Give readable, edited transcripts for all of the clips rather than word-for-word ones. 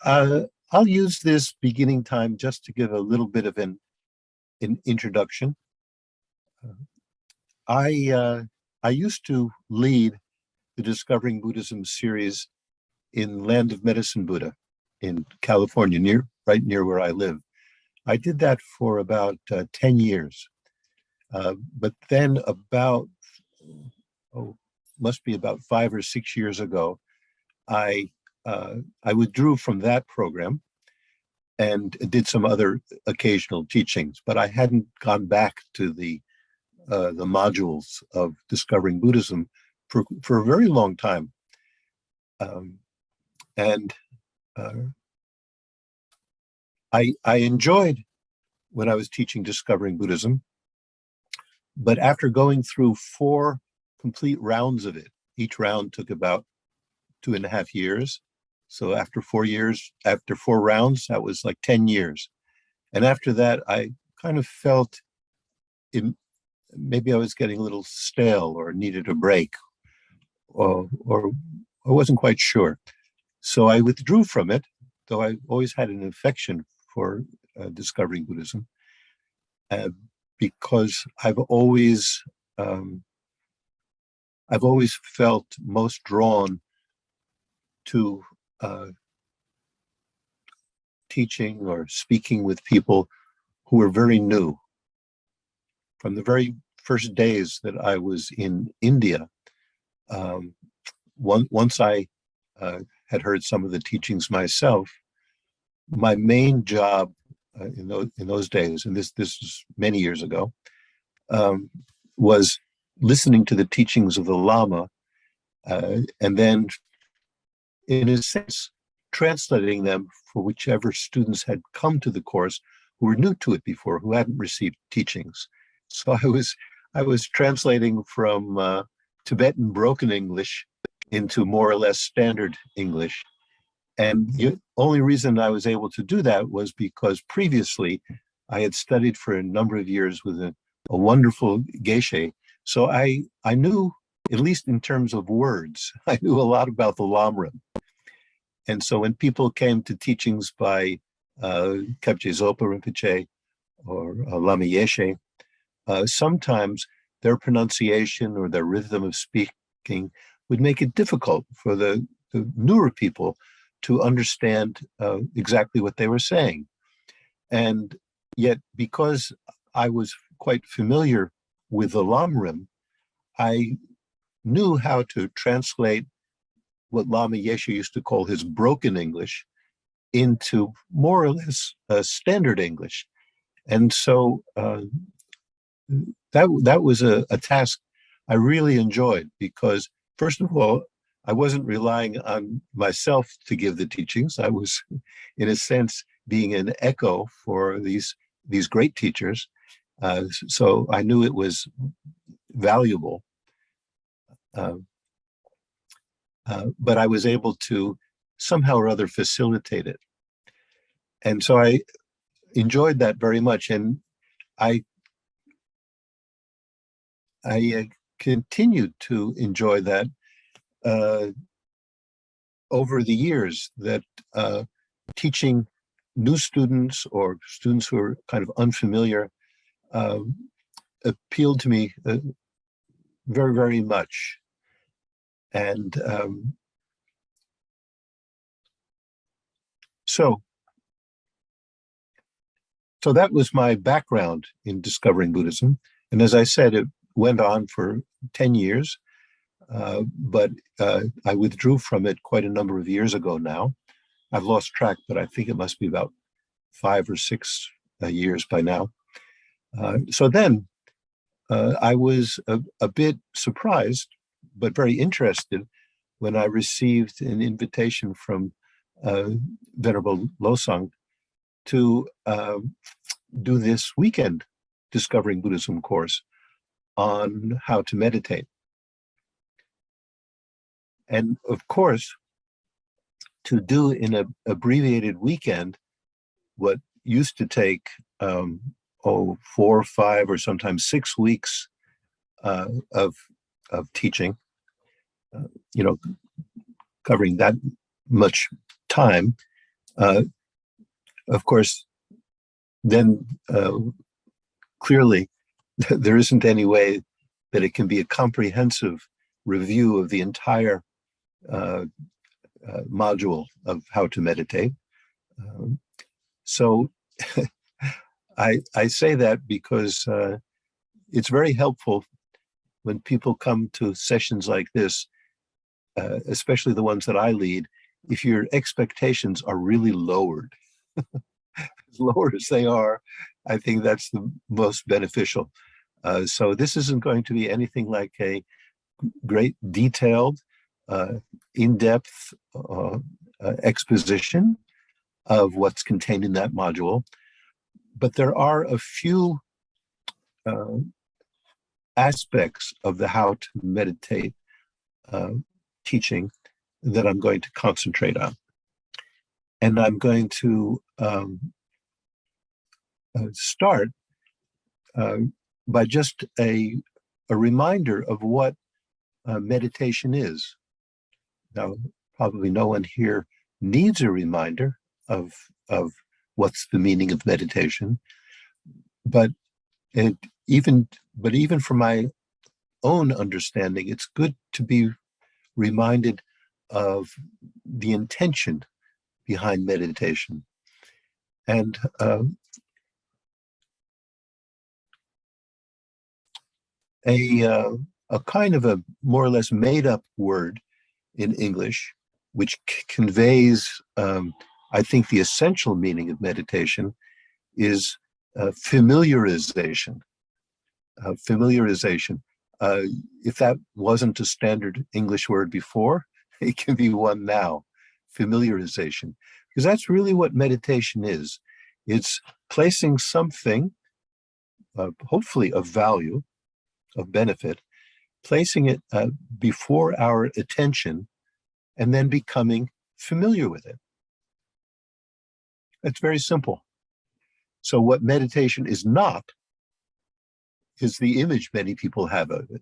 I'll use this beginning time just to give a little bit of an introduction. I used to lead the Discovering Buddhism series in Land of Medicine Buddha in California, right near where I live. I did that for about 10 years. But then must be about 5 or 6 years ago, I withdrew from that program and did some other occasional teachings, but I hadn't gone back to the modules of Discovering Buddhism for a very long time. I enjoyed when I was teaching Discovering Buddhism, but after going through 4 complete rounds of it, each round took about 2.5 years. So after 4 rounds, that was like 10 years. And after that, I kind of felt maybe I was getting a little stale or needed a break, or I wasn't quite sure. So I withdrew from it, though I always had an affection for Discovering Buddhism, because I've always felt most drawn to teaching or speaking with people who were very new. From the very first days that I was in India, once I had heard some of the teachings myself, my main job in those days, and this is many years ago, was listening to the teachings of the Lama, and then, in a sense, translating them for whichever students had come to the course who were new to it before, who hadn't received teachings. So I was translating from Tibetan broken English into more or less standard English. And the only reason I was able to do that was because previously I had studied for a number of years with a wonderful geisha. So I knew, at least in terms of words, I knew a lot about the Lamrim. And so when people came to teachings by Kepche Zopa Rinpoche or Lama Yeshe, sometimes their pronunciation or their rhythm of speaking would make it difficult for the newer people to understand exactly what they were saying. And yet, because I was quite familiar with the Lamrim, I knew how to translate what Lama Yeshe used to call his broken English into more or less standard English. And so that was a task I really enjoyed, because first of all, I wasn't relying on myself to give the teachings. I was, in a sense, being an echo for these great teachers. So I knew it was valuable. But I was able to somehow or other facilitate it. And so I enjoyed that very much. And I continued to enjoy that over the years, that teaching new students or students who are kind of unfamiliar appealed to me very, very much. And so that was my background in Discovering Buddhism. And as I said, it went on for 10 years, but I withdrew from it quite a number of years ago now. I've lost track, but I think it must be about 5 or 6 years by now. So then I was a bit surprised, but very interested, when I received an invitation from Venerable Losang to do this weekend Discovering Buddhism course on how to meditate. And of course, to do in an abbreviated weekend what used to take 4 or 5 or sometimes 6 weeks of teaching, covering that much time, of course, then clearly there isn't any way that it can be a comprehensive review of the entire module of how to meditate. So I say that because it's very helpful when people come to sessions like this, especially the ones that I lead, if your expectations are really lowered, as lower as they are, I think that's the most beneficial. So this isn't going to be anything like a great detailed, in-depth exposition of what's contained in that module, but there are a few aspects of the how to meditate teaching that I'm going to concentrate on. And I'm going to start by just a reminder of what meditation is. Now, probably no one here needs a reminder of what's the meaning of meditation, but even from my own understanding, it's good to be reminded of the intention behind meditation. And a kind of a more or less made up word in English, which conveys, I think, the essential meaning of meditation, is familiarization. Familiarization. If that wasn't a standard English word before, it can be one now. Familiarization. Because that's really what meditation is. It's placing something, hopefully of value, of benefit, placing it before our attention, and then becoming familiar with it. It's very simple. So what meditation is not is the image many people have of it.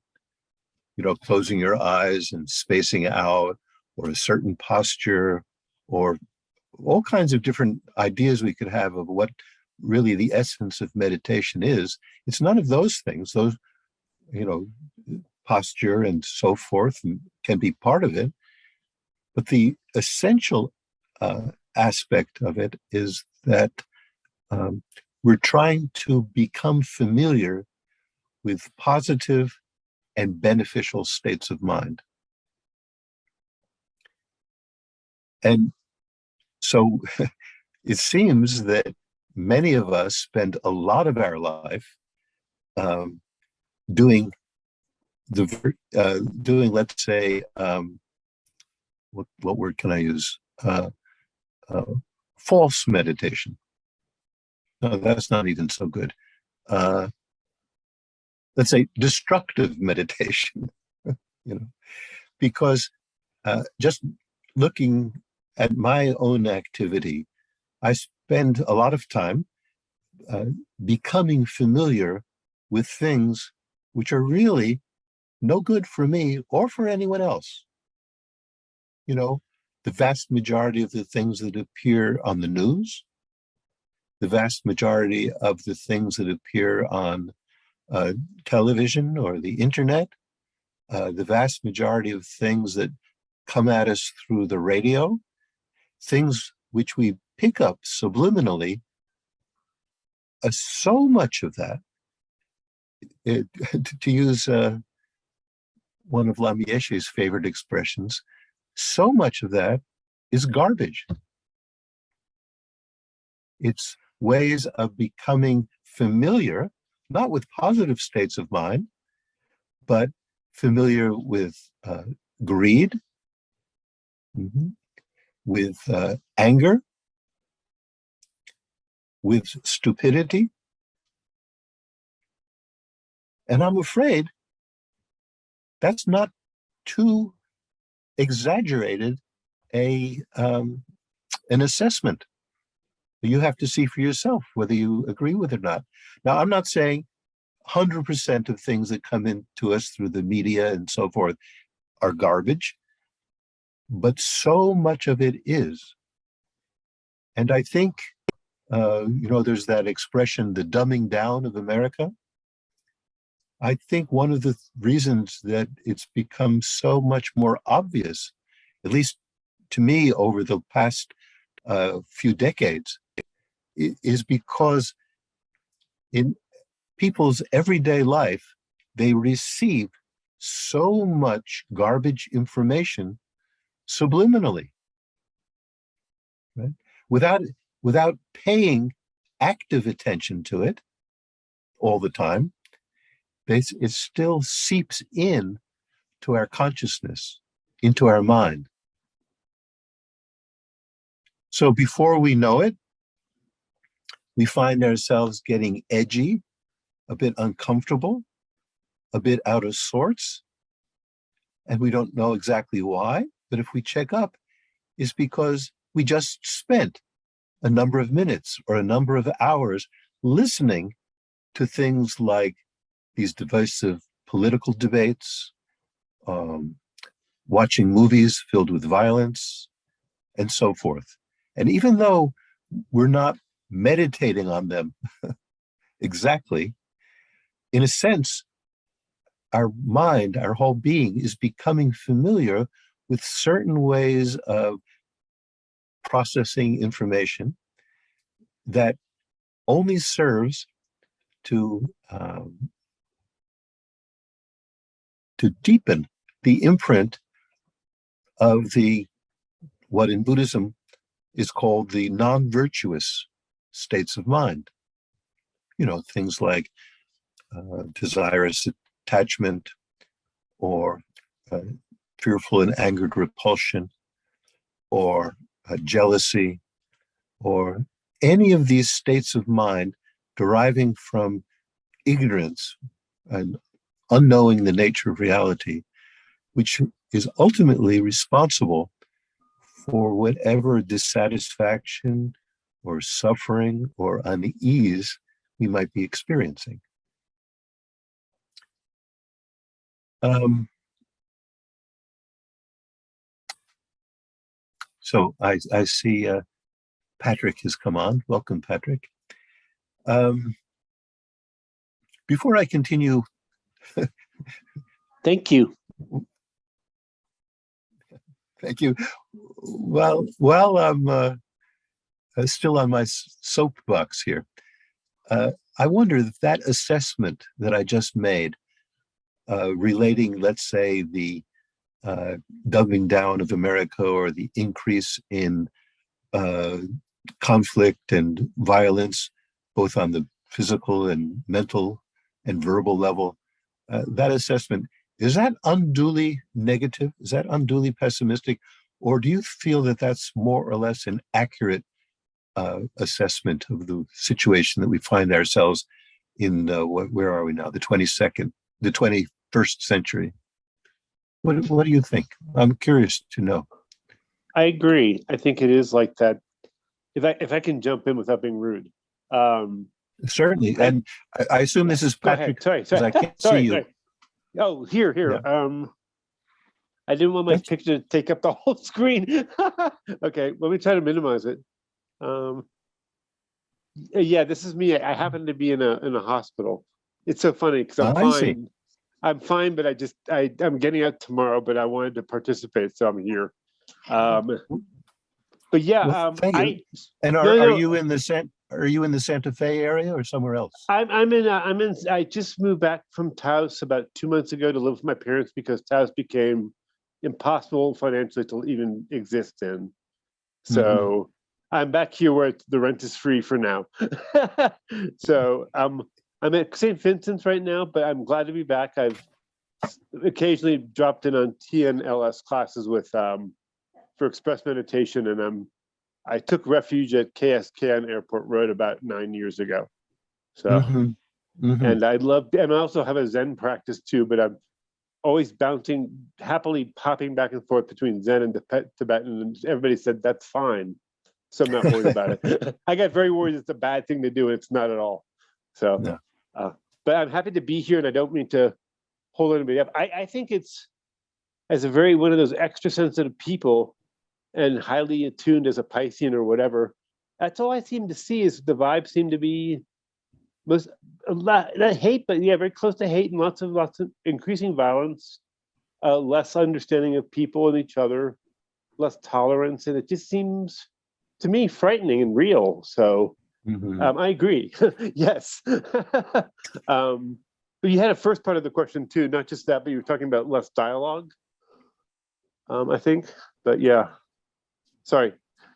You know, closing your eyes and spacing out, or a certain posture, or all kinds of different ideas we could have of what really the essence of meditation is. It's none of those things. Those, you know, posture and so forth can be part of it. But the essential aspect of it is that we're trying to become familiar with positive and beneficial states of mind. And so it seems that many of us spend a lot of our life doing let's say, what word can I use? False meditation. No, that's not even so good. Let's say destructive meditation, you know, because just looking at my own activity, I spend a lot of time becoming familiar with things which are really no good for me or for anyone else. You know, the vast majority of the things that appear on the news, the vast majority of the things that appear on television or the internet, the vast majority of things that come at us through the radio, things which we pick up subliminally, so much of that, to use one of Lamieche's favorite expressions, so much of that is garbage. It's ways of becoming familiar, not with positive states of mind, but familiar with greed, with anger, with stupidity. And I'm afraid that's not too exaggerated an assessment. You have to see for yourself whether you agree with it or not. Now, I'm not saying 100% of things that come into us through the media and so forth are garbage, but so much of it is. And I think, there's that expression, the dumbing down of America. I think one of the reasons that it's become so much more obvious, at least to me over the past few decades, is because in people's everyday life, they receive so much garbage information subliminally, right? Without without paying active attention to it all the time, it still seeps in to our consciousness, into our mind. So before we know it, we find ourselves getting edgy, a bit uncomfortable, a bit out of sorts, and we don't know exactly why. But if we check up, it's because we just spent a number of minutes or a number of hours listening to things like these divisive political debates, watching movies filled with violence, and so forth. And even though we're not meditating on them exactly, in a sense, our mind, our whole being is becoming familiar with certain ways of processing information that only serves to deepen the imprint of the what in Buddhism is called the non-virtuous states of mind. Things like desirous attachment, or fearful and angered repulsion, or jealousy, or any of these states of mind deriving from ignorance and unknowing the nature of reality, which is ultimately responsible for whatever dissatisfaction or suffering or unease we might be experiencing. So I see Patrick has come on. Welcome, Patrick. Before I continue, thank you. Thank you. Well, while I'm still on my soapbox here, I wonder if that assessment that I just made, relating, let's say, the dumbing down of America or the increase in conflict and violence, both on the physical and mental and verbal level, that assessment, is that unduly negative? Is that unduly pessimistic? Or do you feel that that's more or less an accurate assessment of the situation that we find ourselves in? Where are we now? The 21st century. What do you think? I'm curious to know. I agree. I think it is like that. If I can jump in without being rude. Certainly. And I assume this is Patrick. Sorry. I can't see you. Sorry. Oh, here. Yeah. I didn't want my picture to take up the whole screen. Okay, let me try to minimize it. Yeah, this is me. I happen to be in a hospital. It's so funny because I'm fine. I'm fine, but I'm getting out tomorrow, but I wanted to participate, so I'm here. But yeah, well, thank you. And are you in the Santa Fe area or somewhere else? I just moved back from Taos about 2 months ago to live with my parents because Taos became impossible financially to even exist in. So I'm back here where the rent is free for now. So I'm at St. Vincent's right now, but I'm glad to be back. I've occasionally dropped in on TNLS classes with for express meditation, and I took refuge at KSK on Airport Road about 9 years ago. So, and I also have a Zen practice too, but I'm always happily popping back and forth between Zen and Tibetan, and everybody said that's fine. So I'm not worried about it. I got very worried it's a bad thing to do, and it's not at all. So, no. But I'm happy to be here, and I don't mean to hold anybody up. I think it's, as one of those extra sensitive people and highly attuned as a Piscean or whatever, That's all I seem to see is the vibes seem to be most a lot, not hate, but yeah, very close to hate and lots of increasing violence, less understanding of people and each other, less tolerance, and it just seems to me frightening and real. So I agree. Yes. But you had a first part of the question too, not just that, but you were talking about less dialogue. I think, but yeah. Sorry.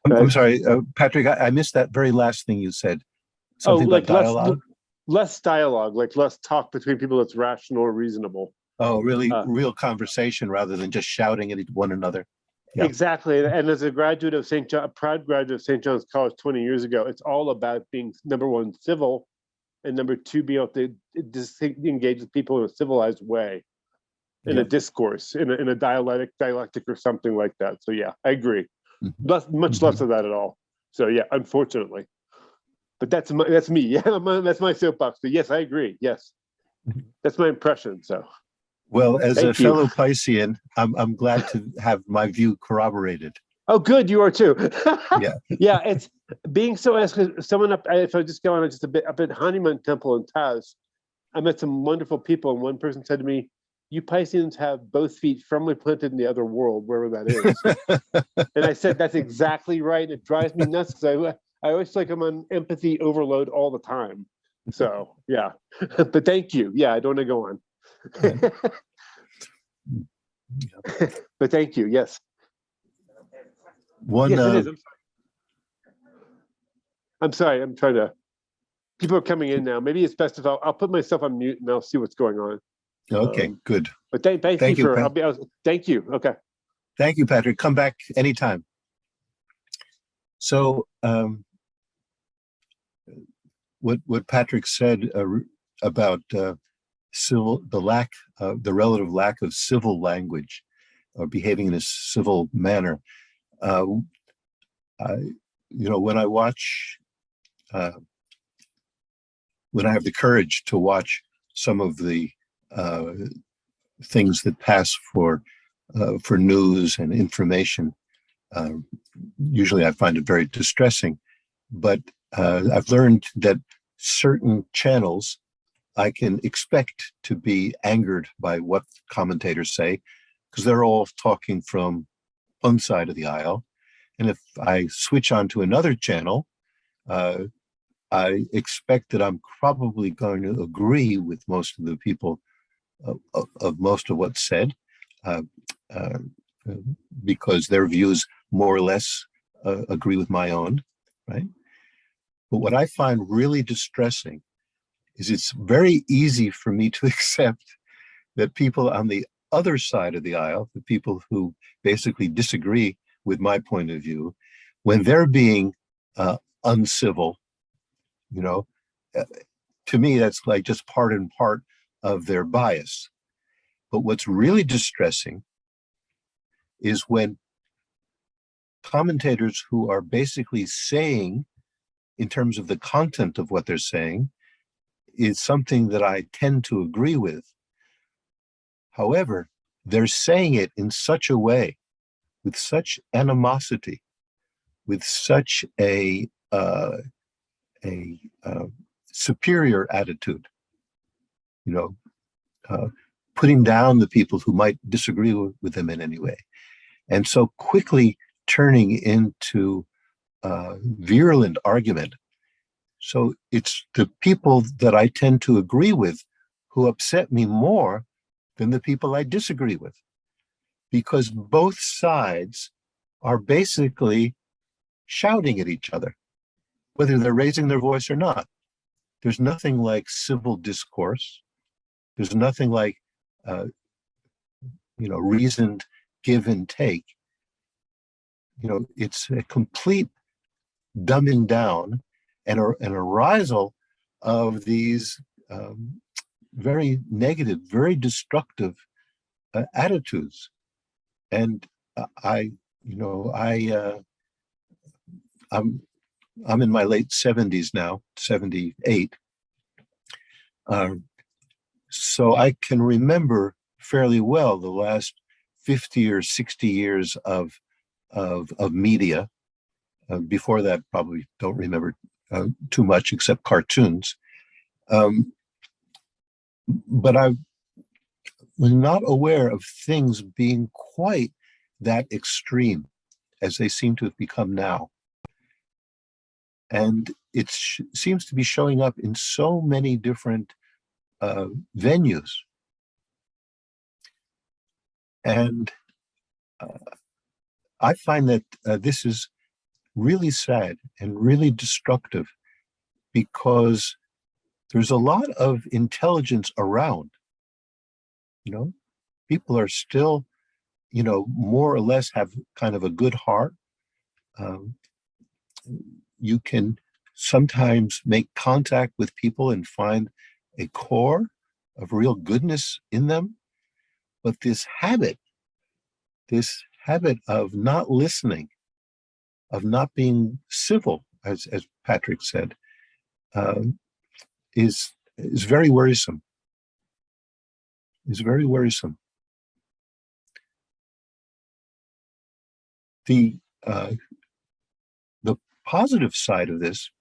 I'm sorry, Patrick. I missed that very last thing you said. Oh, Something about like dialogue. less dialogue, like less talk between people that's rational or reasonable. Oh, really, Uh, real conversation rather than just shouting at one another. Yeah. Exactly. And as a graduate of St. John, a proud graduate of St. John's College 20 years ago, it's all about being, number one, civil, and number two, being able to engage with people in a civilized way, in a Yeah. discourse, in a dialectic or something like that. So yeah, I agree. Mhm. Much less of that at all. So yeah, unfortunately. But that's me. Yeah, that's my soapbox. But yes, I agree. Yes, that's my impression. So Well, as a thank you. fellow Piscean, I'm glad to have my view corroborated. Oh, good, you are too. Yeah. Yeah, it's being so as someone up. If I just go on just a bit up at Hanuman Temple in Taz, I met some wonderful people, and one person said to me, "You Pisceans have both feet firmly planted in the other world, wherever that is." And I said, "That's exactly right." It drives me nuts because I always feel like I'm on empathy overload all the time. So yeah, but thank you. Yeah, I don't want to go on. But thank you. Yes. One, Yes, it is. I'm sorry. I'm trying to. People are coming in now. Maybe it's best if I'll put myself on mute and I'll see what's going on. okay, good. But thank you Thank you, for. Pat. Thank you. Okay. Thank you, Patrick. Come back anytime. So, what Patrick said about the relative lack of civil language or behaving in a civil manner. Uh, when I watch, when I have the courage to watch some of the uh, things that pass for news and information, uh, usually I find it very distressing. But I've learned that certain channels I can expect to be angered by what commentators say, because they're all talking from one side of the aisle. And if I switch on to another channel, uh, I expect that I'm probably going to agree with most of the people of most of what's said, uh, uh, because their views more or less agree with my own, right? But what I find really distressing is it's very easy for me to accept that people on the other side of the aisle, the people who basically disagree with my point of view, when they're being uncivil, you know, uh, to me, that's like just part and part of their bias. But what's really distressing is when commentators who are basically saying, in terms of the content of what they're saying, is something that I tend to agree with. However, they're saying it in such a way, with such animosity, with such a superior attitude, you know, putting down the people who might disagree with them in any way, and so quickly turning into virulent argument. So it's the people that I tend to agree with who upset me more than the people I disagree with, because both sides are basically shouting at each other, whether they're raising their voice or not. There's nothing like civil discourse. There's nothing like, reasoned give and take. It's a complete dumbing down and an arisal of these very negative, very destructive attitudes. And I, you know, I'm in my late 70s now, 78. So I can remember fairly well the last 50 or 60 years of media, Before that, probably don't remember too much except cartoons. Um, but I was not aware of things being quite that extreme as they seem to have become now. And it seems to be showing up in so many different venues. And I find that this is really sad and really destructive because there's a lot of intelligence around. People are still, more or less have kind of a good heart. Um, you can sometimes make contact with people and find a core of real goodness in them. But this habit of not listening, of not being civil, as Patrick said, um, is very worrisome. Is very worrisome. The uh, the positive side of this,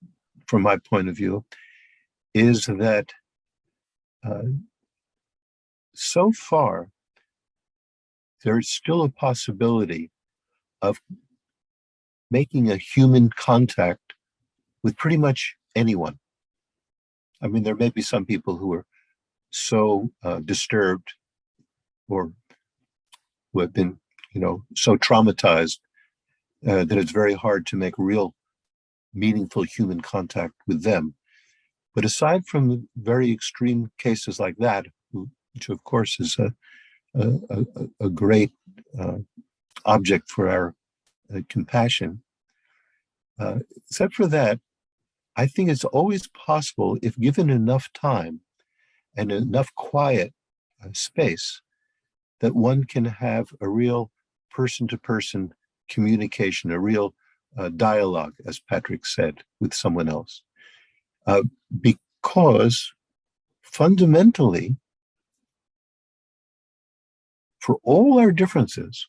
from my point of view, is that uh, so far there's still a possibility of making a human contact with pretty much anyone. I mean, there may be some people who are so disturbed or who have been, so traumatized that it's very hard to make real, meaningful human contact with them. But aside from very extreme cases like that, which of course is a great object for our compassion, except for that, I think it's always possible, if given enough time and enough quiet space, that one can have a real person-to-person communication, a real dialogue, as Patrick said, with someone else. Because fundamentally, for all our differences,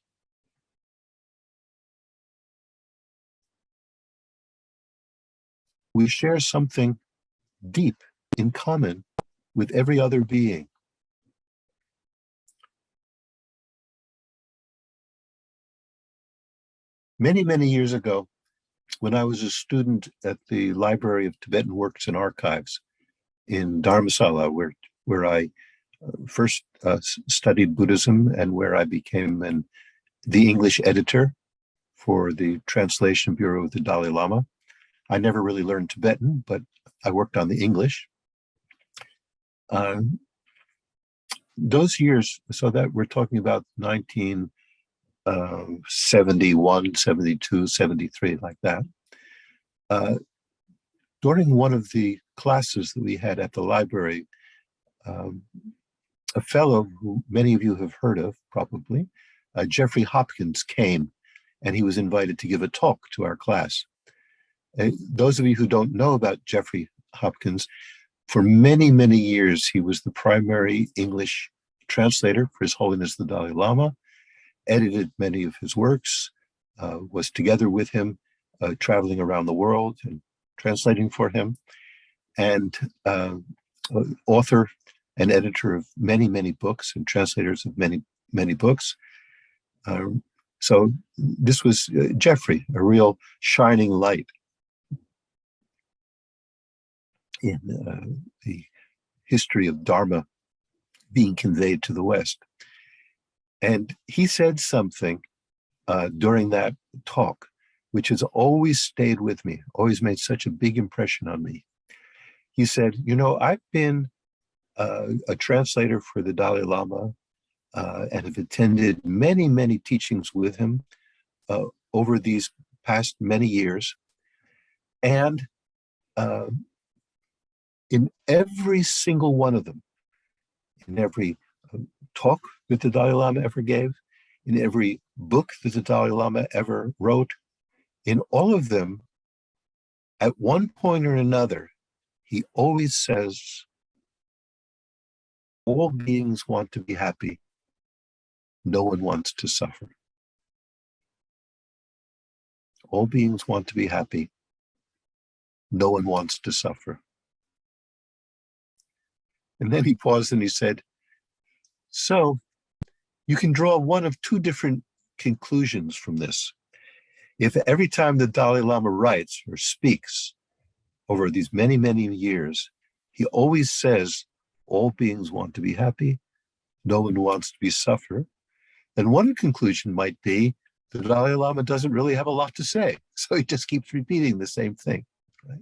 we share something deep in common with every other being. Many, many years ago, when I was a student at the Library of Tibetan Works and Archives in Dharamsala, where I first studied Buddhism and where I became the English editor for the Translation Bureau of the Dalai Lama. I never really learned Tibetan, but I worked on the English. Those years, so that we're talking about 1971, 72, 73, like that. During one of the classes that we had at the library, a fellow who many of you have heard of, probably, Jeffrey Hopkins, came, and he was invited to give a talk to our class. Those of you who don't know about Jeffrey Hopkins, for many, many years, he was the primary English translator for His Holiness the Dalai Lama, edited many of his works, was together with him, traveling around the world and translating for him, and author and editor of many, many books and translators of many, many books. So this was Jeffrey, a real shining light in the history of Dharma being conveyed to the West. And he said something during that talk, which has always stayed with me, always made such a big impression on me. He said, I've been a translator for the Dalai Lama and have attended many, many teachings with him over these past many years. And in every single one of them, in every talk that the Dalai Lama ever gave, in every book that the Dalai Lama ever wrote, in all of them, at one point or another, he always says, all beings want to be happy. No one wants to suffer. All beings want to be happy. No one wants to suffer. And then he paused and he said, so you can draw one of two different conclusions from this. If every time the Dalai Lama writes or speaks over these many, many years, he always says, all beings want to be happy, no one wants to be suffer, then one conclusion might be the Dalai Lama doesn't really have a lot to say. So he just keeps repeating the same thing. Right?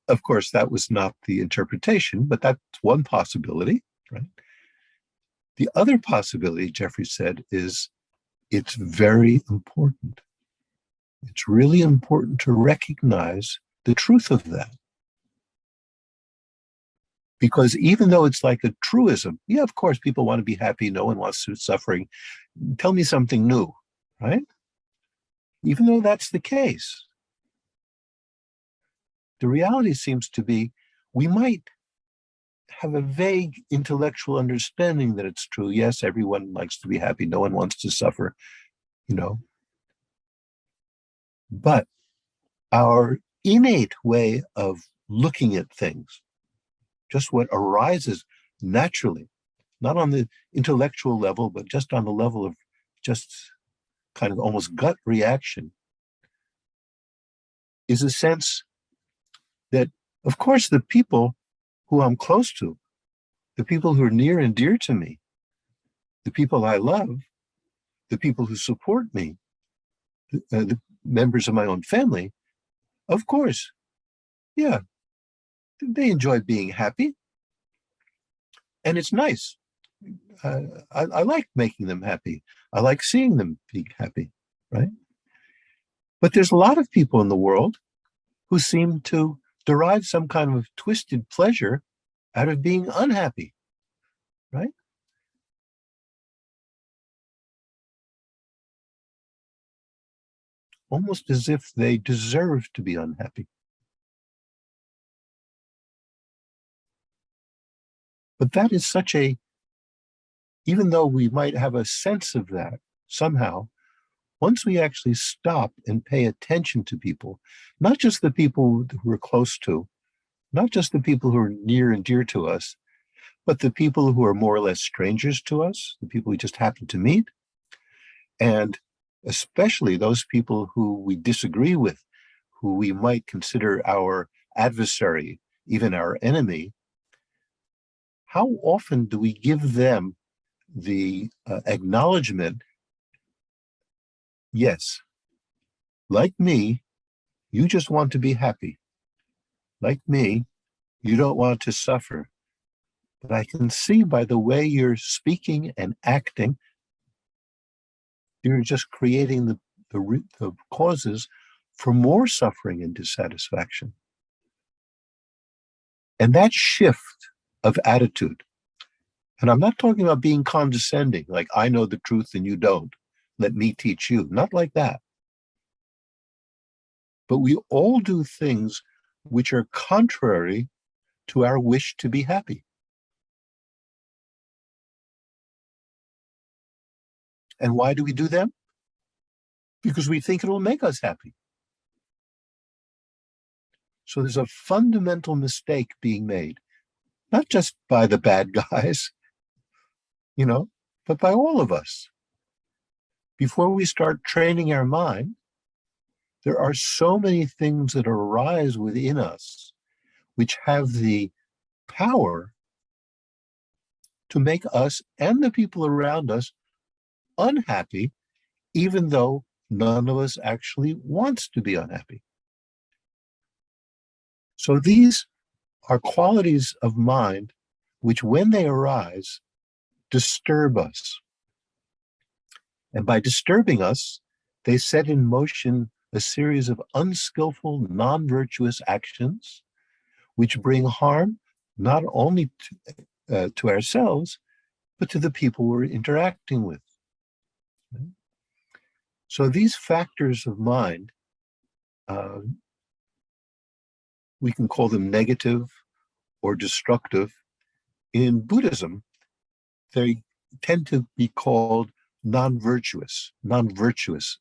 Of course, that was not the interpretation, but that's one possibility. Right? The other possibility, Jeffrey said, is it's very important. It's really important to recognize the truth of that. Because even though it's like a truism, yeah, of course, people want to be happy. No one wants to suffering. Tell me something new, right? Even though that's the case, the reality seems to be we might have a vague intellectual understanding that it's true. Yes, everyone likes to be happy. No one wants to suffer, you know. But our innate way of looking at things, just what arises naturally, not on the intellectual level, but just on the level of just kind of almost gut reaction, is a sense that, of course, the people who I'm close to, the people who are near and dear to me, the people I love, the people who support me, the members of my own family, of course, yeah, they enjoy being happy. And it's nice. I like making them happy. I like seeing them be happy, right? But there's a lot of people in the world who seem to derive some kind of twisted pleasure out of being unhappy, right? Almost as if they deserve to be unhappy. But that is such a, even though we might have a sense of that somehow, once we actually stop and pay attention to people, not just the people who we're close to, not just the people who are near and dear to us, but the people who are more or less strangers to us, the people we just happen to meet, and especially those people who we disagree with, who we might consider our adversary, even our enemy. How often do we give them the acknowledgement, yes, like me, you just want to be happy. Like me, you don't want to suffer. But I can see by the way you're speaking and acting, you're just creating the causes for more suffering and dissatisfaction. And that shift of attitude, and I'm not talking about being condescending, like I know the truth and you don't, let me teach you, not like that. But we all do things which are contrary to our wish to be happy. And why do we do them? Because we think it'll make us happy. So there's a fundamental mistake being made, not just by the bad guys, but by all of us. Before we start training our mind, there are so many things that arise within us which have the power to make us and the people around us unhappy, even though none of us actually wants to be unhappy. So these are qualities of mind which, when they arise, disturb us. And by disturbing us, they set in motion a series of unskillful, non-virtuous actions which bring harm not only to ourselves, but to the people we're interacting with. So these factors of mind, we can call them negative or destructive. In Buddhism, they tend to be called non-virtuous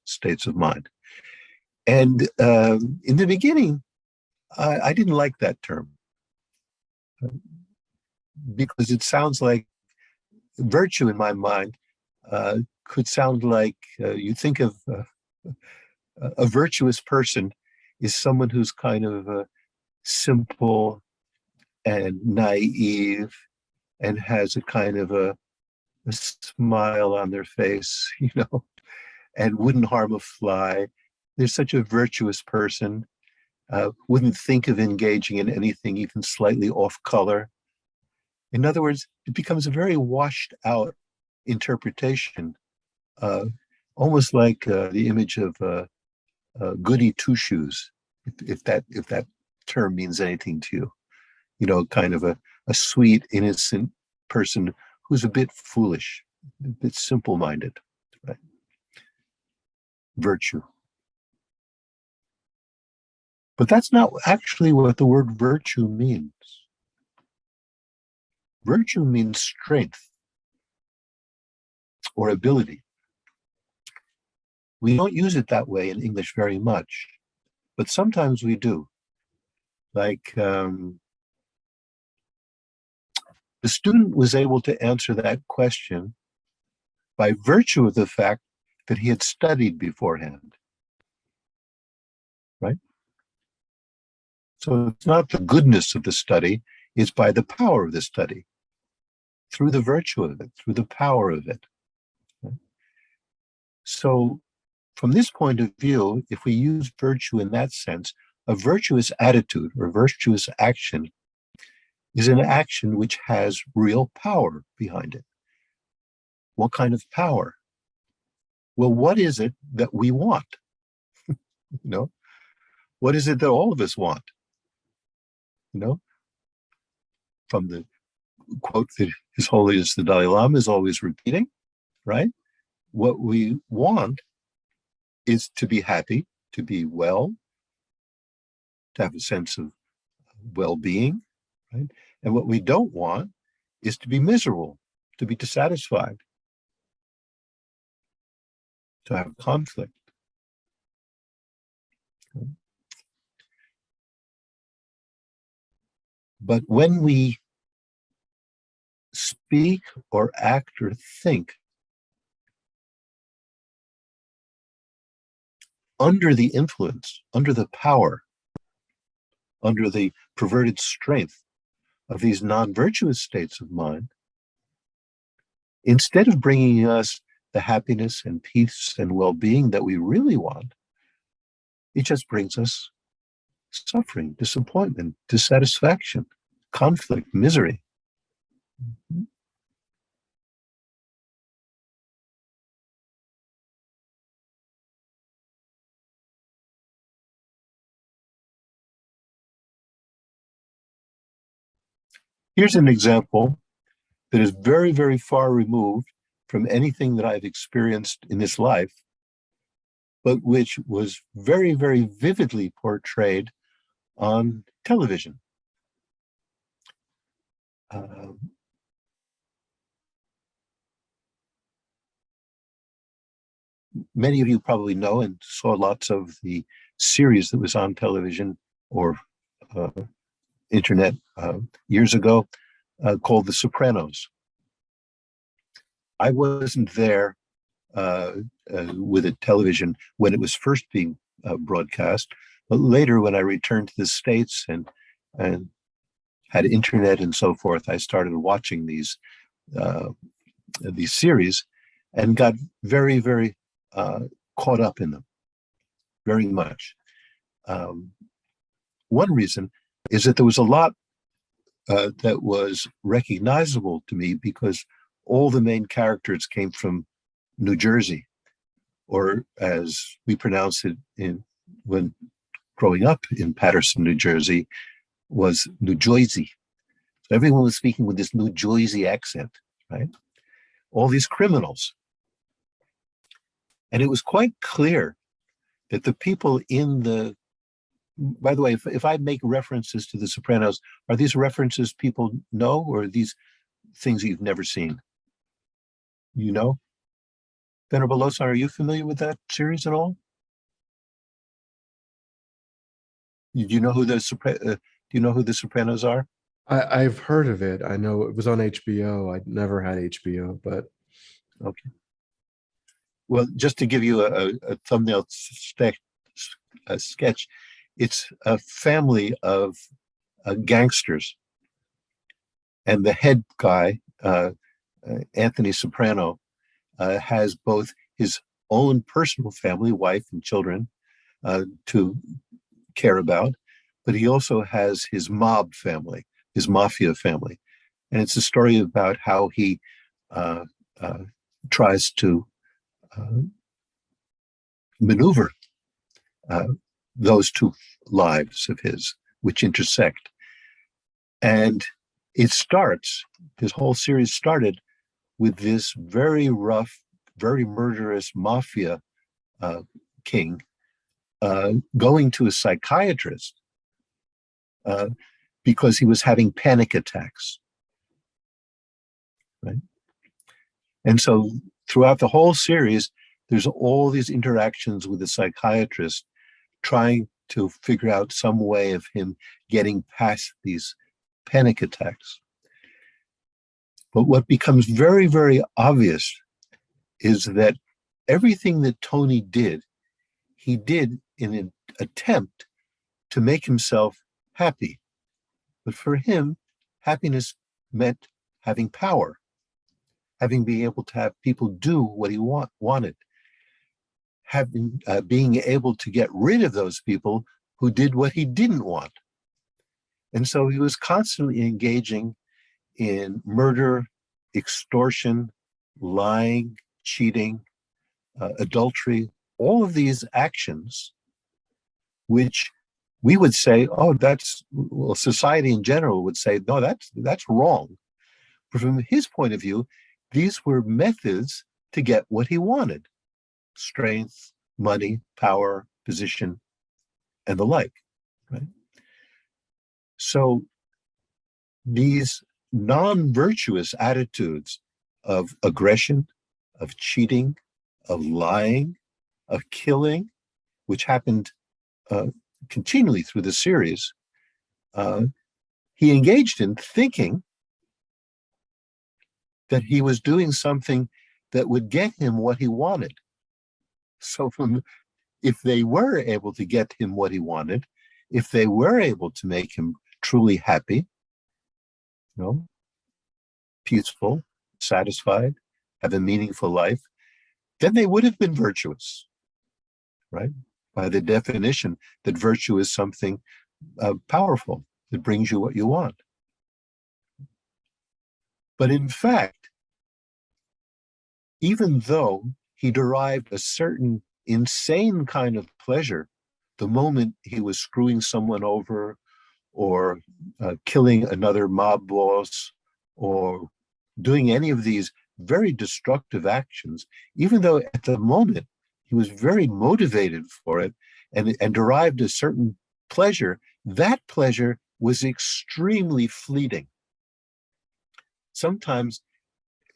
states of mind. And in the beginning, I didn't like that term because it sounds like virtue in my mind could sound like you think of a virtuous person is someone who's kind of simple and naive and has a kind of a smile on their face, and wouldn't harm a fly. They're such a virtuous person, wouldn't think of engaging in anything even slightly off color. In other words, it becomes a very washed out interpretation, uh, almost like the image of goody two shoes, if that term means anything to you. Kind of a sweet, innocent person who's a bit foolish, a bit simple-minded, right? Virtue. But that's not actually what the word virtue means. Virtue means strength or ability. We don't use it that way in English very much, but sometimes we do. Like the student was able to answer that question by virtue of the fact that he had studied beforehand, right? So it's not the goodness of the study, it's by the power of the study, through the virtue of it, through the power of it. Right? So from this point of view, if we use virtue in that sense, a virtuous attitude or virtuous action is an action which has real power behind it. What kind of power? Well, what is it that we want? You know, what is it that all of us want? You know, from the quote that His Holiness the Dalai Lama is always repeating, right? What we want is to be happy, to be well, to have a sense of well-being, right? And what we don't want is to be miserable, to be dissatisfied, to have conflict. But when we speak or act or think under the influence, under the power, under the perverted strength of these non-virtuous states of mind, instead of bringing us the happiness and peace and well-being that we really want, it just brings us suffering, disappointment, dissatisfaction, conflict, misery. Here's an example that is very, very far removed from anything that I've experienced in this life, but which was very, very vividly portrayed on television. Many of you probably know and saw lots of the series that was on television or internet years ago called The Sopranos. I wasn't there with a television when it was first being broadcast, but later when I returned to the States and had internet and so forth, I started watching these series and got very, very caught up in them, very much. One reason is that there was a lot that was recognizable to me because all the main characters came from New Jersey, or as we pronounce it when growing up in Paterson, New Jersey, was New Jersey. So everyone was speaking with this New Jersey accent, right? All these criminals. And it was quite clear that the people in the, by the way, if I make references to The Sopranos, are these references people know, or are these things that you've never seen? You know? Venerable Losar, are you familiar with that series at all? Do you know who do you know who the Sopranos are? I've heard of it. I know it was on HBO. I never had HBO, but Okay. Well, just to give you a thumbnail sketch, it's a family of gangsters, and the head guy, Anthony Soprano, has both his own personal family, wife and children, to care about, but he also has his mob family, his mafia family. And it's a story about how he uh, uh, tries to uh, maneuver uh, those two lives of his, which intersect. And it starts, this whole series started with this very rough, very murderous mafia uh, king going to a psychiatrist uh, because he was having panic attacks, right? And so throughout the whole series, there's all these interactions with the psychiatrist trying to figure out some way of him getting past these panic attacks. But what becomes very, very obvious is that everything that Tony did, he did in an attempt to make himself happy. But for him, happiness meant having power, having been able to have people do what he wanted, having being able to get rid of those people who did what he didn't want. And so he was constantly engaging in murder, extortion, lying, cheating, adultery, all of these actions, which we would say, oh, well, society in general would say, no, that's wrong. But from his point of view, these were methods to get what he wanted: strength, money, power, position, and the like, right? So these non-virtuous attitudes of aggression, of cheating, of lying, of killing, which happened continually through the series, he engaged in thinking that he was doing something that would get him what he wanted. So if they were able to get him what he wanted, if they were able to make him truly happy, peaceful, satisfied, have a meaningful life, then they would have been virtuous, right? By the definition that virtue is something powerful that brings you what you want. But in fact, even though he derived a certain insane kind of pleasure the moment he was screwing someone over or killing another mob boss or doing any of these very destructive actions, even though at the moment he was very motivated for it and derived a certain pleasure, that pleasure was extremely fleeting. Sometimes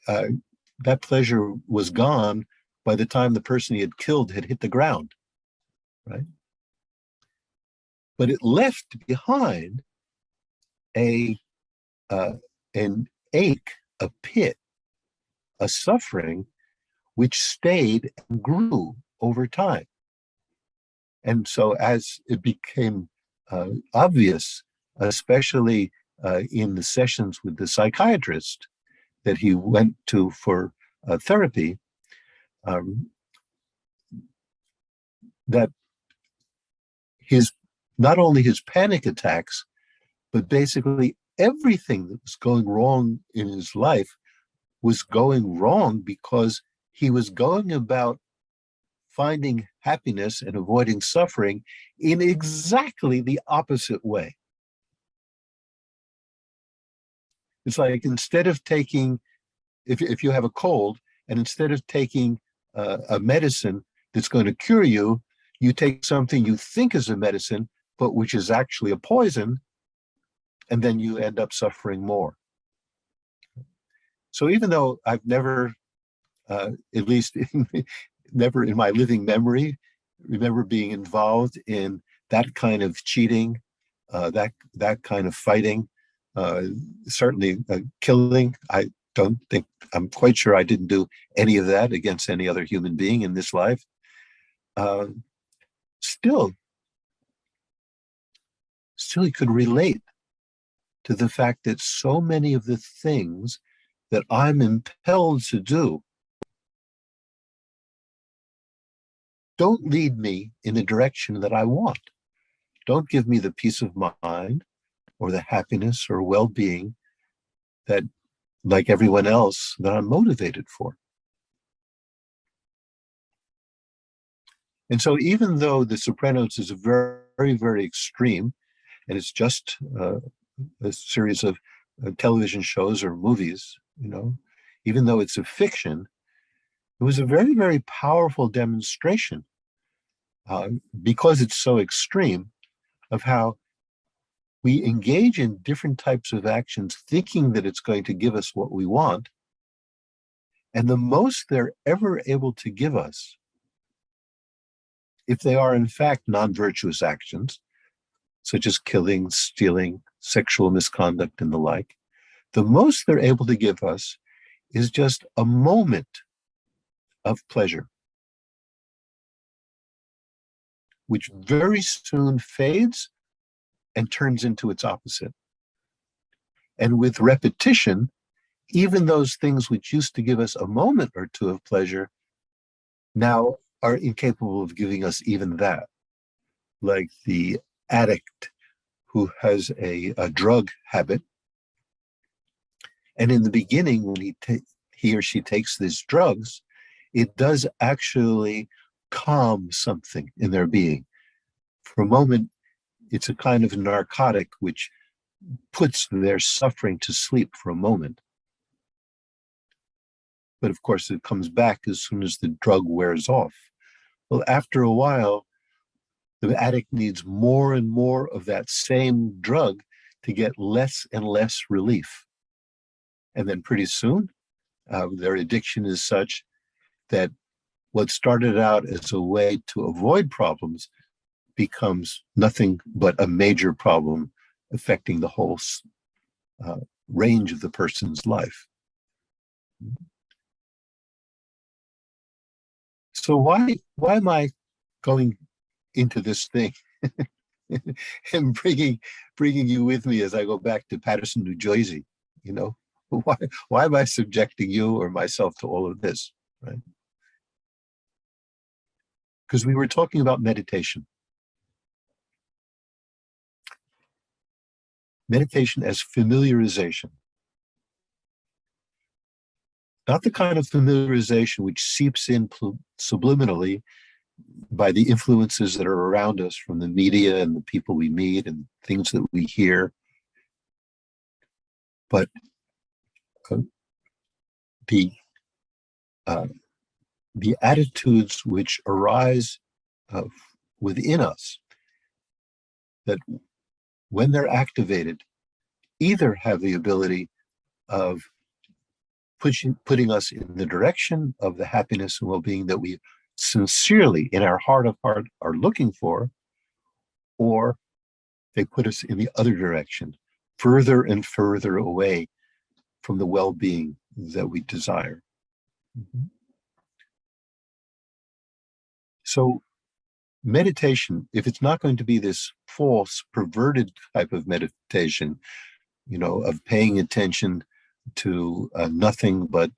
that pleasure was gone by the time the person he had killed had hit the ground, right? But it left behind an ache, a pit, a suffering, which stayed and grew over time. And so as it became obvious, especially in the sessions with the psychiatrist that he went to for therapy, that not only his panic attacks, but basically everything that was going wrong in his life was going wrong because he was going about finding happiness and avoiding suffering in exactly the opposite way. It's like instead of taking, if you have a cold, and instead of taking a medicine that's going to cure you, you take something you think is a medicine, but which is actually a poison, and then you end up suffering more. So even though I've never, at least never in my living memory, remember being involved in that kind of cheating, that kind of fighting, certainly killing. I'm quite sure I didn't do any of that against any other human being in this life. Uh, still, you could relate to the fact that so many of the things that I'm impelled to do don't lead me in the direction that I want, don't give me the peace of mind or the happiness or well-being that, like everyone else, that I'm motivated for. And so even though The Sopranos is very, very, very extreme, and it's just a series of television shows or movies, even though it's a fiction, it was a very, very powerful demonstration, because it's so extreme, of how we engage in different types of actions thinking that it's going to give us what we want. And the most they're ever able to give us, if they are in fact non-virtuous actions, such as killing, stealing, sexual misconduct, and the like, the most they're able to give us is just a moment of pleasure, which very soon fades and turns into its opposite. And with repetition, even those things which used to give us a moment or two of pleasure now are incapable of giving us even that. Like the addict who has a drug habit, and in the beginning, when he or she takes these drugs, it does actually calm something in their being. For a moment, it's a kind of narcotic which puts their suffering to sleep for a moment. But of course, it comes back as soon as the drug wears off. Well, after a while, the addict needs more and more of that same drug to get less and less relief. And then pretty soon, their addiction is such that what started out as a way to avoid problems becomes nothing but a major problem affecting the whole range of the person's life. So why am I going into this thing and bringing you with me as I go back to Paterson, New Jersey? Why am I subjecting you or myself to all of this, right? Because we were talking about meditation. Meditation as familiarization. Not the kind of familiarization which seeps in subliminally by the influences that are around us from the media and the people we meet and things that we hear, but the attitudes which arise within us, that when they're activated, either have the ability of putting us in the direction of the happiness and well-being that we sincerely, in our heart of heart, are looking for, or they put us in the other direction, further and further away from the well-being that we desire. Mm-hmm. So meditation, if it's not going to be this false, perverted type of meditation, of paying attention to nothing but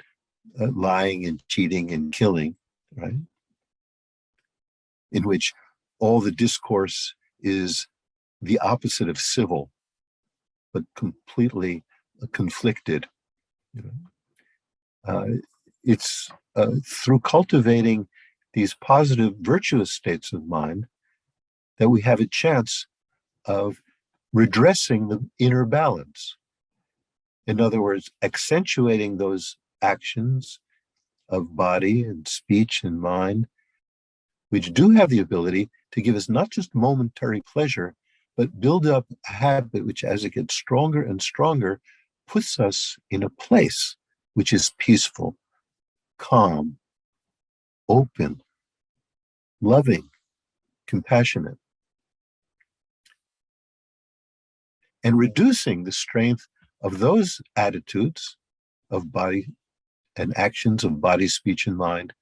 lying and cheating and killing, right? In which all the discourse is the opposite of civil, but completely conflicted. It's through cultivating these positive, virtuous states of mind that we have a chance of redressing the inner balance. In other words, accentuating those actions of body and speech and mind, which do have the ability to give us not just momentary pleasure, but build up a habit which, as it gets stronger and stronger, puts us in a place which is peaceful, calm, open, loving, compassionate. and reducing the strength of those attitudes of body and actions of body, speech, and mind,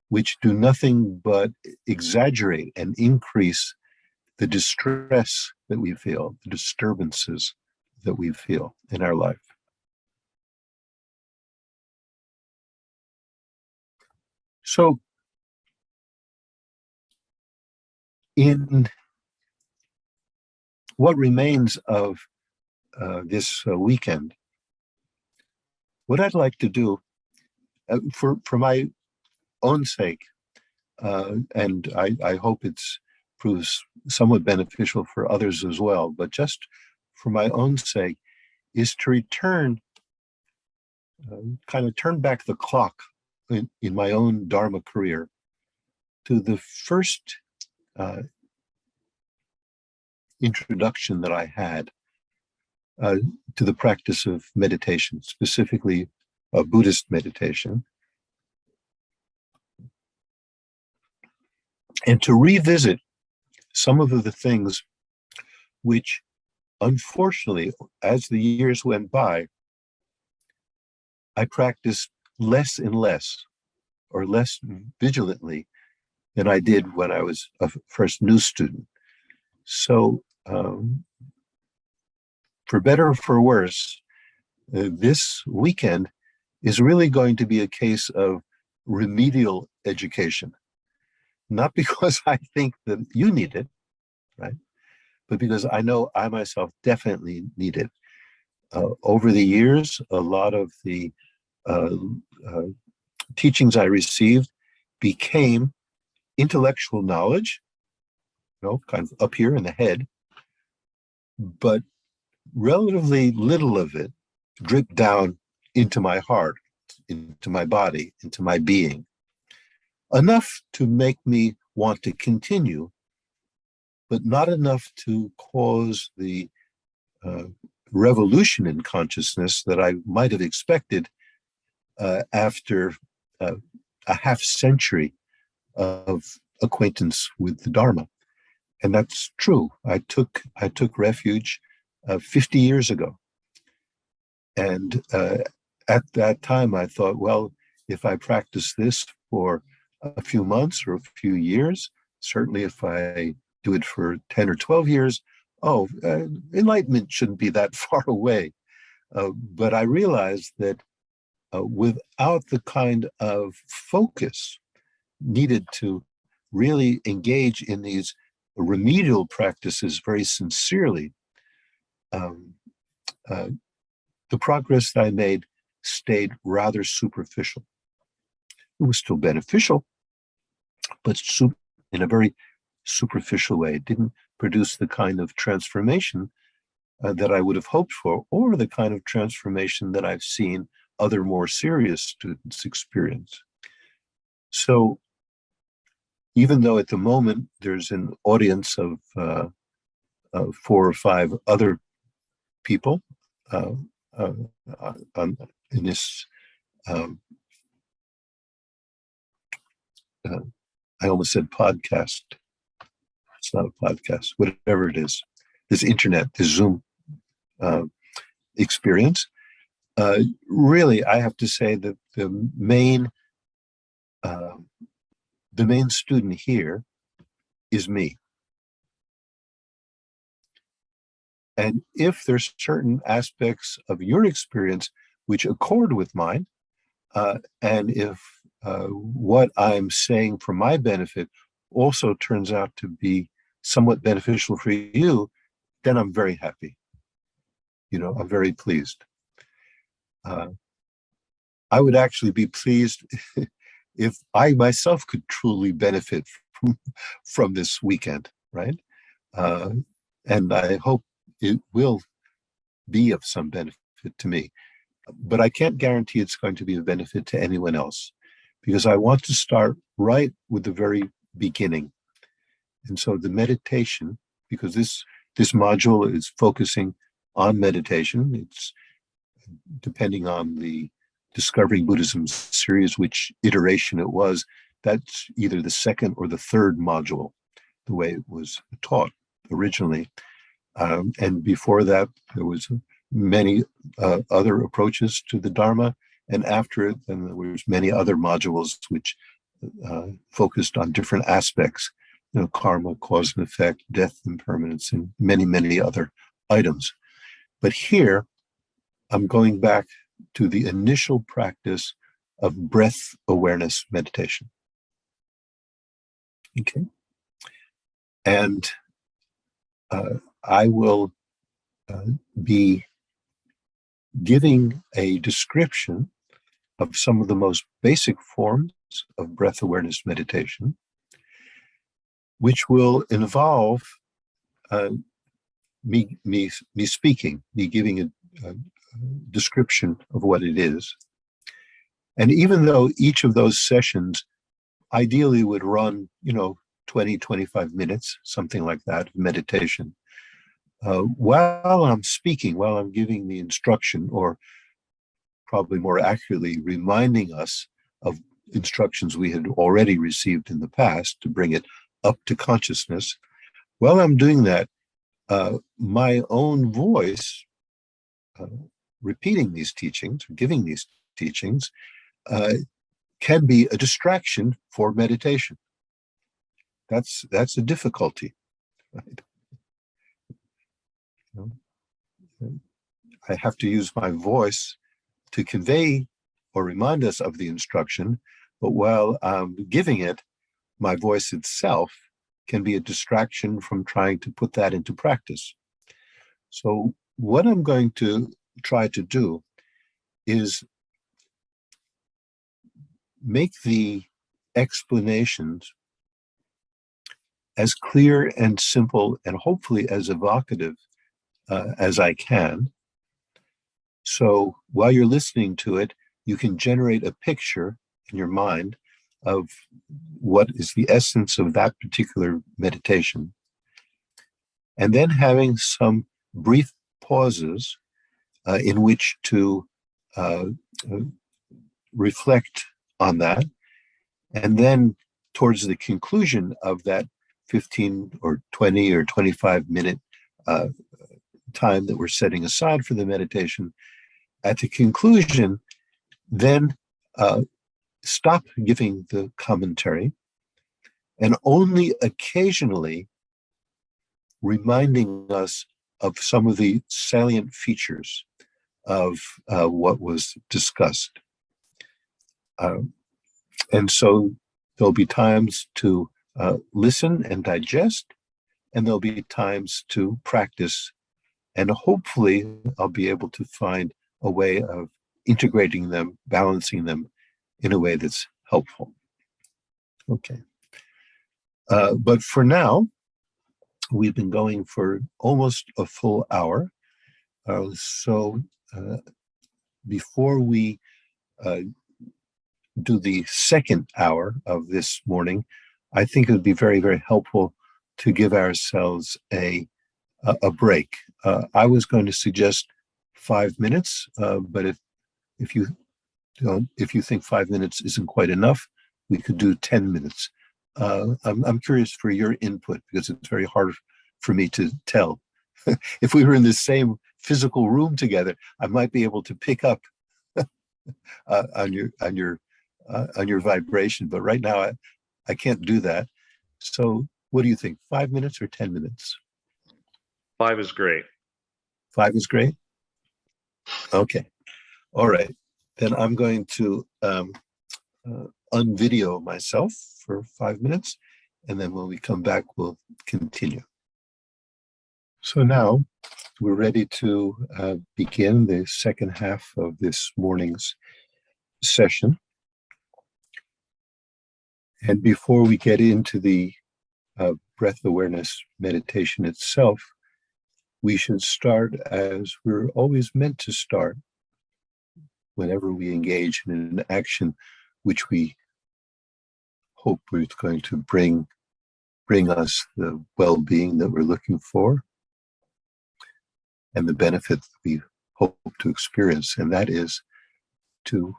which do nothing but exaggerate and increase the distress that we feel, the disturbances that we feel in our life. So, in what remains of this weekend, what I'd like to do, for my own sake, and I hope it's proves somewhat beneficial for others as well, but just for my own sake, is to return, kind of turn back the clock in my own Dharma career to the first introduction that I had to the practice of meditation, specifically Buddhist meditation, and to revisit some of the things which, unfortunately, as the years went by, I practiced less and less, or less vigilantly, than I did when I was a first new student. So, for better or for worse, this weekend is really going to be a case of remedial education. Not because I think that you need it, right? But because I know I myself definitely need it. Over the years, a lot of the teachings I received became intellectual knowledge, kind of up here in the head, but relatively little of it dripped down into my heart, into my body, into my being. Enough to make me want to continue, but not enough to cause the revolution in consciousness that I might have expected after a half century of acquaintance with the Dharma. And that's true. I took refuge 50 years ago. And at that time, I thought, well, if I practice this for a few months or a few years, certainly if I do it for 10 or 12 years, enlightenment shouldn't be that far away. But I realized that without the kind of focus needed to really engage in these remedial practices very sincerely, the progress that I made stayed rather superficial. It was still beneficial, but in a very superficial way. It didn't produce the kind of transformation that I would have hoped for, or the kind of transformation that I've seen other more serious students experience. So even though at the moment there's an audience of 4 or 5 other people in this, I almost said podcast. It's not a podcast, whatever it is. This internet, this Zoom experience. Really, I have to say that the main student here is me. And if there's certain aspects of your experience which accord with mine, and if what I'm saying for my benefit also turns out to be somewhat beneficial for you, then I'm very happy. I'm very pleased. I would actually be pleased if I myself could truly benefit from this weekend, right? And I hope it will be of some benefit to me. But I can't guarantee it's going to be of benefit to anyone else, because I want to start right with the very beginning. And so the meditation, because this module is focusing on meditation, it's depending on the Discovering Buddhism series, which iteration it was, that's either the second or the third module, the way it was taught originally. And before that, there was many other approaches to the Dharma. And after it, then there was many other modules which focused on different aspects, karma, cause and effect, death, impermanence, and many, many other items. But here, I'm going back to the initial practice of breath awareness meditation. Okay. And I will be giving a description of some of the most basic forms of breath awareness meditation, which will involve me speaking, me giving a description of what it is. And even though each of those sessions ideally would run, 20, 25 minutes, something like that, meditation, while I'm speaking, while I'm giving the instruction, or probably more accurately, reminding us of instructions we had already received in the past to bring it up to consciousness, while I'm doing that, my own voice, repeating these teachings, or giving these teachings, can be a distraction for meditation. That's a difficulty, right? I have to use my voice to convey or remind us of the instruction, but while I'm giving it, my voice itself can be a distraction from trying to put that into practice. So what I'm going to try to do is make the explanations as clear and simple and hopefully as evocative as I can. So while you're listening to it, you can generate a picture in your mind of what is the essence of that particular meditation. And then having some brief pauses in which to reflect on that. And then towards the conclusion of that 15 or 20 or 25 minute time that we're setting aside for the meditation, at the conclusion, then stop giving the commentary and only occasionally reminding us of some of the salient features of what was discussed. And so there'll be times to listen and digest, and there'll be times to practice. And hopefully I'll be able to find a way of integrating them, balancing them in a way that's helpful. Okay. But for now, we've been going for almost a full hour. So before we do the second hour of this morning, I think it would be very, very helpful to give ourselves a break. I was going to suggest 5 minutes, but if you think 5 minutes isn't quite enough, we could do 10 minutes. I'm curious for your input because it's very hard for me to tell. If we were in the same physical room together, I might be able to pick up on your vibration, but right now I can't do that. So what do you think? 5 minutes or 10 minutes? 5 is great. 5 is great? Okay. All right. Then I'm going to unvideo myself for 5 minutes, and then when we come back, we'll continue. So now we're ready to begin the second half of this morning's session. And before we get into the breath awareness meditation itself, we should start as we're always meant to start whenever we engage in an action which we hope is going to bring us the well-being that we're looking for and the benefit that we hope to experience, and that is to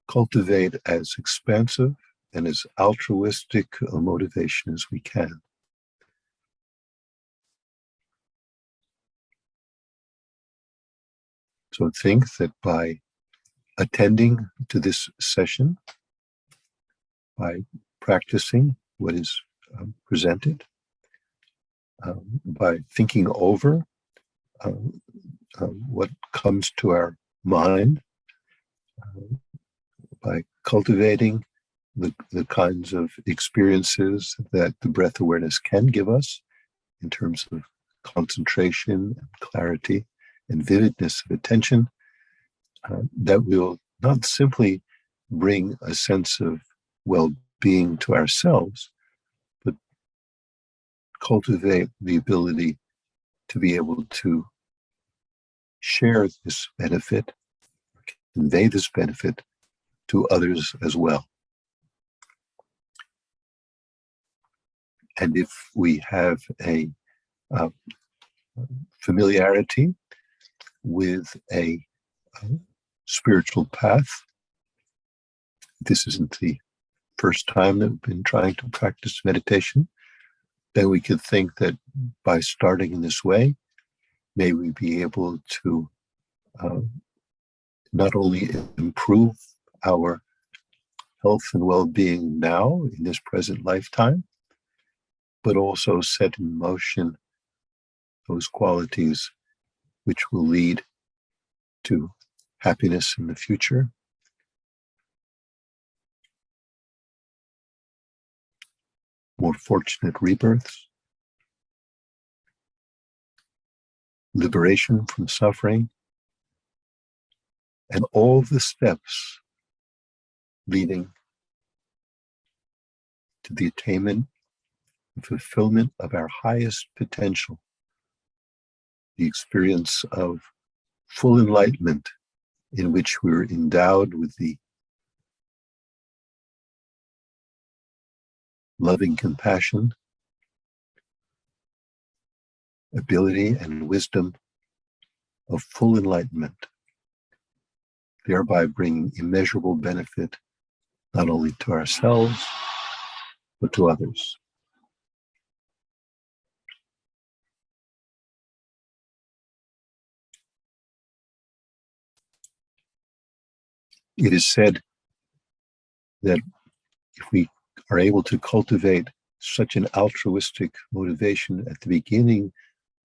cultivate as expansive and as altruistic a motivation as we can. So think that by attending to this session, by practicing what is presented, by thinking over what comes to our mind, by cultivating the kinds of experiences that the breath awareness can give us in terms of concentration and clarity and vividness of attention, that will not simply bring a sense of well-being to ourselves, but cultivate the ability to be able to share this benefit, convey this benefit to others as well. And if we have a familiarity with a spiritual path, this isn't the first time that we've been trying to practice meditation, then we could think that by starting in this way, may we be able to not only improve our health and well-being now in this present lifetime, but also set in motion those qualities which will lead to happiness in the future, more fortunate rebirths, liberation from suffering, and all the steps leading to the attainment and fulfillment of our highest potential, the experience of full enlightenment in which we're endowed with the loving compassion, ability, and wisdom of full enlightenment, thereby bringing immeasurable benefit not only to ourselves, but to others. It is said that if we are able to cultivate such an altruistic motivation at the beginning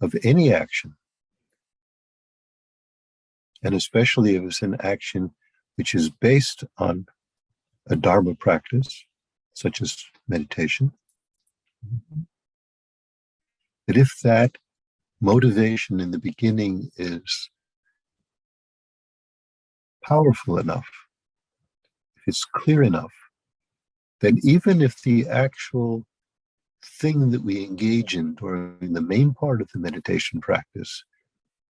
of any action, and especially if it's an action which is based on a Dharma practice, such as meditation, that if that motivation in the beginning is powerful enough, if it's clear enough, then even if the actual thing that we engage in during the main part of the meditation practice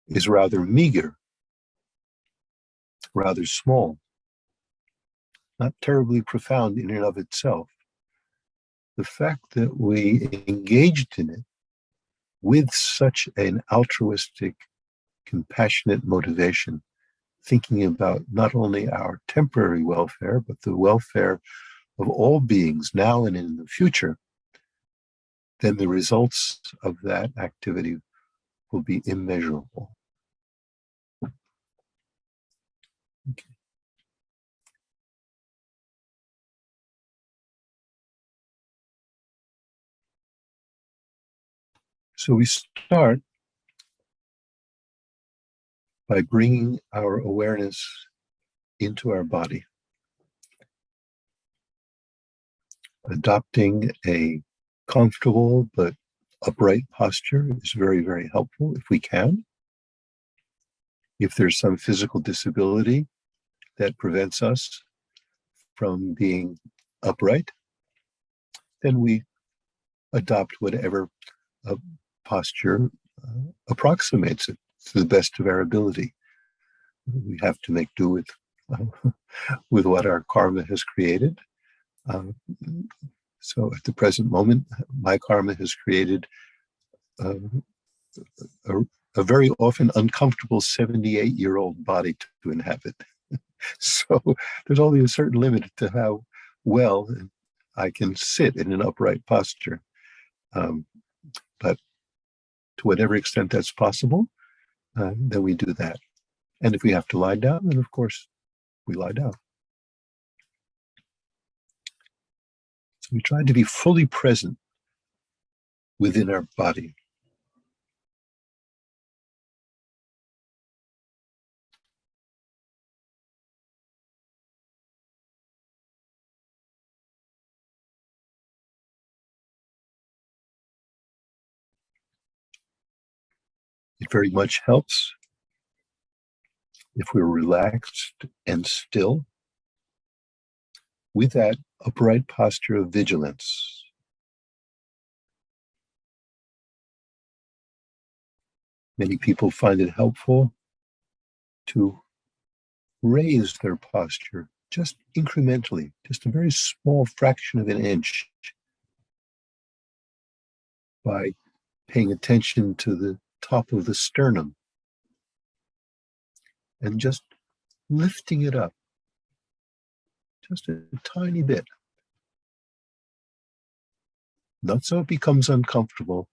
is rather meager, rather small, not terribly profound in and of itself, the fact that we engaged in it with such an altruistic, compassionate motivation, thinking about not only our temporary welfare, but the welfare of all beings now and in the future, then the results of that activity will be immeasurable. Okay. So we start by bringing our awareness into our body, adopting a comfortable but upright posture is very, very helpful if we can. If there's some physical disability that prevents us from being upright, then we adopt whatever posture approximates it to the best of our ability. We have to make do with what our karma has created. So at the present moment, my karma has created a very often uncomfortable 78-year-old body to inhabit. So there's only a certain limit to how well I can sit in an upright posture. But to whatever extent that's possible, then we do that. And if we have to lie down, then of course we lie down. So we try to be fully present within our body. It very much helps if we're relaxed and still with that upright posture of vigilance. Many people find it helpful to raise their posture just incrementally, just a very small fraction of an inch, by paying attention to the top of the sternum and just lifting it up just a tiny bit. Not so it becomes uncomfortable,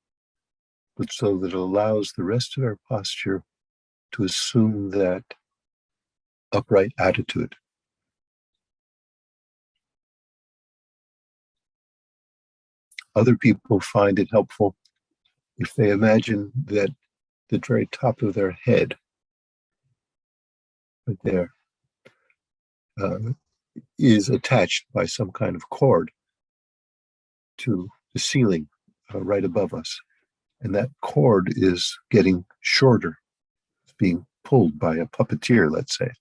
but so that it allows the rest of our posture to assume that upright attitude. Other people find it helpful if they imagine that the very top of their head, right there, is attached by some kind of cord to the ceiling right above us. And that cord is getting shorter. It's being pulled by a puppeteer, let's say.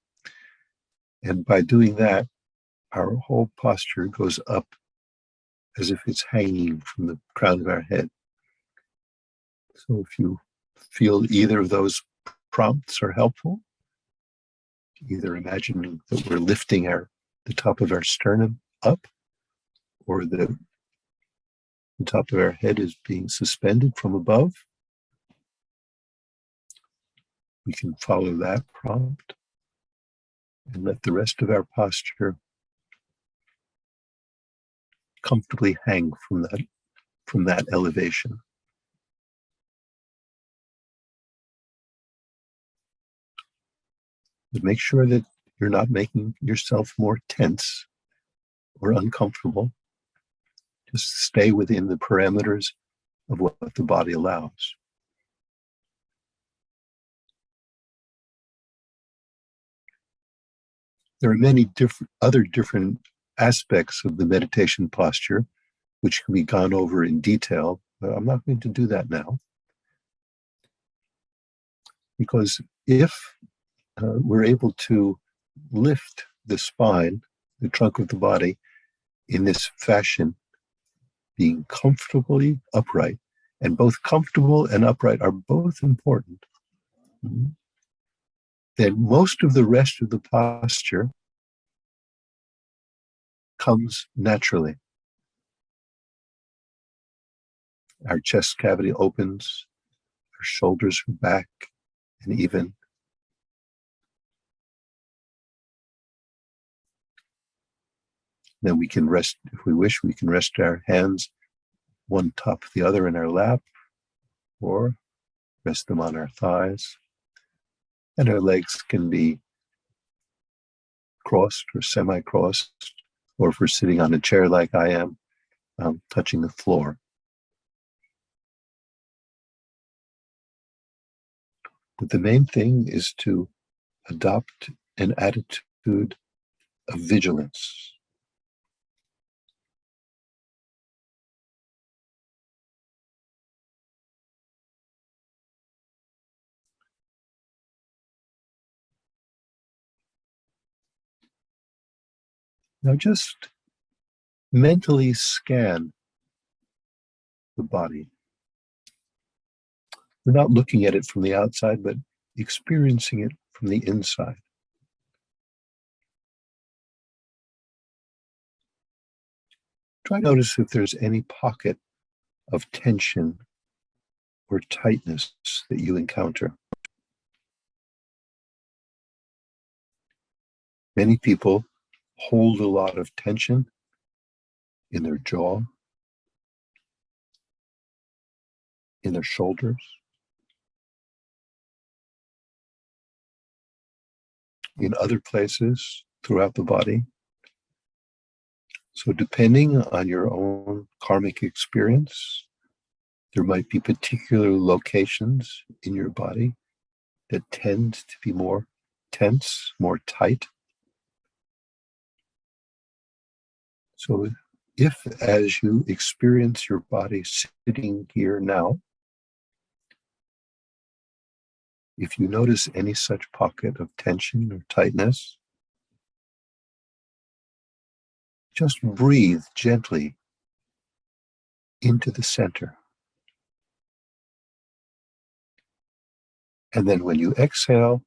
And by doing that, our whole posture goes up as if it's hanging from the crown of our head. So if you feel either of those prompts are helpful, either imagining that we're lifting the top of our sternum up, or the top of our head is being suspended from above, we can follow that prompt and let the rest of our posture comfortably hang from that elevation. But make sure that you're not making yourself more tense or uncomfortable. Just stay within the parameters of what the body allows. There are many other different aspects of the meditation posture, which can be gone over in detail, but I'm not going to do that now. Because if we're able to lift the spine, the trunk of the body, in this fashion, being comfortably upright, and both comfortable and upright are both important, then most of the rest of the posture comes naturally. Our chest cavity opens, our shoulders are back and even. Then we can rest, if we wish, we can rest our hands one top of the other in our lap, or rest them on our thighs. And our legs can be crossed or semi-crossed, or if we're sitting on a chair like I am, touching the floor. But the main thing is to adopt an attitude of vigilance. Now just mentally scan the body. We're not looking at it from the outside, but experiencing it from the inside. Try to notice if there's any pocket of tension or tightness that you encounter. Many people hold a lot of tension in their jaw, in their shoulders. in other places throughout the body. So depending on your own karmic experience, there might be particular locations in your body that tend to be more tense, more tight. So if, as you experience your body sitting here now, if you notice any such pocket of tension or tightness, just breathe gently into the center. And then when you exhale,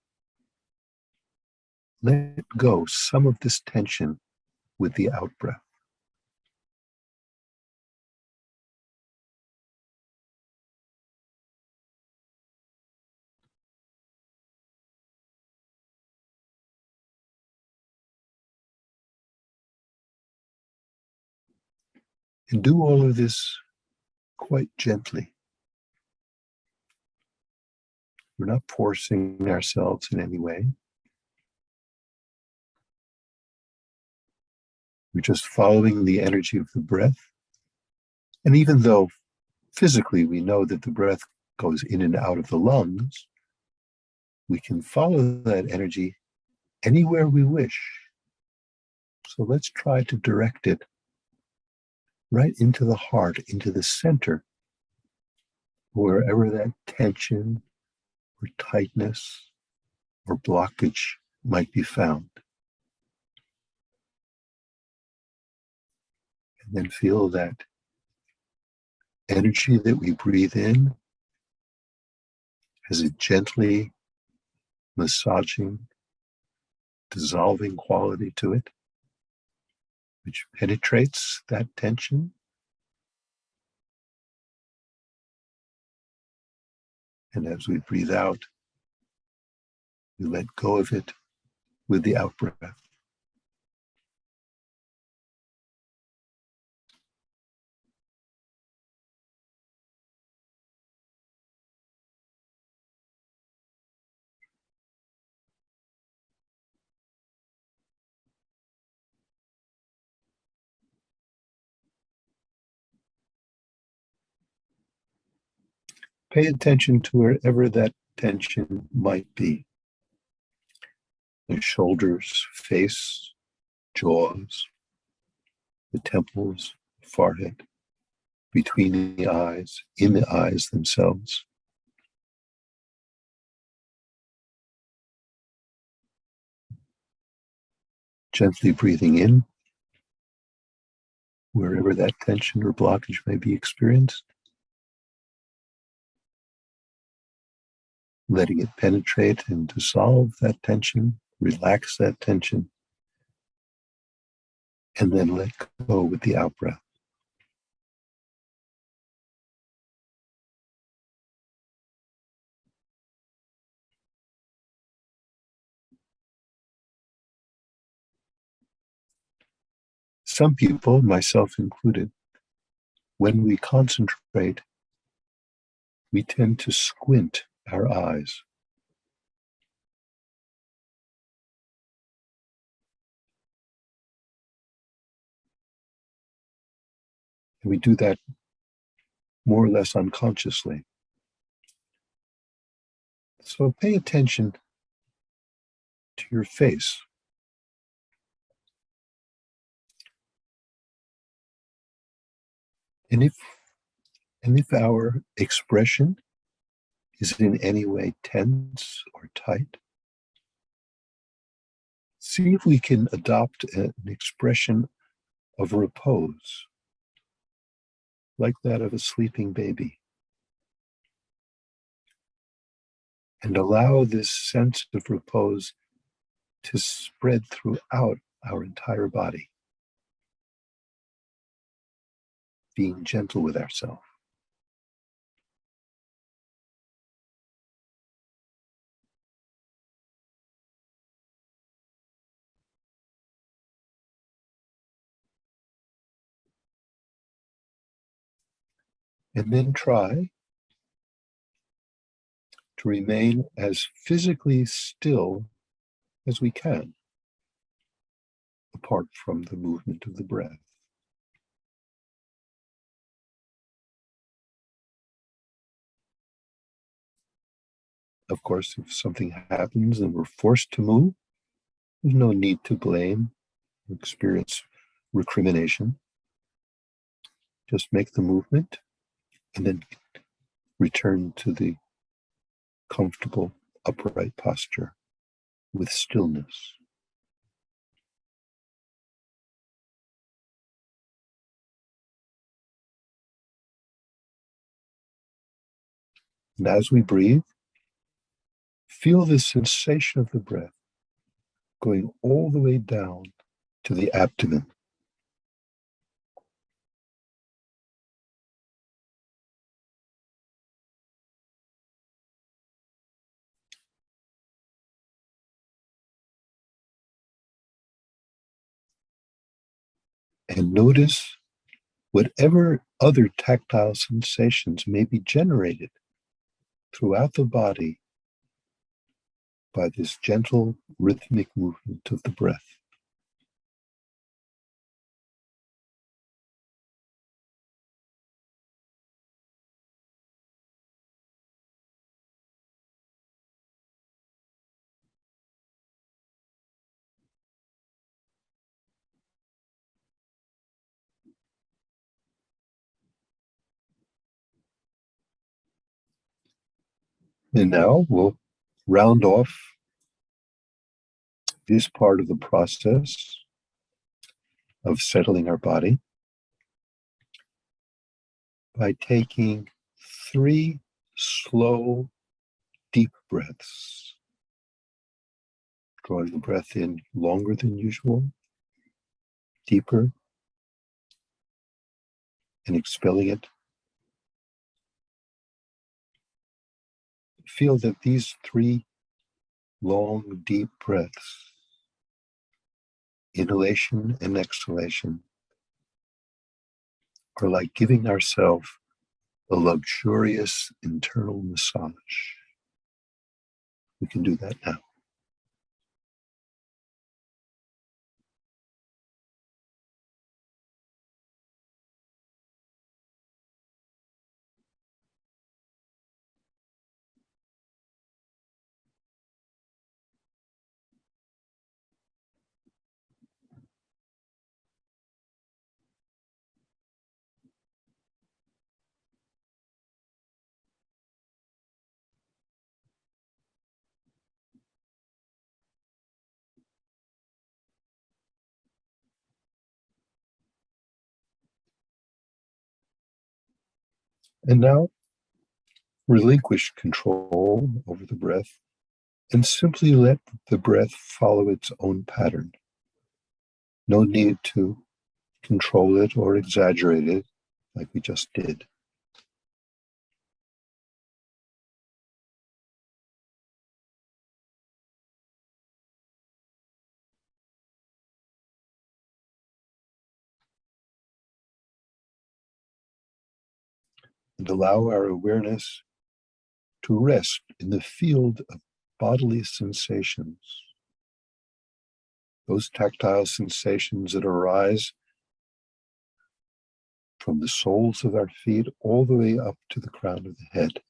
let go some of this tension with the out breath. And do all of this quite gently. We're not forcing ourselves in any way. We're just following the energy of the breath. And even though physically we know that the breath goes in and out of the lungs, we can follow that energy anywhere we wish. So let's try to direct it right into the heart, into the center, wherever that tension or tightness or blockage might be found. And then feel that energy that we breathe in has a gently massaging, dissolving quality to it, which penetrates that tension. And as we breathe out, we let go of it with the out breath. Pay attention to wherever that tension might be. The shoulders, face, jaws, the temples, forehead, between the eyes, in the eyes themselves. Gently breathing in, wherever that tension or blockage may be experienced. Letting it penetrate and dissolve that tension, relax that tension, and then let go with the out breath. Some people, myself included, when we concentrate, we tend to squint our eyes. And we do that more or less unconsciously. So pay attention to your face. And if our expression is in any way tense or tight, see if we can adopt an expression of repose, like that of a sleeping baby. And allow this sense of repose to spread throughout our entire body, being gentle with ourselves. And then try to remain as physically still as we can, apart from the movement of the breath. Of course, if something happens and we're forced to move, there's no need to blame or experience recrimination. Just make the movement and then return to the comfortable, upright posture with stillness. And as we breathe, feel the sensation of the breath going all the way down to the abdomen. And notice whatever other tactile sensations may be generated throughout the body by this gentle rhythmic movement of the breath. And now we'll round off this part of the process of settling our body by taking 3 slow, deep breaths, drawing the breath in longer than usual, deeper, and expelling it. Feel that these 3 long, deep breaths, inhalation and exhalation, are like giving ourselves a luxurious internal massage. We can do that now. And now relinquish control over the breath and simply let the breath follow its own pattern. No need to control it or exaggerate it like we just did. And allow our awareness to rest in the field of bodily sensations, those tactile sensations that arise from the soles of our feet all the way up to the crown of the head.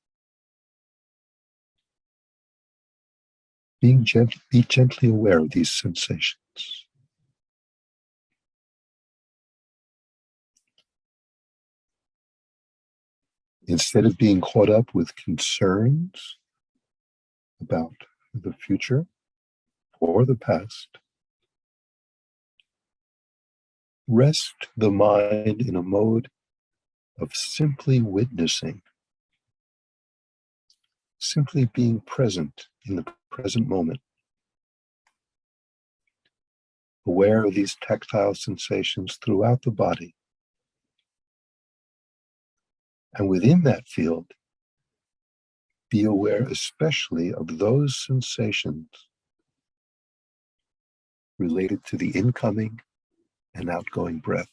Be gently aware of these sensations. Instead of being caught up with concerns about the future or the past, rest the mind in a mode of simply witnessing, simply being present in the present moment, aware of these tactile sensations throughout the body. And within that field, be aware especially of those sensations related to the incoming and outgoing breath.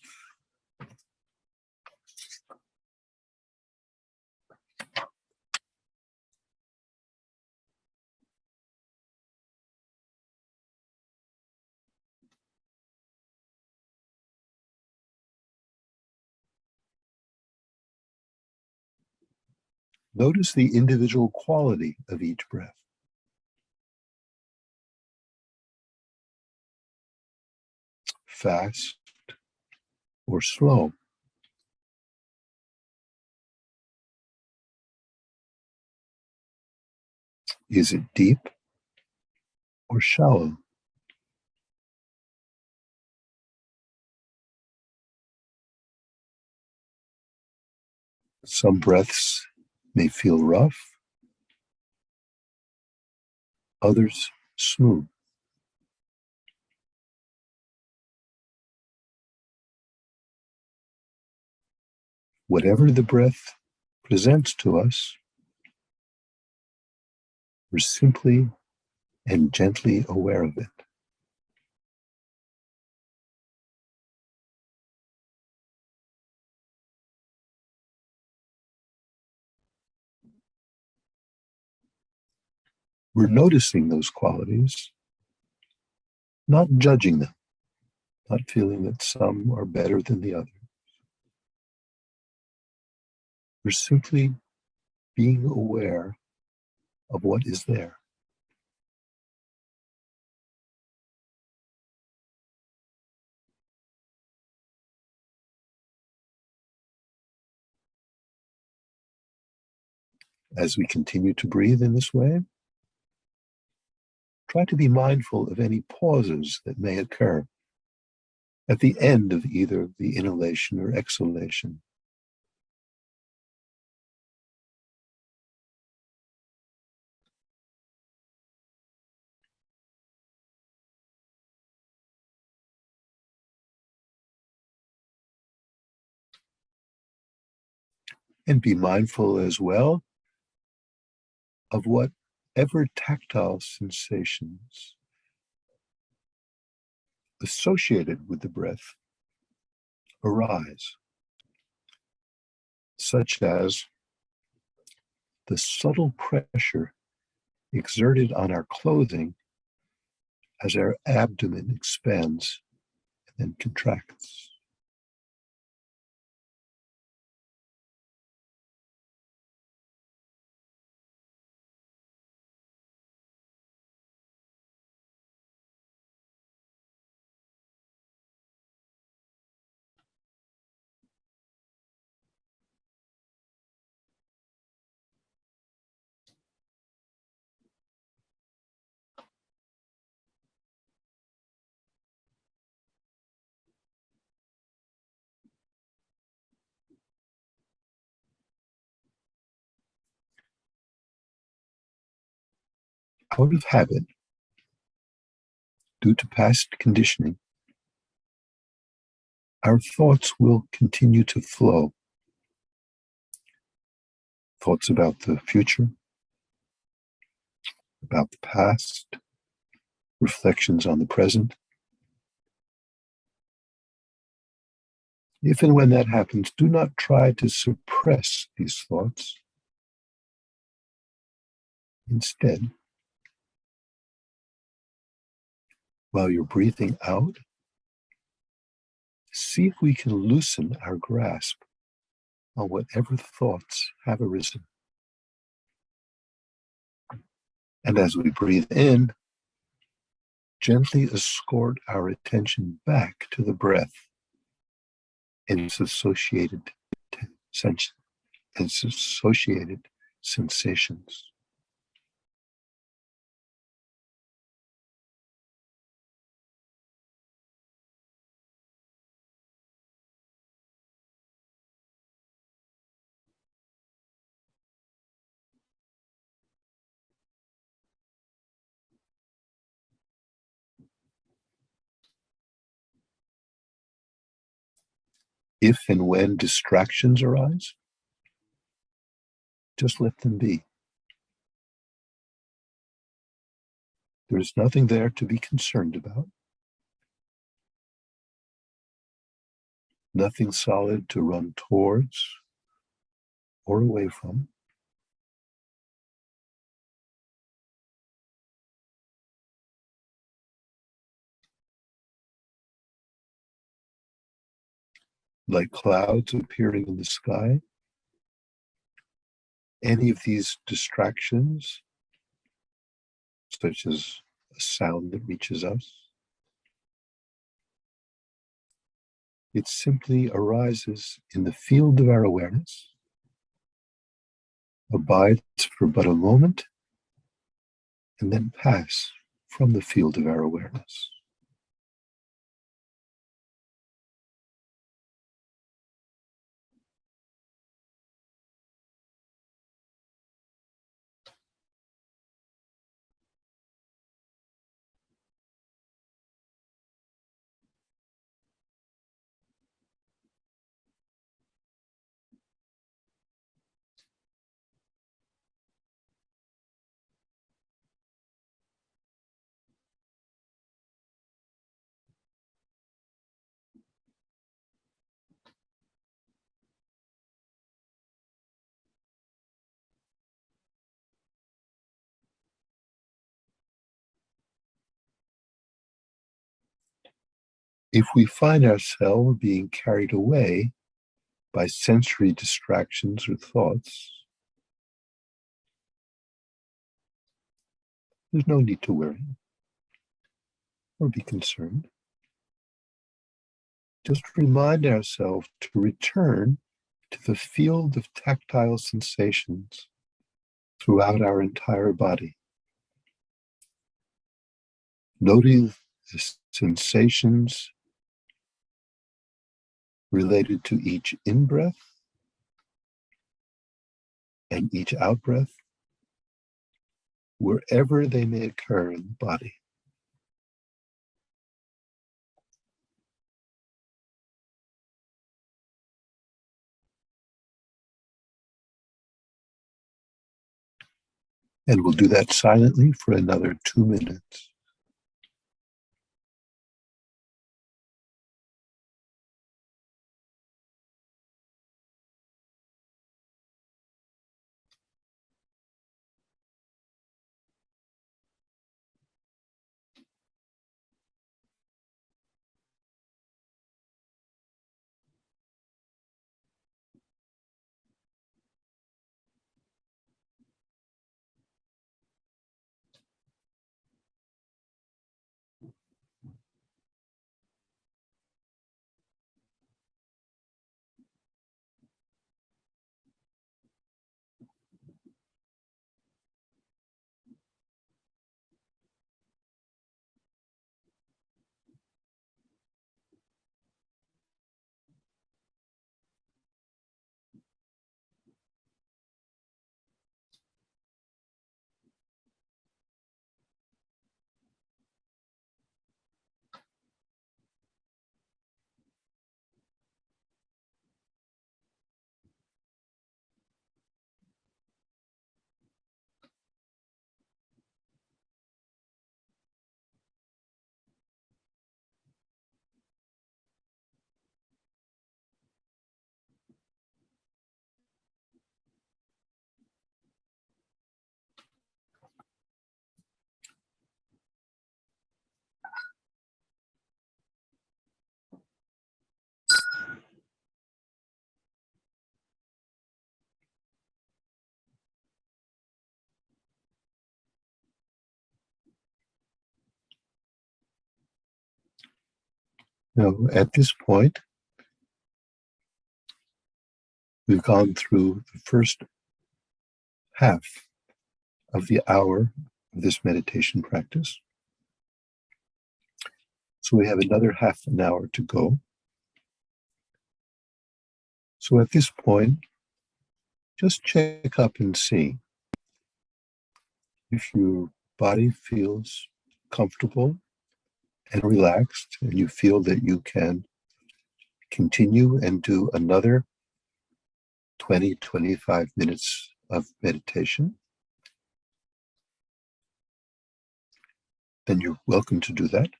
Notice the individual quality of each breath. Fast or slow. Is it deep or shallow? Some breaths may feel rough, others smooth. Whatever the breath presents to us, we're simply and gently aware of it. We're noticing those qualities, not judging them, not feeling that some are better than the other. We're simply being aware of what is there. As we continue to breathe in this way, try to be mindful of any pauses that may occur at the end of either the inhalation or exhalation. And be mindful as well of whatever tactile sensations associated with the breath arise, such as the subtle pressure exerted on our clothing as our abdomen expands and then contracts. Out of habit, due to past conditioning, our thoughts will continue to flow. Thoughts about the future, about the past, reflections on the present. If and when that happens, do not try to suppress these thoughts. Instead, while you're breathing out, see if we can loosen our grasp on whatever thoughts have arisen. And as we breathe in, gently escort our attention back to the breath and its associated sensations. If and when distractions arise, just let them be. There's nothing there to be concerned about, nothing solid to run towards or away from. Like clouds appearing in the sky, any of these distractions, such as a sound that reaches us, it simply arises in the field of our awareness, abides for but a moment, and then pass from the field of our awareness. If we find ourselves being carried away by sensory distractions or thoughts, there's no need to worry or be concerned. Just remind ourselves to return to the field of tactile sensations throughout our entire body, noting the sensations related to each in-breath and each out-breath, wherever they may occur in the body. And we'll do that silently for another 2 minutes. Now, at this point, we've gone through the first half of the hour of this meditation practice. So we have another half an hour to go. So at this point, just check up and see if your body feels comfortable and relaxed, and you feel that you can continue and do another 20-25 minutes of meditation, then you're welcome to do that.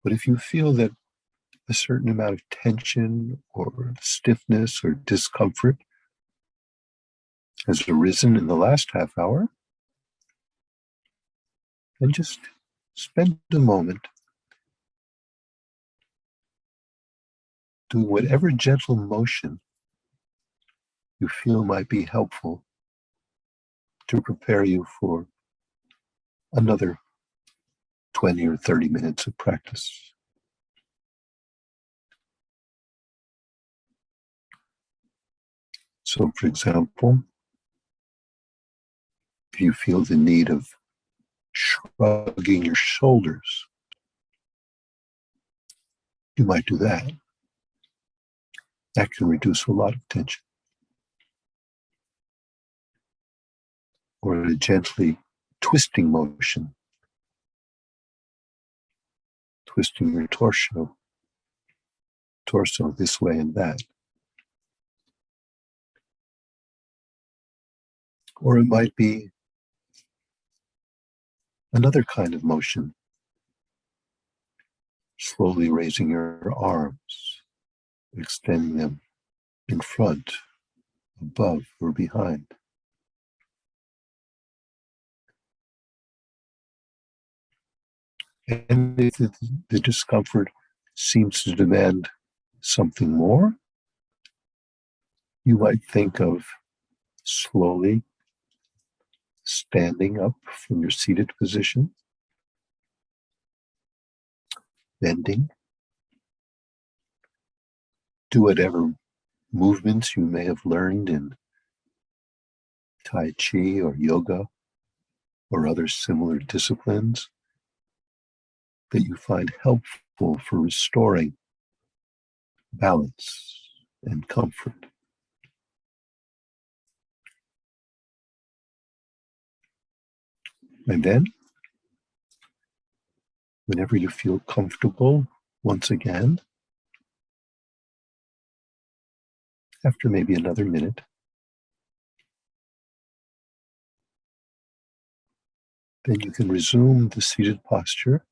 But if you feel that a certain amount of tension or stiffness or discomfort has arisen in the last half hour, then just spend a moment doing whatever gentle motion you feel might be helpful to prepare you for another 20 or 30 minutes of practice. So, for example, if you feel the need of shrugging your shoulders, you might do that. That can reduce a lot of tension. Or a gently twisting motion, twisting your torso this way and that. Or it might be another kind of motion, slowly raising your arms, extending them in front, above, or behind. And if the discomfort seems to demand something more, you might think of slowly standing up from your seated position, bending, do whatever movements you may have learned in Tai Chi or yoga or other similar disciplines that you find helpful for restoring balance and comfort. And then, whenever you feel comfortable, once again, after maybe another minute, then you can resume the seated posture.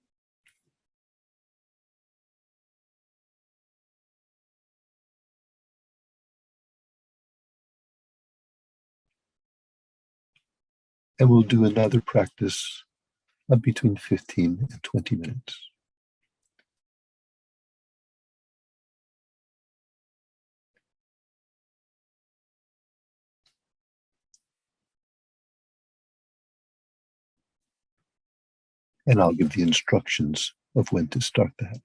And we'll do another practice of between 15 and 20 minutes. And I'll give the instructions of when to start that.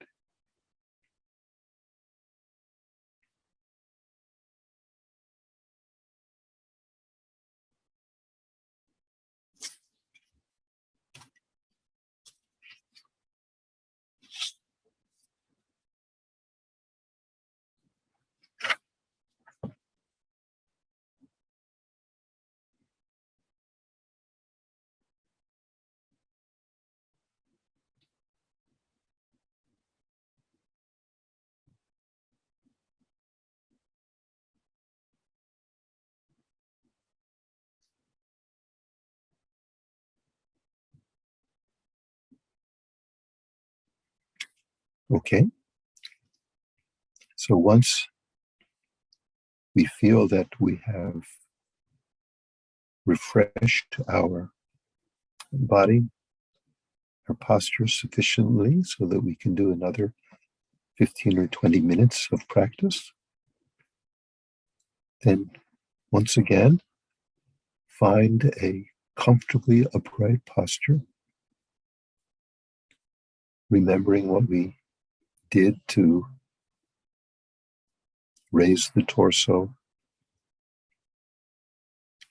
Okay? So once we feel that we have refreshed our body, our posture sufficiently so that we can do another 15 or 20 minutes of practice, then once again, find a comfortably upright posture, remembering what we did to raise the torso,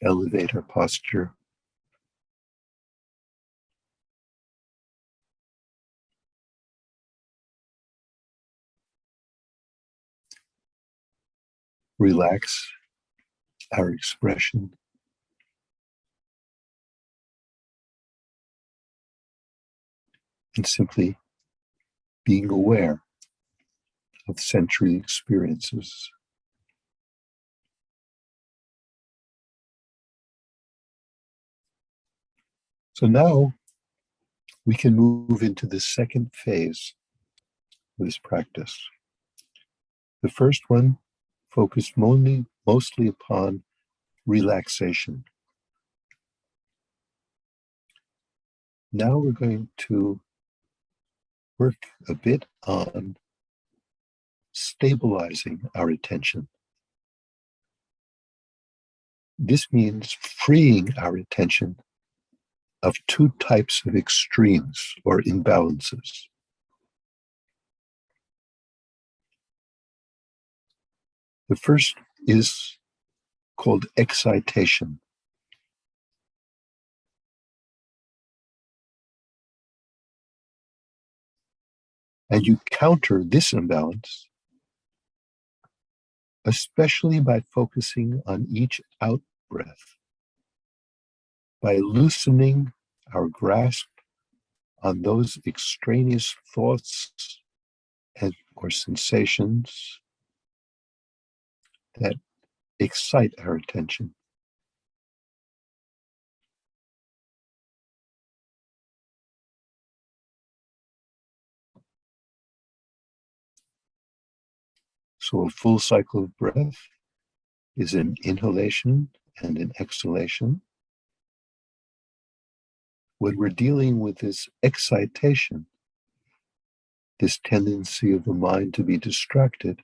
elevate our posture. Relax our expression. And simply being aware of sensory experiences. So now we can move into the second phase of this practice. The first one focused mostly upon relaxation. Now we're going to work a bit on stabilizing our attention. This means freeing our attention of two types of extremes or imbalances. The first is called excitation. And you counter this imbalance, especially by focusing on each out breath, by loosening our grasp on those extraneous thoughts and or sensations that excite our attention. So a full cycle of breath is an inhalation and an exhalation. When we're dealing with this excitation, this tendency of the mind to be distracted,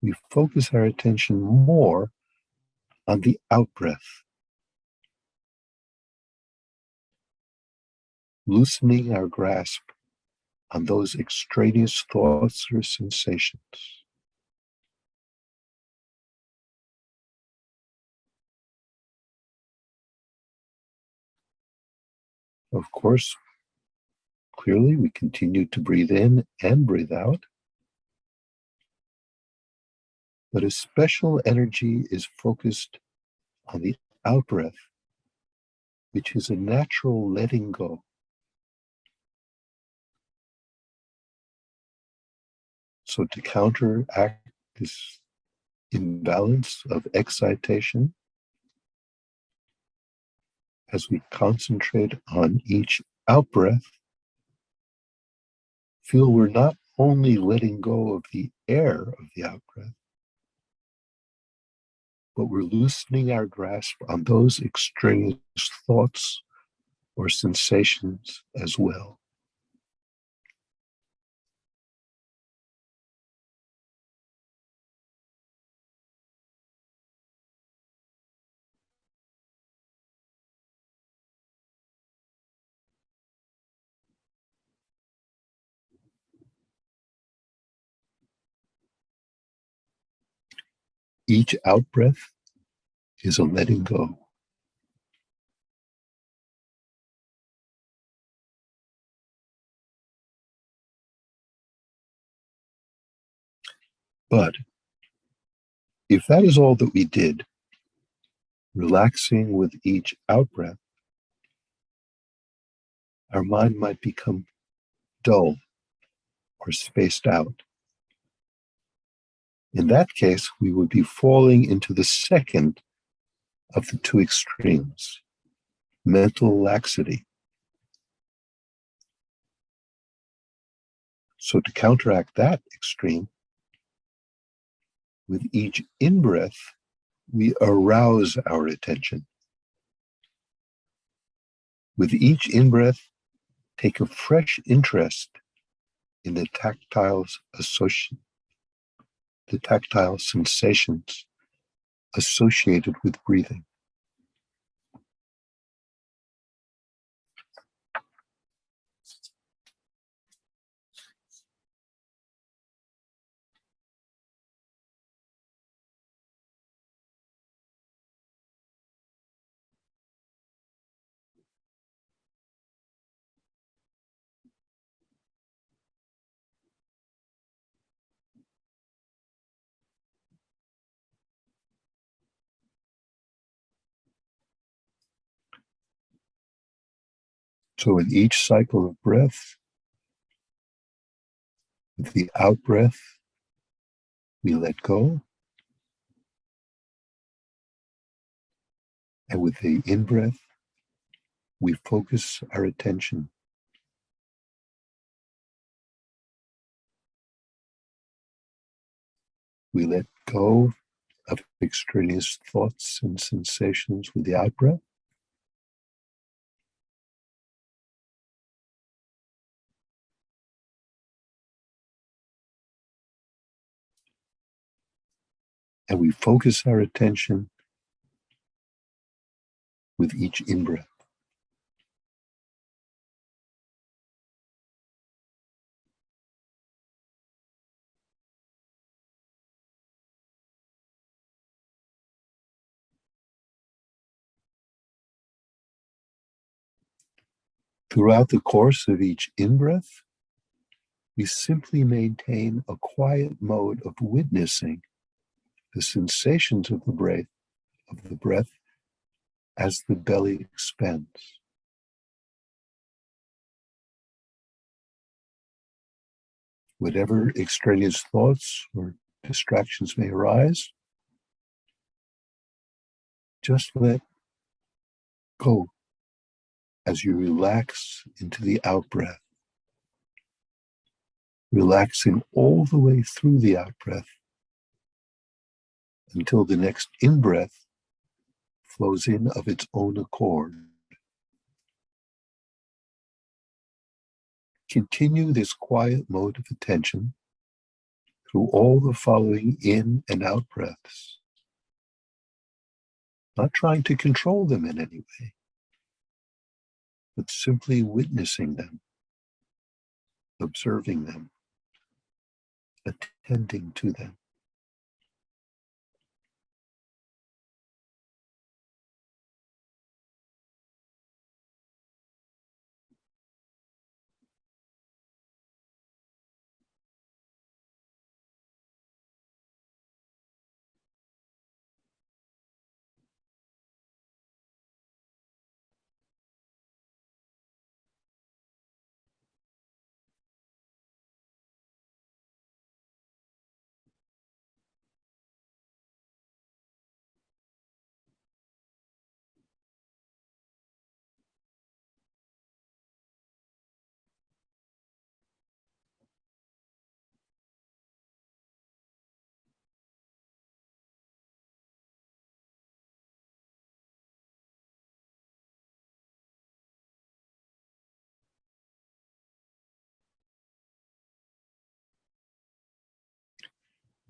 we focus our attention more on the out breath, loosening our grasp on those extraneous thoughts or sensations. Of course, clearly we continue to breathe in and breathe out, but a special energy is focused on the out breath, which is a natural letting go. So to counteract this imbalance of excitation, as we concentrate on each out breath, feel we're not only letting go of the air of the out breath, but we're loosening our grasp on those extraneous thoughts or sensations as well. Each out breath is a letting go. But if that is all that we did, relaxing with each out breath, our mind might become dull or spaced out. In that case, we would be falling into the second of the two extremes, mental laxity. So to counteract that extreme, with each in-breath, we arouse our attention. With each in-breath, take a fresh interest in the tactile sensations associated with breathing. So in each cycle of breath, with the out breath, we let go. And with the in-breath, we focus our attention. We let go of extraneous thoughts and sensations with the out-breath. And we focus our attention with each in-breath. Throughout the course of each in-breath, we simply maintain a quiet mode of witnessing the sensations of the breath as the belly expands. Whatever extraneous thoughts or distractions may arise, just let go as you relax into the out-breath, relaxing all the way through the out-breath until the next in-breath flows in of its own accord. Continue this quiet mode of attention through all the following in and out breaths, not trying to control them in any way, but simply witnessing them, observing them, attending to them.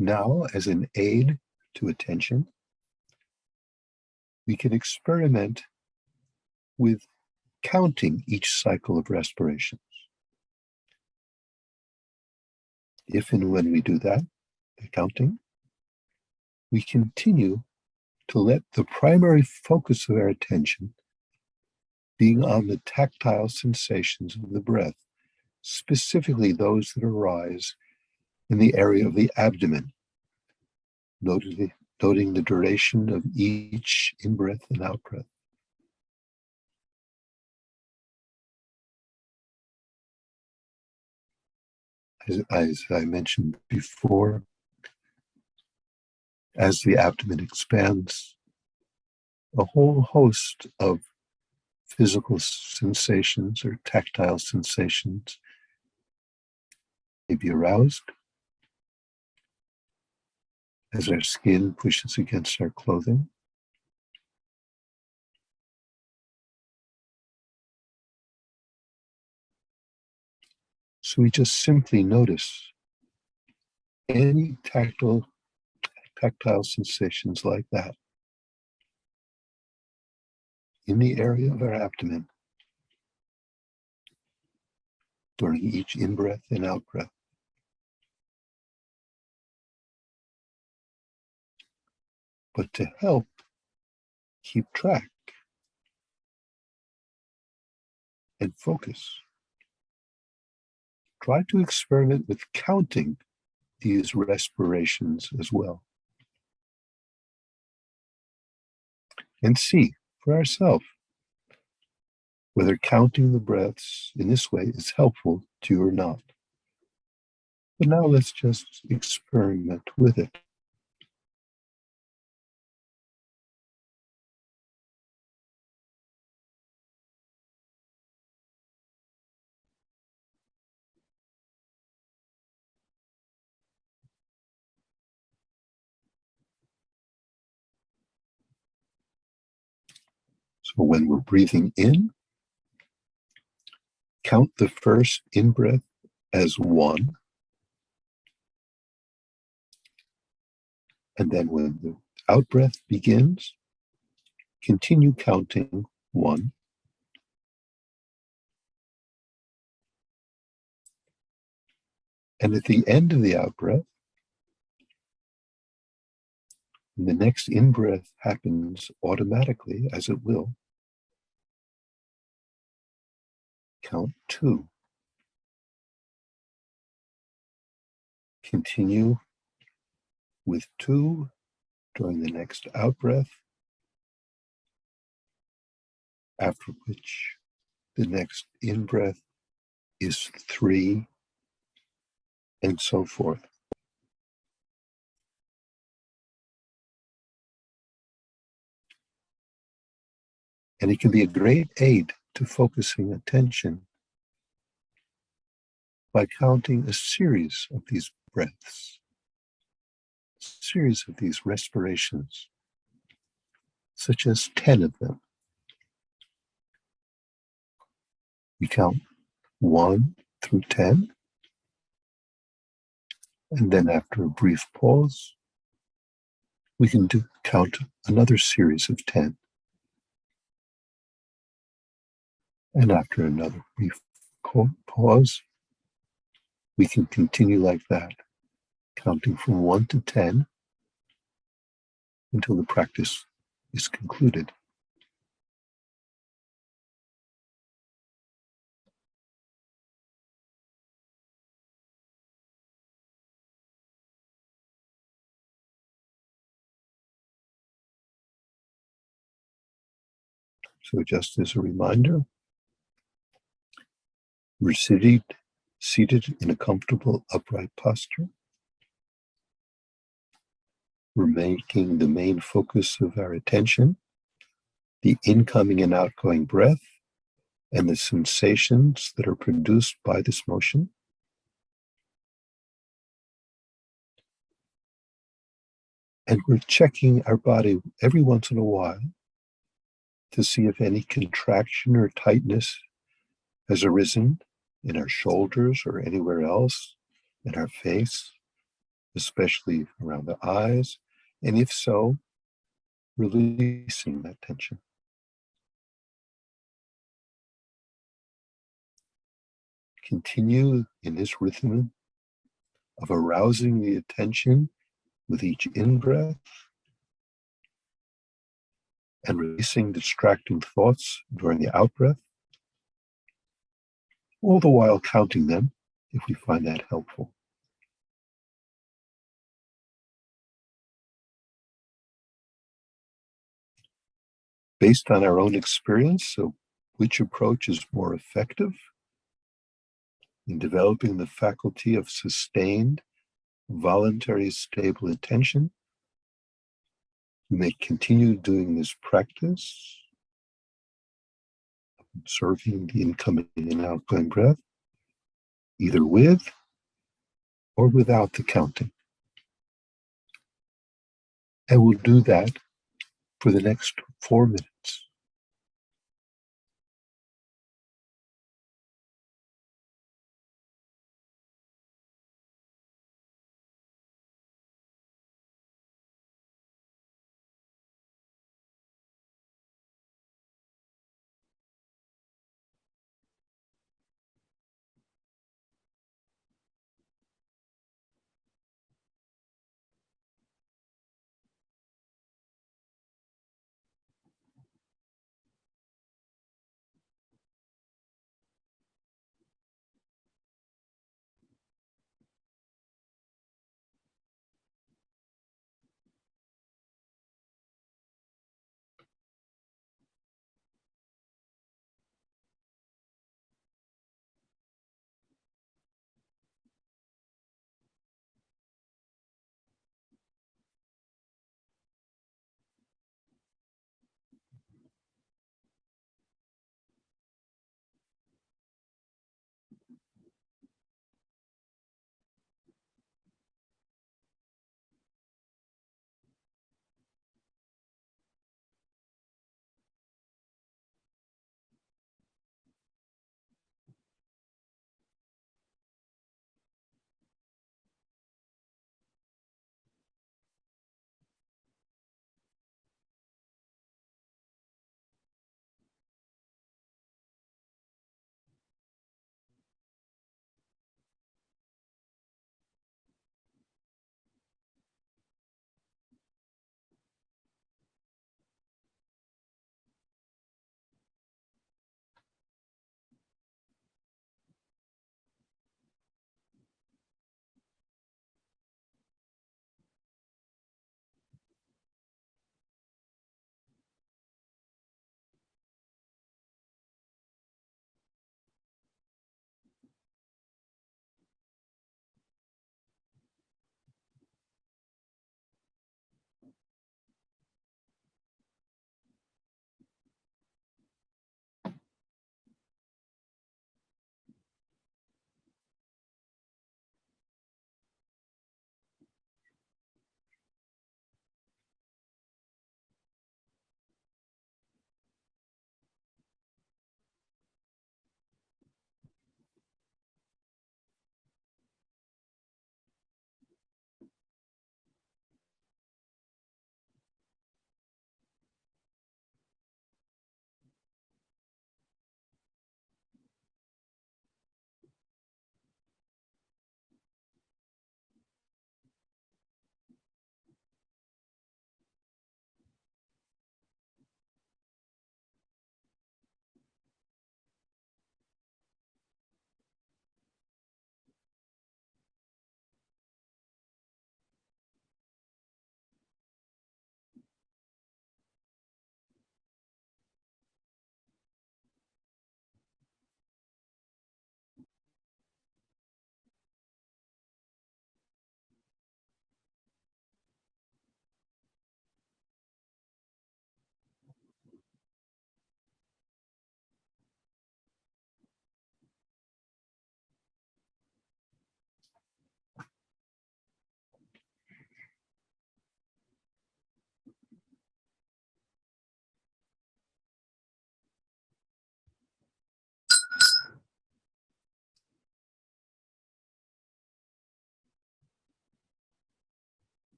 Now, as an aid to attention, we can experiment with counting each cycle of respiration. If and when we do that, the counting, we continue to let the primary focus of our attention being on the tactile sensations of the breath, specifically those that arise in the area of the abdomen, noting the duration of each in-breath and out-breath. As I mentioned before, as the abdomen expands, a whole host of physical sensations or tactile sensations may be aroused as our skin pushes against our clothing. So we just simply notice any tactile sensations like that in the area of our abdomen during each in-breath and out-breath. But to help keep track and focus, try to experiment with counting these respirations as well. And see for ourselves whether counting the breaths in this way is helpful to you or not. But now let's just experiment with it. So when we're breathing in, count the first in-breath as 1, And then when the out breath begins, continue counting 1. And at the end of the out breath, when the next in breath happens automatically, as it will, count 2. Continue with 2 during the next out breath, after which the next in breath is 3, and so forth. And it can be a great aid to focusing attention by counting a series of these breaths, a series of these respirations, such as 10 of them. We count 1 through 10, and then after a brief pause, we can count another series of 10. And after another brief pause, we can continue like that, counting from 1 to 10 until the practice is concluded. So just as a reminder, we're seated in a comfortable upright posture. We're making the main focus of our attention the incoming and outgoing breath and the sensations that are produced by this motion. And we're checking our body every once in a while to see if any contraction or tightness has arisen in our shoulders or anywhere else in our face, especially around the eyes. And if so, releasing that tension. Continue in this rhythm of arousing the attention with each in-breath and releasing distracting thoughts during the out-breath, all the while counting them if we find that helpful. Based on our own experience, so which approach is more effective in developing the faculty of sustained, voluntary, stable attention, we may continue doing this practice, observing the incoming and outgoing breath, either with or without the counting. And we'll do that for the next 4 minutes.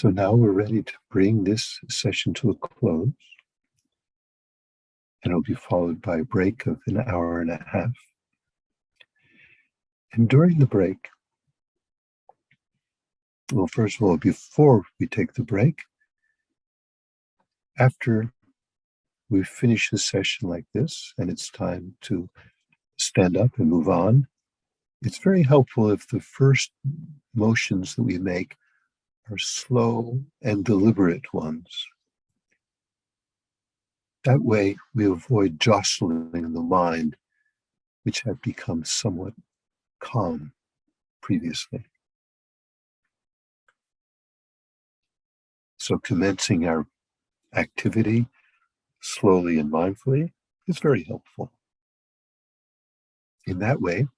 So now we're ready to bring this session to a close. And it'll be followed by a break of an hour and a half. And during the break, well, first of all, before we take the break, after we finish the session like this, and it's time to stand up and move on, it's very helpful if the first motions that we make are slow and deliberate ones. That way, we avoid jostling the mind, which had become somewhat calm previously. So commencing our activity slowly and mindfully is very helpful. In that way,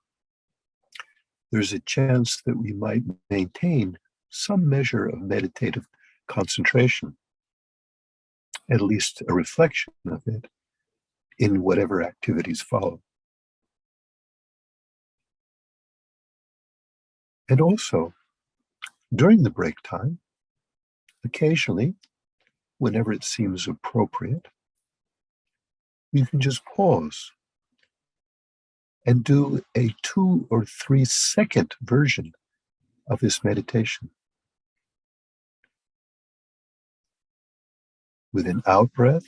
there's a chance that we might maintain some measure of meditative concentration, at least a reflection of it, in whatever activities follow. And also, during the break time, occasionally, whenever it seems appropriate, you can just pause and do a 2 or 3 second version of this meditation. With an out breath,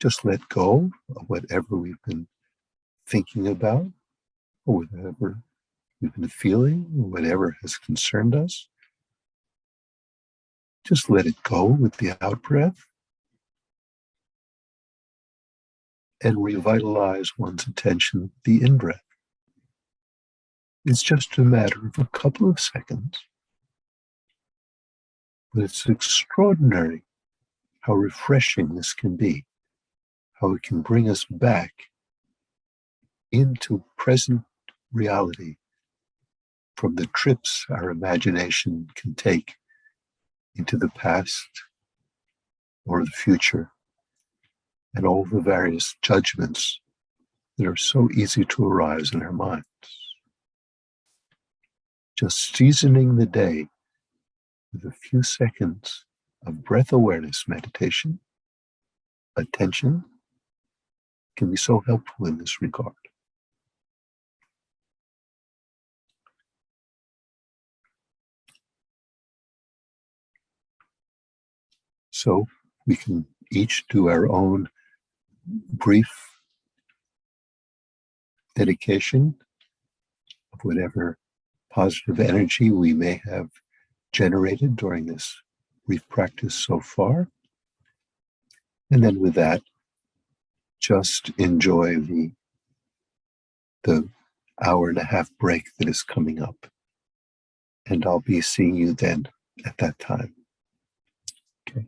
just let go of whatever we've been thinking about, or whatever we've been feeling, or whatever has concerned us. Just let it go with the out breath and revitalize one's attention with the in breath. It's just a matter of a couple of seconds, but it's extraordinary how refreshing this can be, how it can bring us back into present reality from the trips our imagination can take into the past or the future, and all the various judgments that are so easy to arise in our minds. Just seasoning the day with a few seconds of breath awareness meditation, attention, can be so helpful in this regard. So we can each do our own brief dedication of whatever positive energy we may have generated during this brief practice so far. And then with that, just enjoy the hour and a half break that is coming up. And I'll be seeing you then at that time. Okay.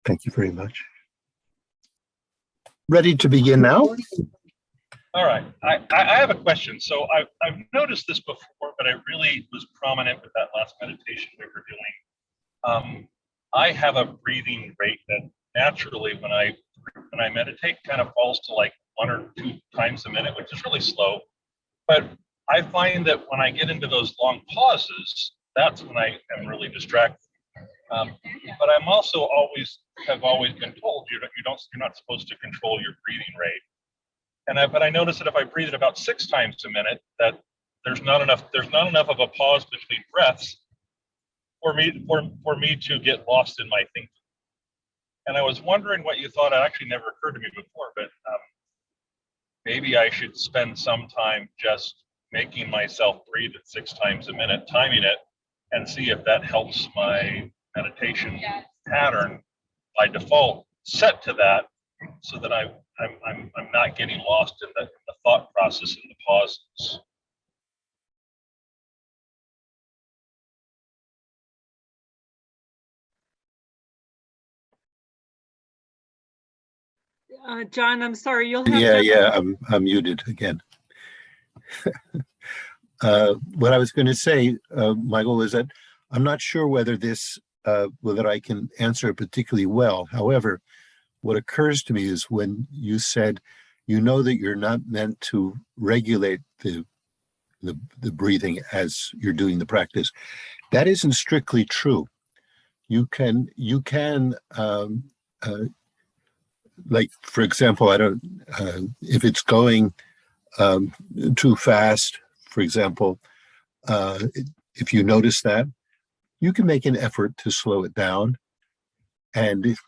Thank you very much. Ready to begin now? All right. I have a question. So I've noticed this before, but it really was prominent with that last meditation we were doing. I have a breathing rate that naturally, when I meditate, kind of falls to like 1 or 2 times a minute, which is really slow. But I find that when I get into those long pauses, that's when I am really distracted. But I'm also have always been told you're not supposed to control your breathing rate. But I notice that if I breathe at about 6 times a minute, that there's not enough of a pause between breaths for me to get lost in my thinking. And I was wondering what you thought. It actually never occurred to me before, but maybe I should spend some time just making myself breathe at 6 times a minute, timing it, and see if that helps my meditation pattern by default set to that, so that I'm not getting lost in the thought process and the pauses. John, I'm sorry, you'll have to. I'm muted again. What I was going to say, Michael, is that I'm not sure whether whether I can answer it particularly well. However, what occurs to me is when you said, you know that you're not meant to regulate the the breathing as you're doing the practice. That isn't strictly true. You can like, for example, I don't if it's going too fast, for example, if you notice that, you can make an effort to slow it down. And if,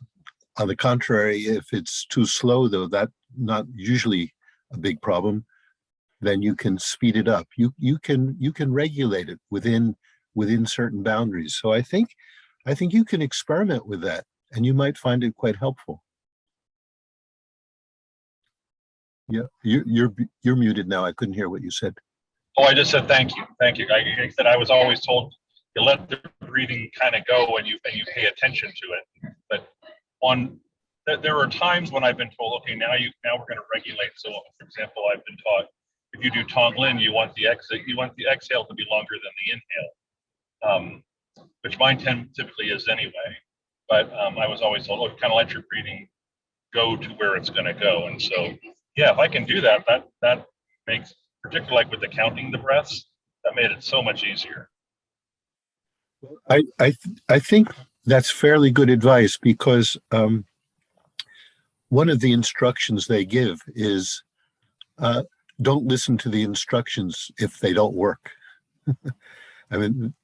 on the contrary, if it's too slow, though, that's not usually a big problem, then you can speed it up. You can regulate it within certain boundaries. So I think you can experiment with that, and you might find it quite helpful. Yeah, you're muted now. I couldn't hear what you said. Oh, I just said thank you, thank you. I said I was always told you let the breathing kind of go and you pay attention to it. But there are times when I've been told, okay, now we're going to regulate. So, for example, I've been taught if you do Tonglen, you want the exhale to be longer than the inhale, which mine typically is anyway. But I was always told, kind of let your breathing go to where it's going to go. And so, yeah, if I can do that, that makes, particularly like with the counting the breaths, that made it so much easier. I think that's fairly good advice, because one of the instructions they give is don't listen to the instructions if they don't work. I mean,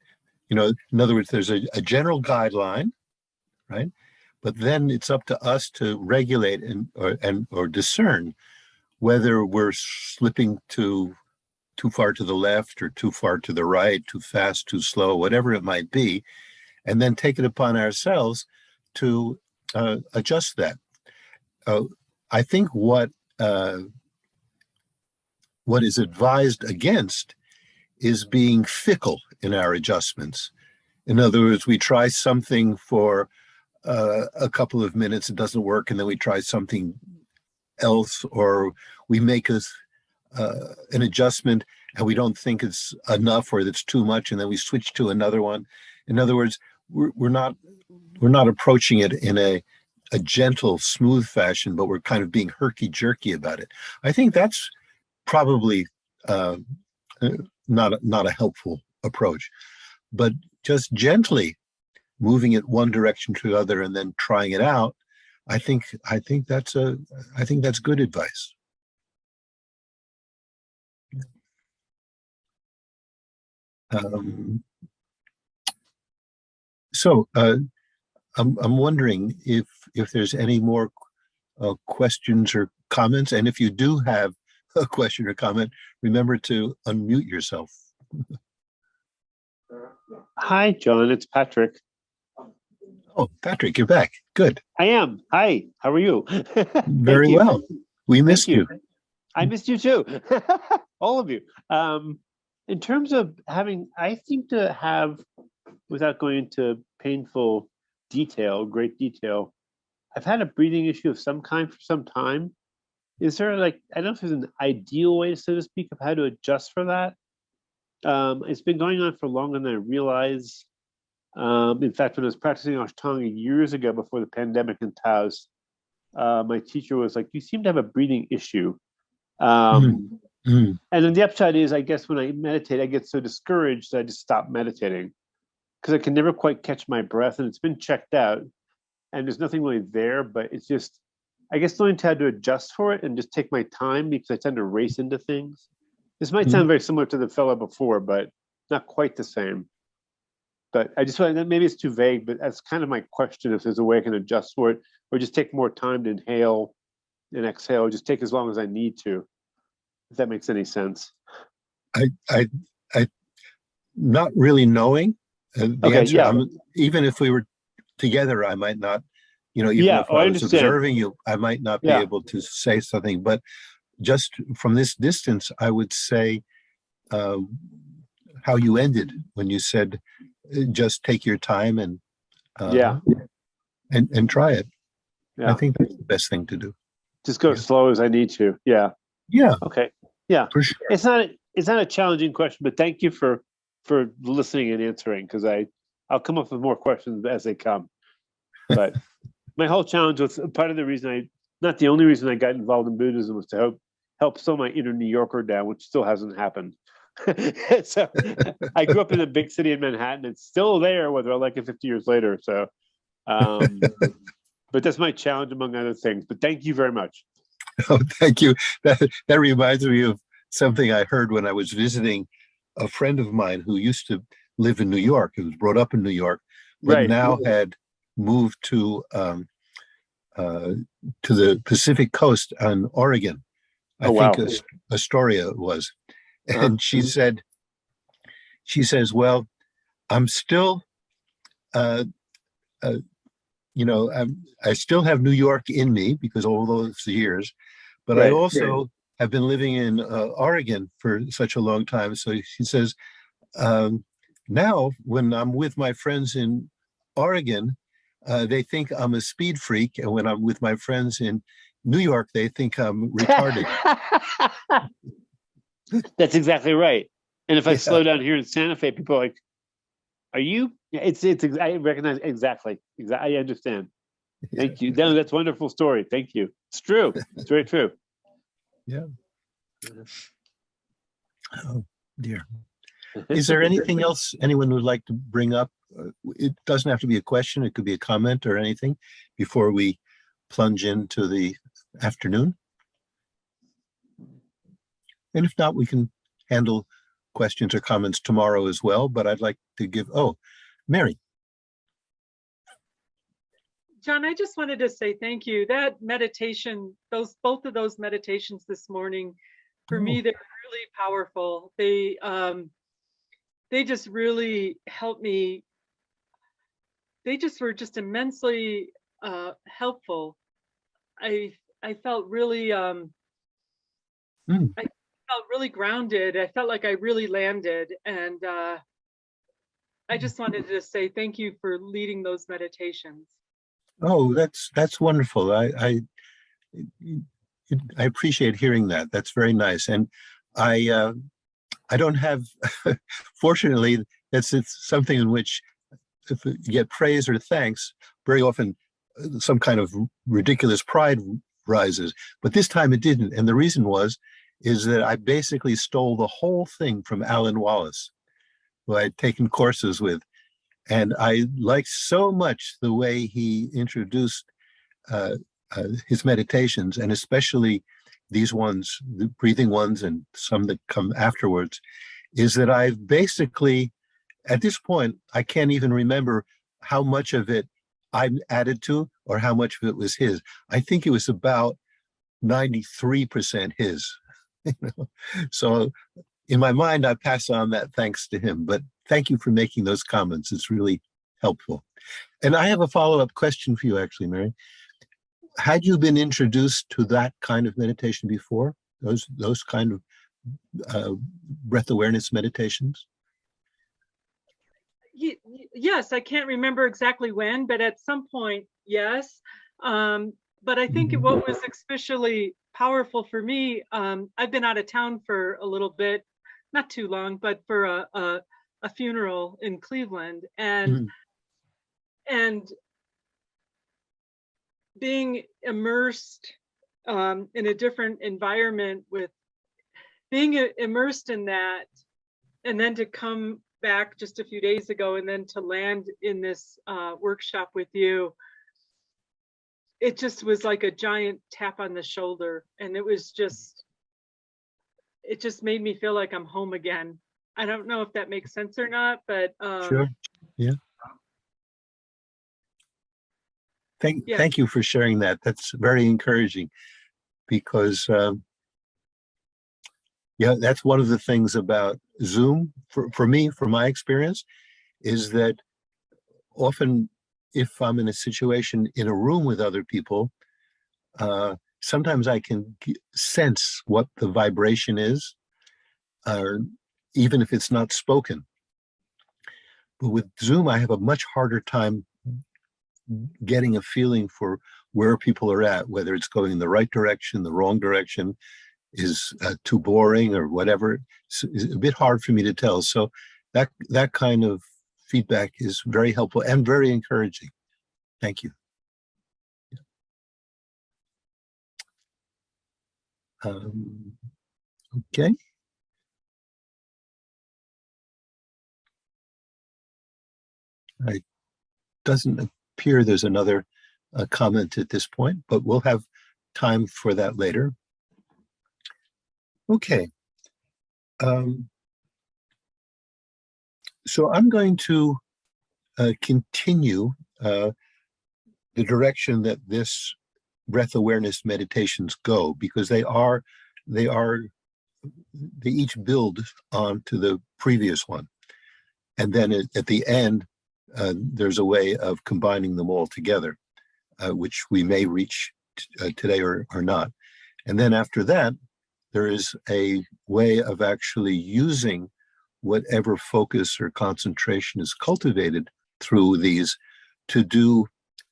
in other words, there's a general guideline, right? But then it's up to us to regulate or discern whether we're slipping too far to the left or too far to the right, too fast, too slow, whatever it might be, and then take it upon ourselves to adjust that. I think what is advised against is being fickle in our adjustments. In other words, we try something for a couple of minutes, it doesn't work, and then we try something else, or we make an adjustment and we don't think it's enough or it's too much, and then we switch to another one. In other words, we're not approaching it in a gentle, smooth fashion, but we're kind of being herky-jerky about it. I think that's probably not a helpful approach, but just gently moving it one direction to the other and then trying it out. I think that's good advice. So I'm wondering if there's any more questions or comments, and if you do have a question or comment, remember to unmute yourself. Hi, John. It's Patrick. Oh, Patrick, you're back. Good. I am. Hi. How are you? Very well. We missed you. I missed you too. All of you. In terms of I seem to have, without going into painful detail, great detail, I've had a breathing issue of some kind for some time. Is there, I don't know if there's an ideal way, so to speak, of how to adjust for that? It's been going on for longer than I realize. In fact, when I was practicing Ashtanga years ago before the pandemic in Taos, my teacher was like, you seem to have a breathing issue. And then the upside is, I guess when I meditate, I get so discouraged that I just stop meditating because I can never quite catch my breath, and it's been checked out and there's nothing really there, but it's just, I guess, learning how to adjust for it and just take my time, because I tend to race into things. This might sound very similar to the fellow before, but not quite the same. But I just want that, maybe it's too vague, but that's kind of my question, if there's a way I can adjust for it, or just take more time to inhale and exhale, just take as long as I need to, if that makes any sense. I not really knowing the answer. Yeah. Even if we were together, I might not, even Yeah, if I was understand. observing you, I might not be able to say something. But just from this distance, I would say how you ended when you said, just take your time and try it. I think that's the best thing to do. Just go as slow as I need to. Yeah. Okay. Yeah. For sure. It's not a challenging question, but thank you for listening and answering, because I'll come up with more questions as they come. But my whole challenge was, part of the reason not the only reason I got involved in Buddhism, was to help some of my inner New Yorker down, which still hasn't happened. So I grew up in a big city in Manhattan. It's still there, whether I like it 50 years later. So, but that's my challenge among other things. But thank you very much. Oh, thank you. That reminds me of something I heard when I was visiting a friend of mine who used to live in New York, who was brought up in New York, but Right. now had moved to the Pacific Coast on Oregon. I Oh, think wow. Astoria was. Uh-huh. And she says, well, I'm still, uh, I still have New York in me because all those years, but I Right. also have been living in Oregon for such a long time. So she says, now when I'm with my friends in Oregon, they think I'm a speed freak. And when I'm with my friends in New York, they think I'm retarded. That's exactly right. And if I Yeah. slow down here in Santa Fe, people are like, "Are you?" Yeah, it's. I recognize exactly. I understand. Thank you. No, that's a wonderful story. Thank you. It's true. It's very true. Yeah. Oh dear. Is there anything else anyone would like to bring up? It doesn't have to be a question. It could be a comment or anything before we plunge into the afternoon. And if not, we can handle questions or comments tomorrow as well. But I'd like to give, Mary. John, I just wanted to say thank you. That meditation, both of those meditations this morning, for me, they're really powerful. They just really helped me. They just were just immensely helpful. I I felt really Mm. I felt really grounded. I felt like I really landed, and I just wanted to say thank you for leading those meditations. Oh, that's wonderful. I appreciate hearing that. That's very nice. And I I don't have, fortunately, it's something in which if you get praise or thanks, very often some kind of ridiculous pride rises. But this time it didn't. And the reason is that I basically stole the whole thing from Alan Wallace, who I'd taken courses with. And I liked so much the way he introduced uh, his meditations, and especially these ones, the breathing ones and some that come afterwards, is that I've basically, at this point, I can't even remember how much of it I added to or how much of it was his. I think it was about 93% his. So in my mind, I pass on that thanks to him. But thank you for making those comments. It's really helpful. And I have a follow-up question for you, actually, Mary. Had you been introduced to that kind of meditation before? Those kind of breath awareness meditations? Yes, I can't remember exactly when, but at some point, yes. But I think what was especially powerful for me, I've been out of town for a little bit, not too long, but for a funeral in Cleveland, and being immersed in a different environment, with being immersed in that, and then to come back just a few days ago and then to land in this workshop with you, it just was like a giant tap on the shoulder, and it just made me feel like I'm home again. I don't know if that makes sense or not, but Sure. Yeah. Thank you for sharing that. That's very encouraging, because that's one of the things about Zoom for me, from my experience, is that often if I'm in a situation in a room with other people, sometimes I can sense what the vibration is, even if it's not spoken. But with Zoom, I have a much harder time getting a feeling for where people are at, whether it's going in the right direction, the wrong direction, is too boring or whatever. It's a bit hard for me to tell. So that kind of feedback is very helpful and very encouraging. Thank you. Okay. It doesn't appear there's another comment at this point, but we'll have time for that later. Okay. So I'm going to continue the direction that this breath awareness meditations go, because they each build onto the previous one. And then at the end, there's a way of combining them all together, which we may reach today or not. And then after that, there is a way of actually using whatever focus or concentration is cultivated through these to do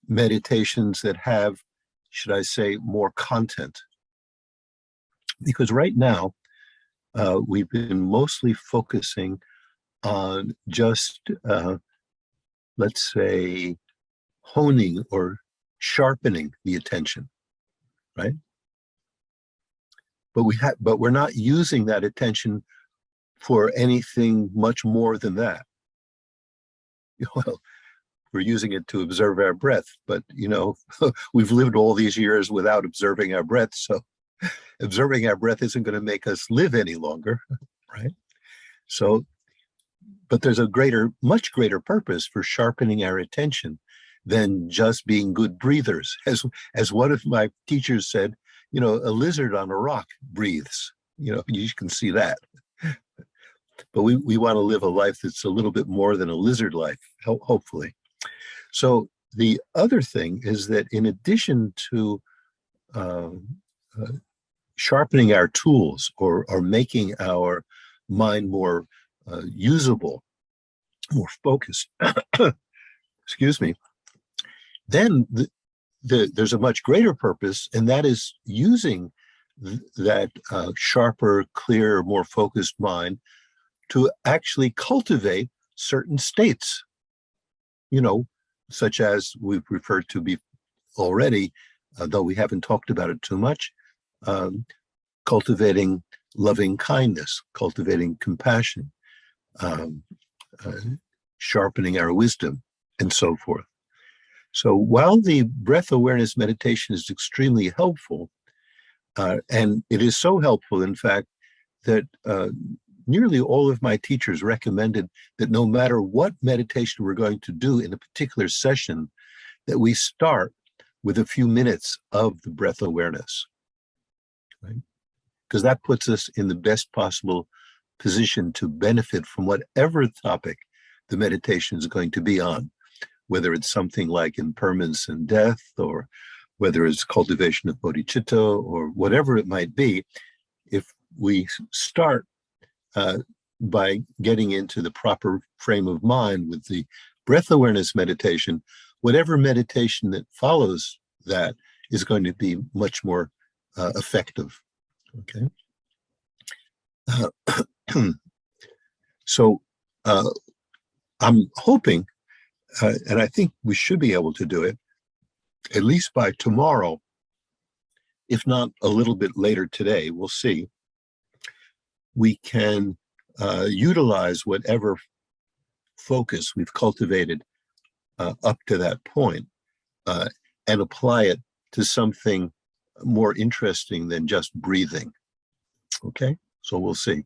meditations that have, should I say, more content. Because right now, we've been mostly focusing on just, let's say, honing or sharpening the attention, right? But we're not using that attention for anything much more than that. Well, we're using it to observe our breath, but we've lived all these years without observing our breath, so observing our breath isn't going to make us live any longer, right? So, but there's a much greater purpose for sharpening our attention than just being good breathers. As one of my teachers said, a lizard on a rock breathes. You can see that. But we want to live a life that's a little bit more than a lizard life, hopefully. So the other thing is that in addition to sharpening our tools or making our mind more usable, more focused, excuse me, then there's a much greater purpose, and that is using that sharper, clearer, more focused mind to actually cultivate certain states, such as we've referred to already, though we haven't talked about it too much, cultivating loving kindness, cultivating compassion, sharpening our wisdom, and so forth. So while the breath awareness meditation is extremely helpful, and it is so helpful, in fact, that nearly all of my teachers recommended that no matter what meditation we're going to do in a particular session, that we start with a few minutes of the breath awareness, right? Because that puts us in the best possible position to benefit from whatever topic the meditation is going to be on, whether it's something like impermanence and death, or whether it's cultivation of bodhicitta, or whatever it might be. If we start by getting into the proper frame of mind with the breath awareness meditation, whatever meditation that follows that is going to be much more effective. Okay. So I'm hoping, and I think we should be able to do it, at least by tomorrow, if not a little bit later today, we'll see. We can utilize whatever focus we've cultivated up to that point and apply it to something more interesting than just breathing. Okay, so we'll see.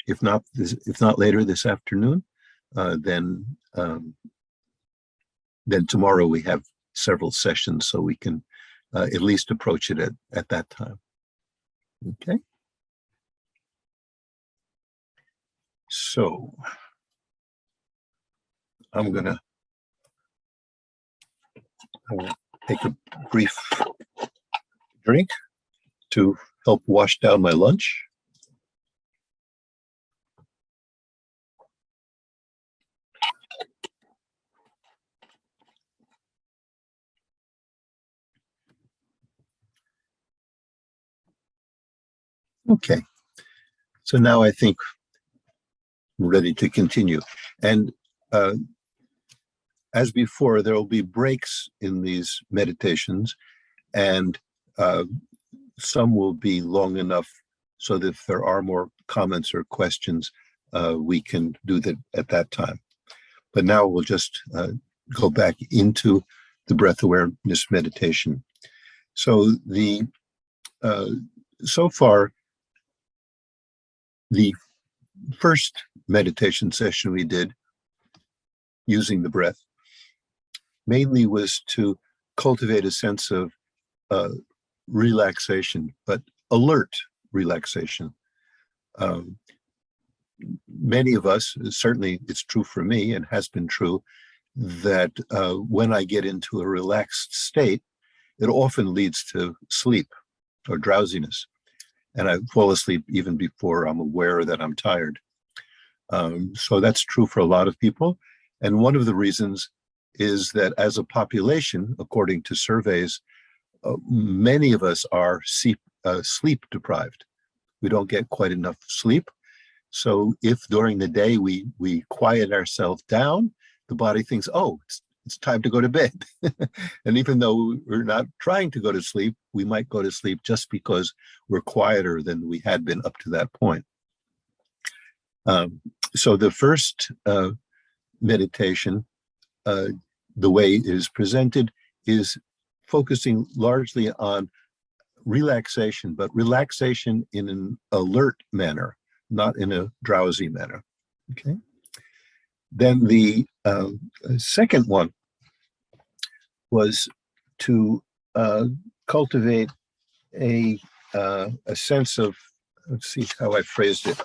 If not later this afternoon, then tomorrow we have several sessions, so we can at least approach it at that time. Okay. So I'm gonna take a brief drink to help wash down my lunch. Okay, so now I think we're ready to continue. And as before, there will be breaks in these meditations, and some will be long enough so that if there are more comments or questions, we can do that at that time. But now we'll just go back into the breath awareness meditation. So so far, the first meditation session we did using the breath mainly was to cultivate a sense of relaxation, but alert relaxation. Many of us, certainly it's true for me and has been true, that when I get into a relaxed state, it often leads to sleep or drowsiness. And I fall asleep even before I'm aware that I'm tired. So that's true for a lot of people. And one of the reasons is that as a population, according to surveys, many of us are sleep deprived. We don't get quite enough sleep. So if during the day we quiet ourselves down, the body thinks, oh, it's time to go to bed. And even though we're not trying to go to sleep, we might go to sleep just because we're quieter than we had been up to that point. So the first meditation, the way it is presented, is focusing largely on relaxation, but relaxation in an alert manner, not in a drowsy manner. Okay. Then the second one was to cultivate a sense of, let's see how I phrased it,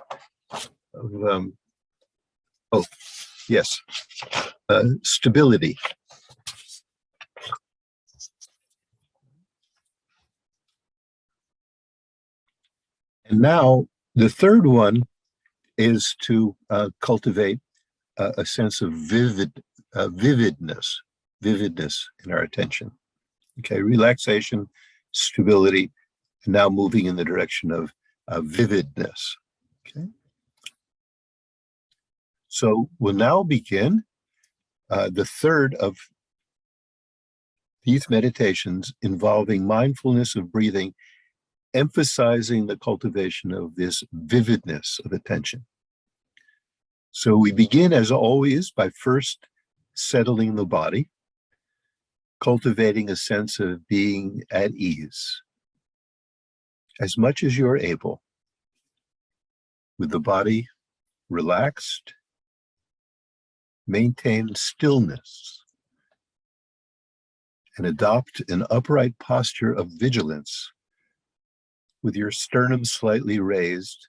of, oh, yes, stability. And now the third one is to cultivate a sense of vividness in our attention. Okay, relaxation, stability, and now moving in the direction of vividness. Okay. So we'll now begin the third of these meditations involving mindfulness of breathing, emphasizing the cultivation of this vividness of attention. So we begin, as always, by first settling the body, cultivating a sense of being at ease, as much as you're able, with the body relaxed. Maintain stillness and adopt an upright posture of vigilance with your sternum slightly raised,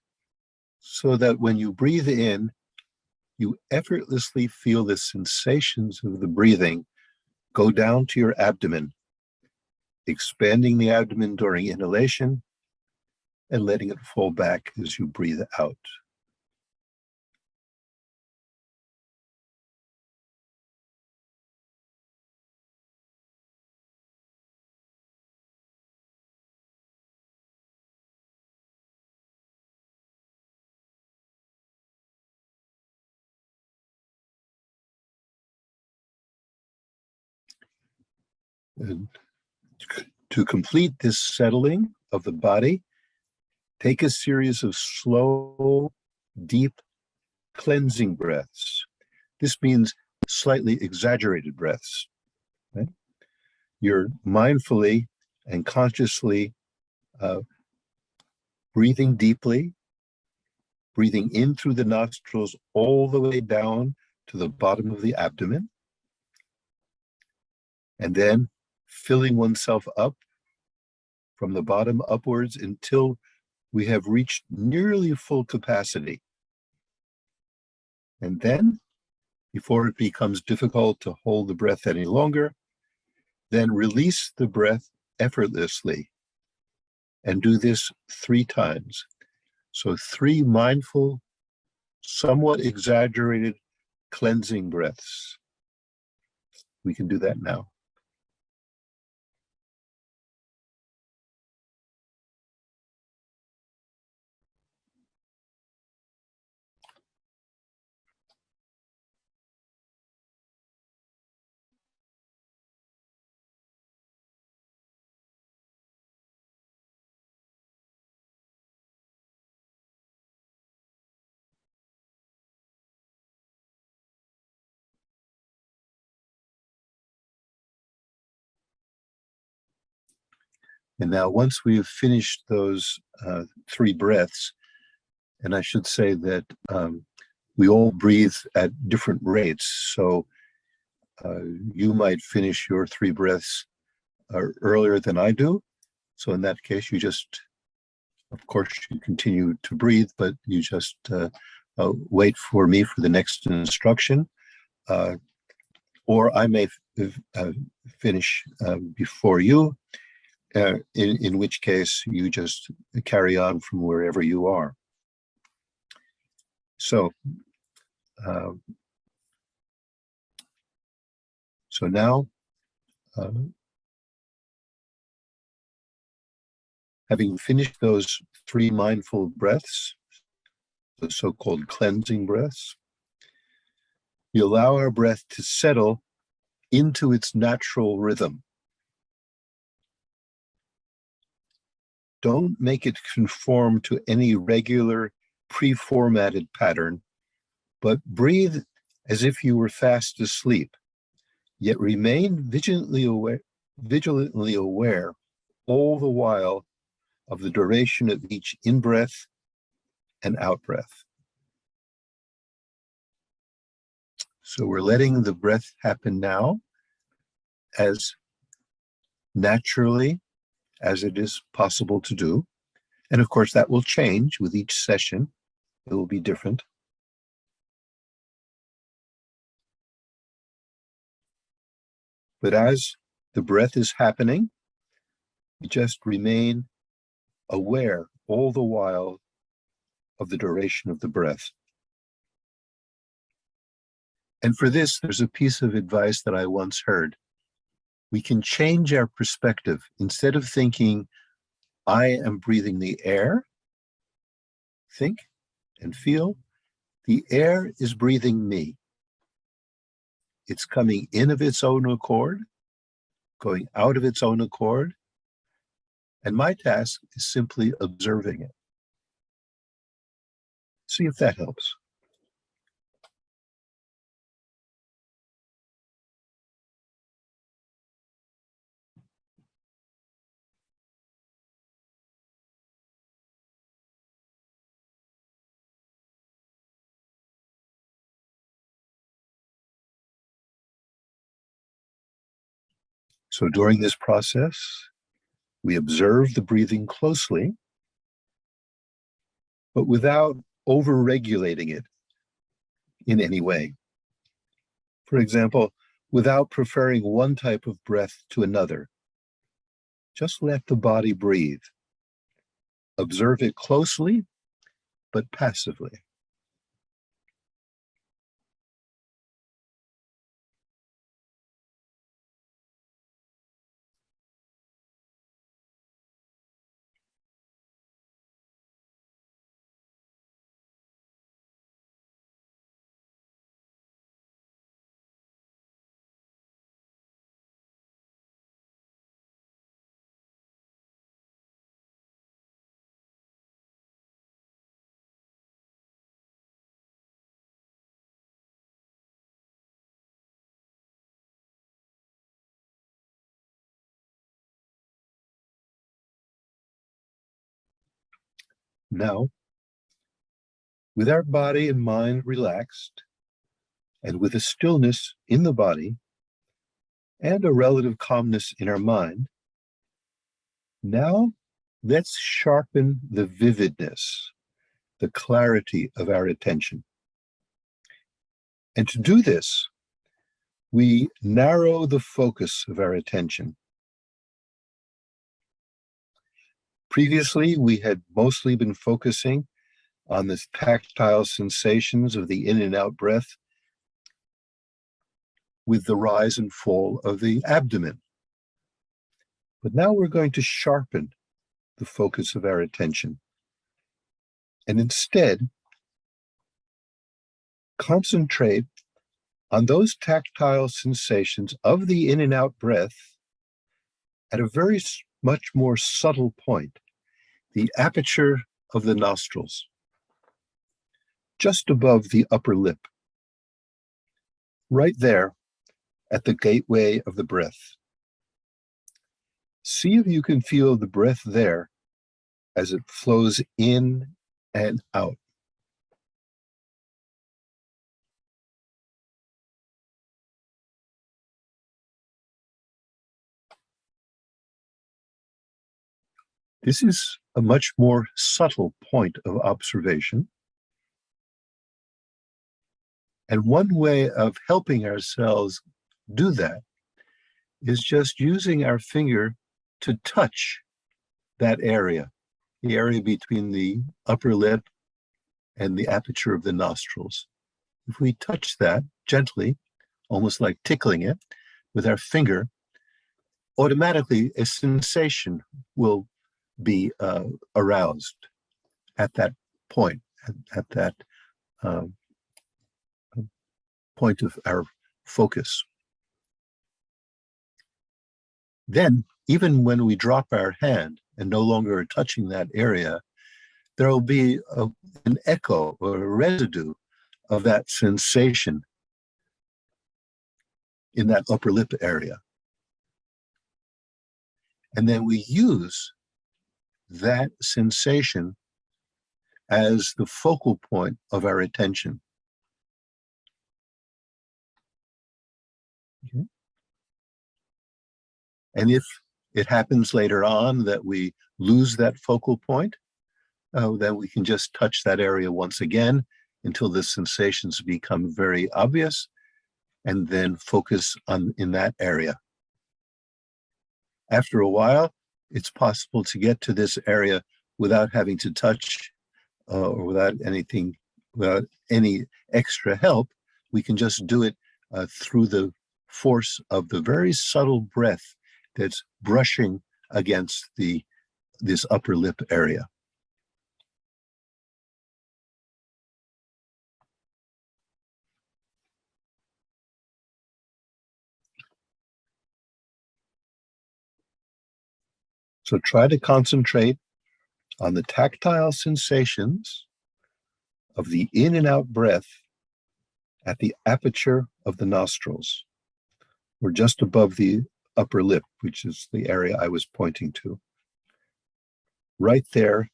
so that when you breathe in, you effortlessly feel the sensations of the breathing go down to your abdomen, expanding the abdomen during inhalation and letting it fall back as you breathe out. And to complete this settling of the body, take a series of slow, deep cleansing breaths. This means slightly exaggerated breaths. Right? You're mindfully and consciously breathing deeply, breathing in through the nostrils all the way down to the bottom of the abdomen, and then filling oneself up from the bottom upwards until we have reached nearly full capacity. And then, before it becomes difficult to hold the breath any longer, then release the breath effortlessly and do this 3 times. So 3 mindful, somewhat exaggerated cleansing breaths. We can do that now. And now once we have finished those 3 breaths, and I should say that we all breathe at different rates. So you might finish your 3 breaths earlier than I do. So in that case, you just, of course, you continue to breathe, but you just wait for me for the next instruction. Or I may finish before you, in which case you just carry on from wherever you are. So, now, having finished those 3 mindful breaths, the so-called cleansing breaths, we allow our breath to settle into its natural rhythm. Don't make it conform to any regular pre-formatted pattern, but breathe as if you were fast asleep, yet remain vigilantly aware all the while of the duration of each in-breath and out-breath. So we're letting the breath happen now as naturally as it is possible to do. And of course, that will change with each session. It will be different. But as the breath is happening, you just remain aware all the while of the duration of the breath. And for this, there's a piece of advice that I once heard. We can change our perspective. Instead of thinking, I am breathing the air, think and feel, the air is breathing me. It's coming in of its own accord, going out of its own accord, and my task is simply observing it. See if that helps. So during this process, we observe the breathing closely, but without over-regulating it in any way. For example, without preferring one type of breath to another. Just let the body breathe. Observe it closely, but passively. Now, with our body and mind relaxed, and with a stillness in the body, and a relative calmness in our mind, now let's sharpen the vividness, the clarity of our attention. And to do this, we narrow the focus of our attention. Previously, we had mostly been focusing on the tactile sensations of the in and out breath with the rise and fall of the abdomen. But now we're going to sharpen the focus of our attention and instead concentrate on those tactile sensations of the in and out breath at a very much more subtle point, the aperture of the nostrils, just above the upper lip, right there at the gateway of the breath. See if you can feel the breath there as it flows in and out. This is a much more subtle point of observation. And one way of helping ourselves do that is just using our finger to touch that area, the area between the upper lip and the aperture of the nostrils. If we touch that gently, almost like tickling it with our finger, automatically a sensation will be aroused at that point, at that point of our focus. Then, even when we drop our hand and no longer are touching that area, there will be an echo or a residue of that sensation in that upper lip area. And then we use that sensation as the focal point of our attention. Okay. And if it happens later on that we lose that focal point, then we can just touch that area once again until the sensations become very obvious, and then focus in that area. After a while, it's possible to get to this area without having to touch or without any extra help. We can just do it through the force of the very subtle breath that's brushing against this upper lip area. So try to concentrate on the tactile sensations of the in and out breath at the aperture of the nostrils, or just above the upper lip, which is the area I was pointing to. Right there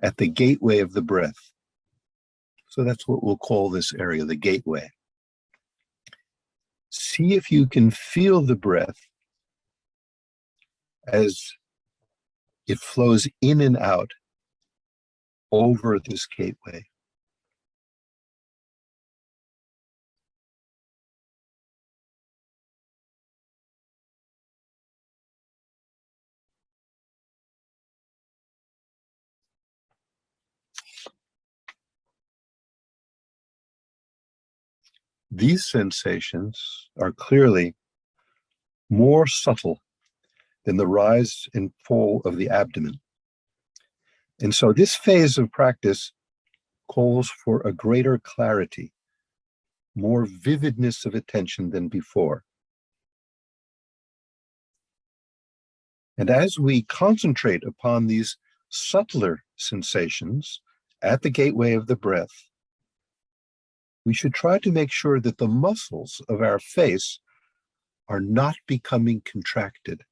at the gateway of the breath. So that's what we'll call this area, the gateway. See if you can feel the breath as it flows in and out over this gateway. These sensations are clearly more subtle than the rise and fall of the abdomen. And so this phase of practice calls for a greater clarity, more vividness of attention than before. And as we concentrate upon these subtler sensations at the gateway of the breath, we should try to make sure that the muscles of our face are not becoming contracted.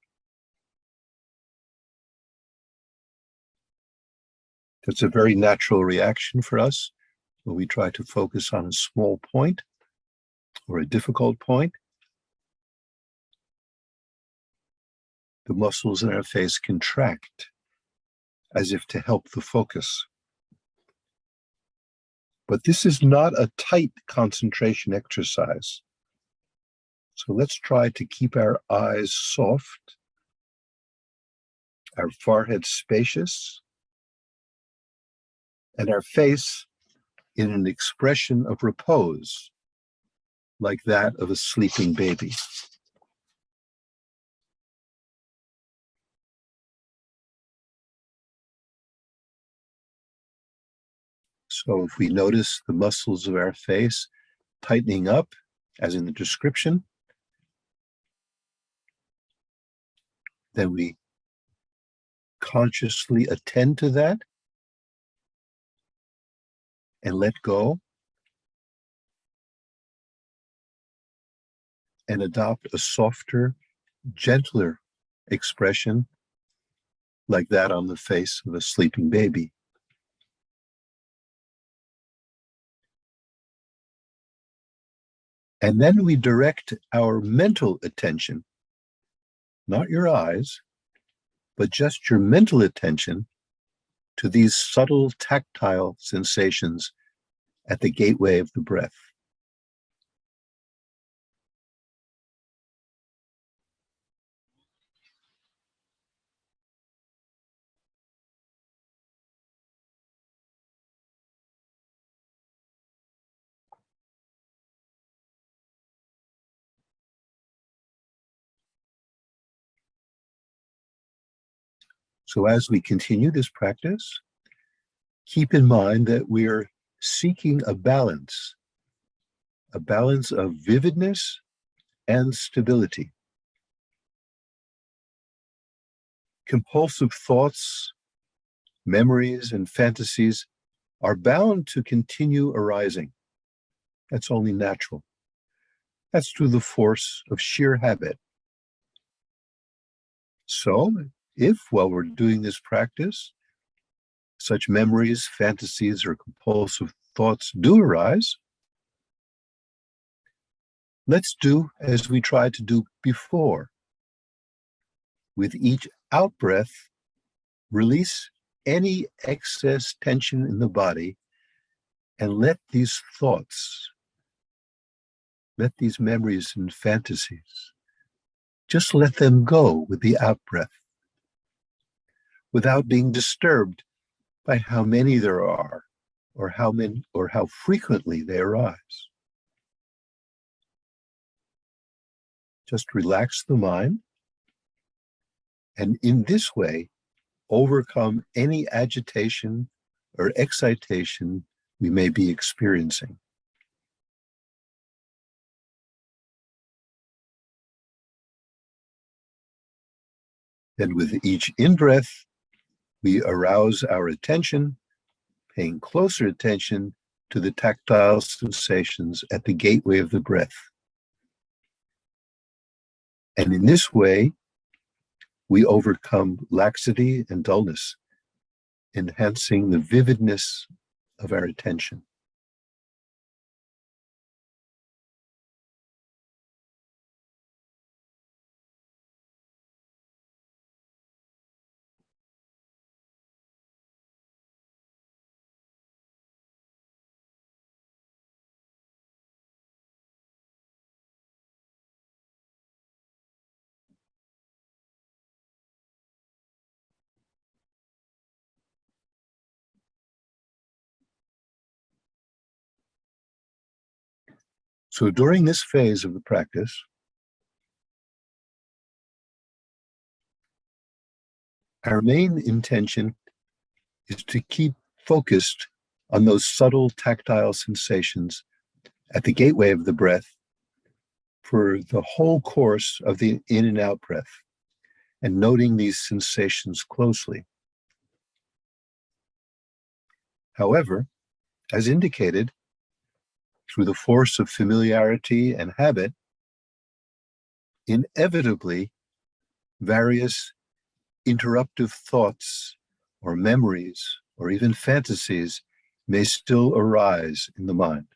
That's a very natural reaction for us when we try to focus on a small point or a difficult point. The muscles in our face contract as if to help the focus. But this is not a tight concentration exercise. So let's try to keep our eyes soft, our forehead spacious, and our face in an expression of repose, like that of a sleeping baby. So if we notice the muscles of our face tightening up, as in the description, then we consciously attend to that and let go and adopt a softer, gentler expression like that on the face of a sleeping baby. And then we direct our mental attention, not your eyes, but just your mental attention to these subtle tactile sensations at the gateway of the breath. So as we continue this practice, keep in mind that we are seeking a balance of vividness and stability. Compulsive thoughts, memories, and fantasies are bound to continue arising. That's only natural. That's through the force of sheer habit. So, if while we're doing this practice, such memories, fantasies, or compulsive thoughts do arise, let's do as we tried to do before. With each out-breath, release any excess tension in the body and let these thoughts, let these memories and fantasies, just let them go with the out-breath without being disturbed by how many there are or how frequently they arise. Just relax the mind, and in this way, overcome any agitation or excitation we may be experiencing. Then with each in-breath, we arouse our attention, paying closer attention to the tactile sensations at the gateway of the breath. And in this way, we overcome laxity and dullness, enhancing the vividness of our attention. So during this phase of the practice, our main intention is to keep focused on those subtle tactile sensations at the gateway of the breath for the whole course of the in and out breath, and noting these sensations closely. However, as indicated, through the force of familiarity and habit, inevitably various interruptive thoughts or memories or even fantasies may still arise in the mind.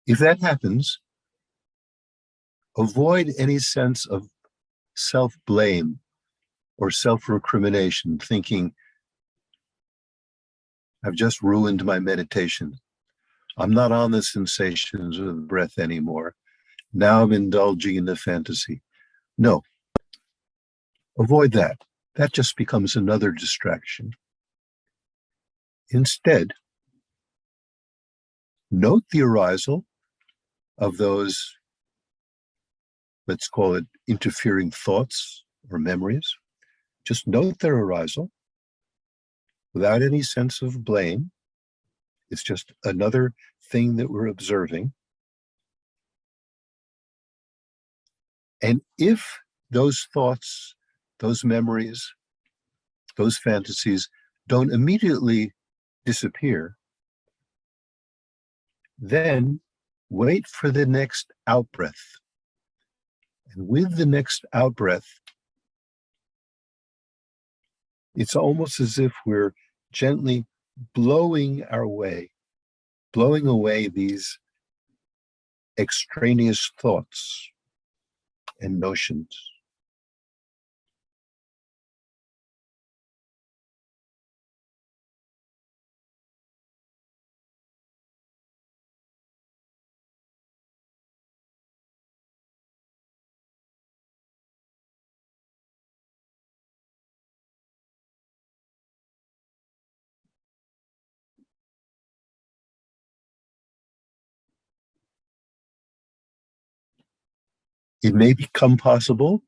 If that happens, avoid any sense of self-blame or self-recrimination, thinking, I've just ruined my meditation. I'm not on the sensations of the breath anymore. Now I'm indulging in the fantasy. No, avoid that. That just becomes another distraction. Instead, note the arisal of those, let's call it interfering thoughts or memories. Just note their arisal without any sense of blame. It's just another thing that we're observing. And if those thoughts, those memories, those fantasies don't immediately disappear, then wait for the next out-breath And with the next out breath, it's almost as if we're gently blowing away these extraneous thoughts and notions. It may become possible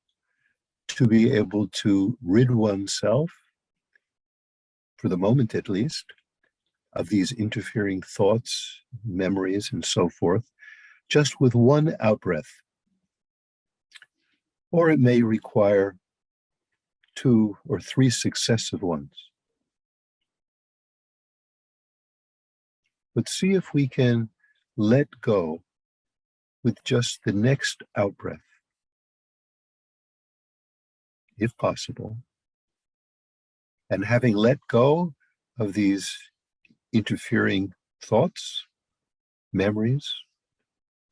to be able to rid oneself, for the moment at least, of these interfering thoughts, memories, and so forth, just with one out breath. Or it may require 2 or 3 successive ones. But see if we can let go with just the next out breath, if possible. And having let go of these interfering thoughts, memories,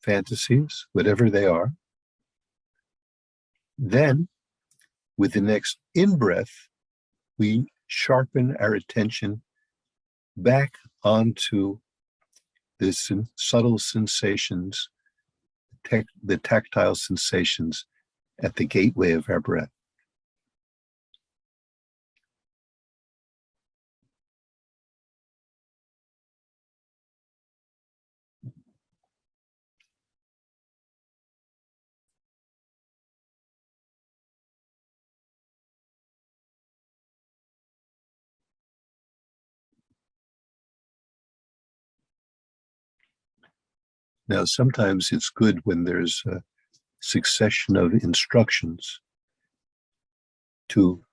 fantasies, whatever they are, then with the next in-breath, we sharpen our attention back onto the subtle sensations, the tactile sensations at the gateway of our breath. Now, sometimes it's good when there's a succession of instructions to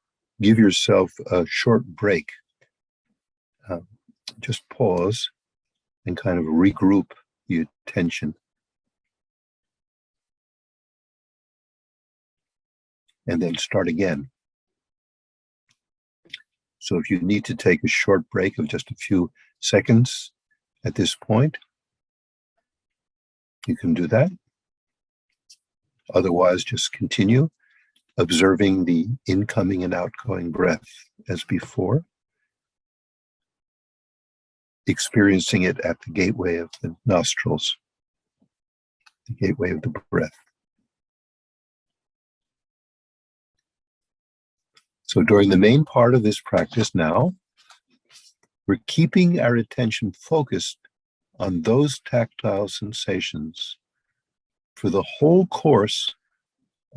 give yourself a short break. Just pause and kind of regroup the attention. And then start again. So if you need to take a short break of just a few seconds at this point, you can do that. Otherwise, just continue observing the incoming and outgoing breath as before, experiencing it at the gateway of the nostrils, the gateway of the breath. So during the main part of this practice now, we're keeping our attention focused on those tactile sensations for the whole course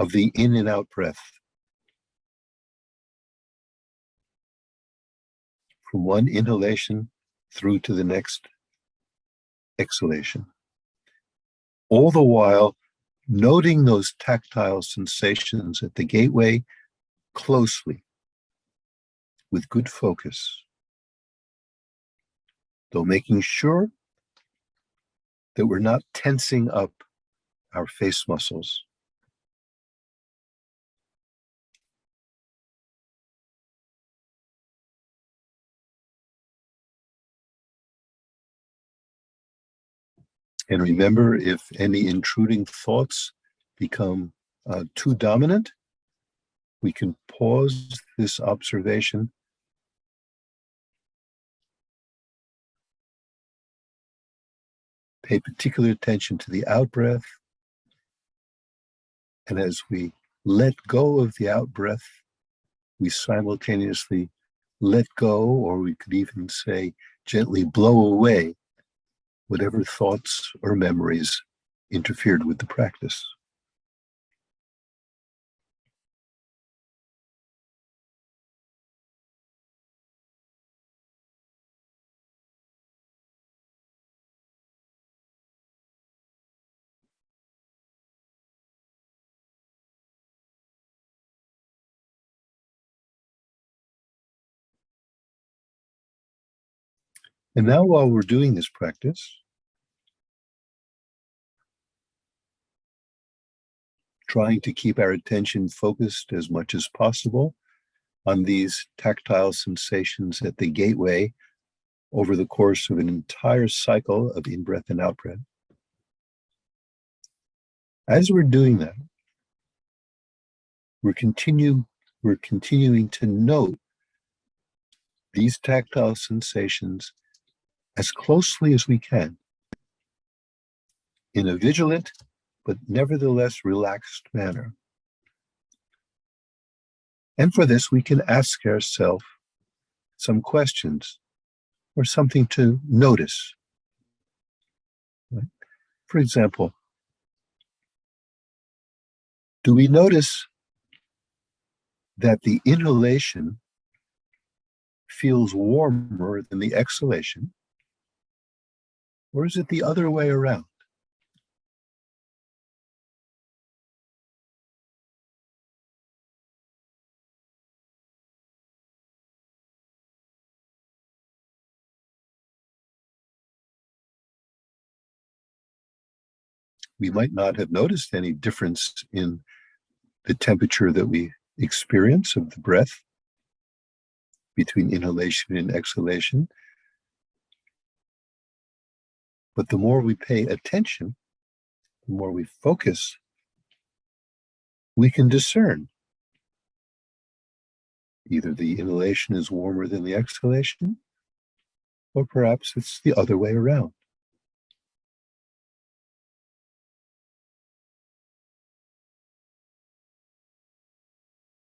of the in and out breath. From one inhalation through to the next exhalation. All the while noting those tactile sensations at the gateway closely with good focus, though making sure that we're not tensing up our face muscles. And remember, if any intruding thoughts become too dominant, we can pause this observation pay particular attention to the out breath, and as we let go of the out breath, we simultaneously let go, or we could even say gently blow away whatever thoughts or memories interfered with the practice. And now while we're doing this practice, trying to keep our attention focused as much as possible on these tactile sensations at the gateway over the course of an entire cycle of in-breath and out-breath. As we're doing that, we're continuing to note these tactile sensations as closely as we can in a vigilant but nevertheless relaxed manner. And for this, we can ask ourselves some questions or something to notice. Right? For example, do we notice that the inhalation feels warmer than the exhalation? Or is it the other way around? We might not have noticed any difference in the temperature that we experience of the breath between inhalation and exhalation. But the more we pay attention, the more we focus, we can discern. Either the inhalation is warmer than the exhalation, or perhaps it's the other way around.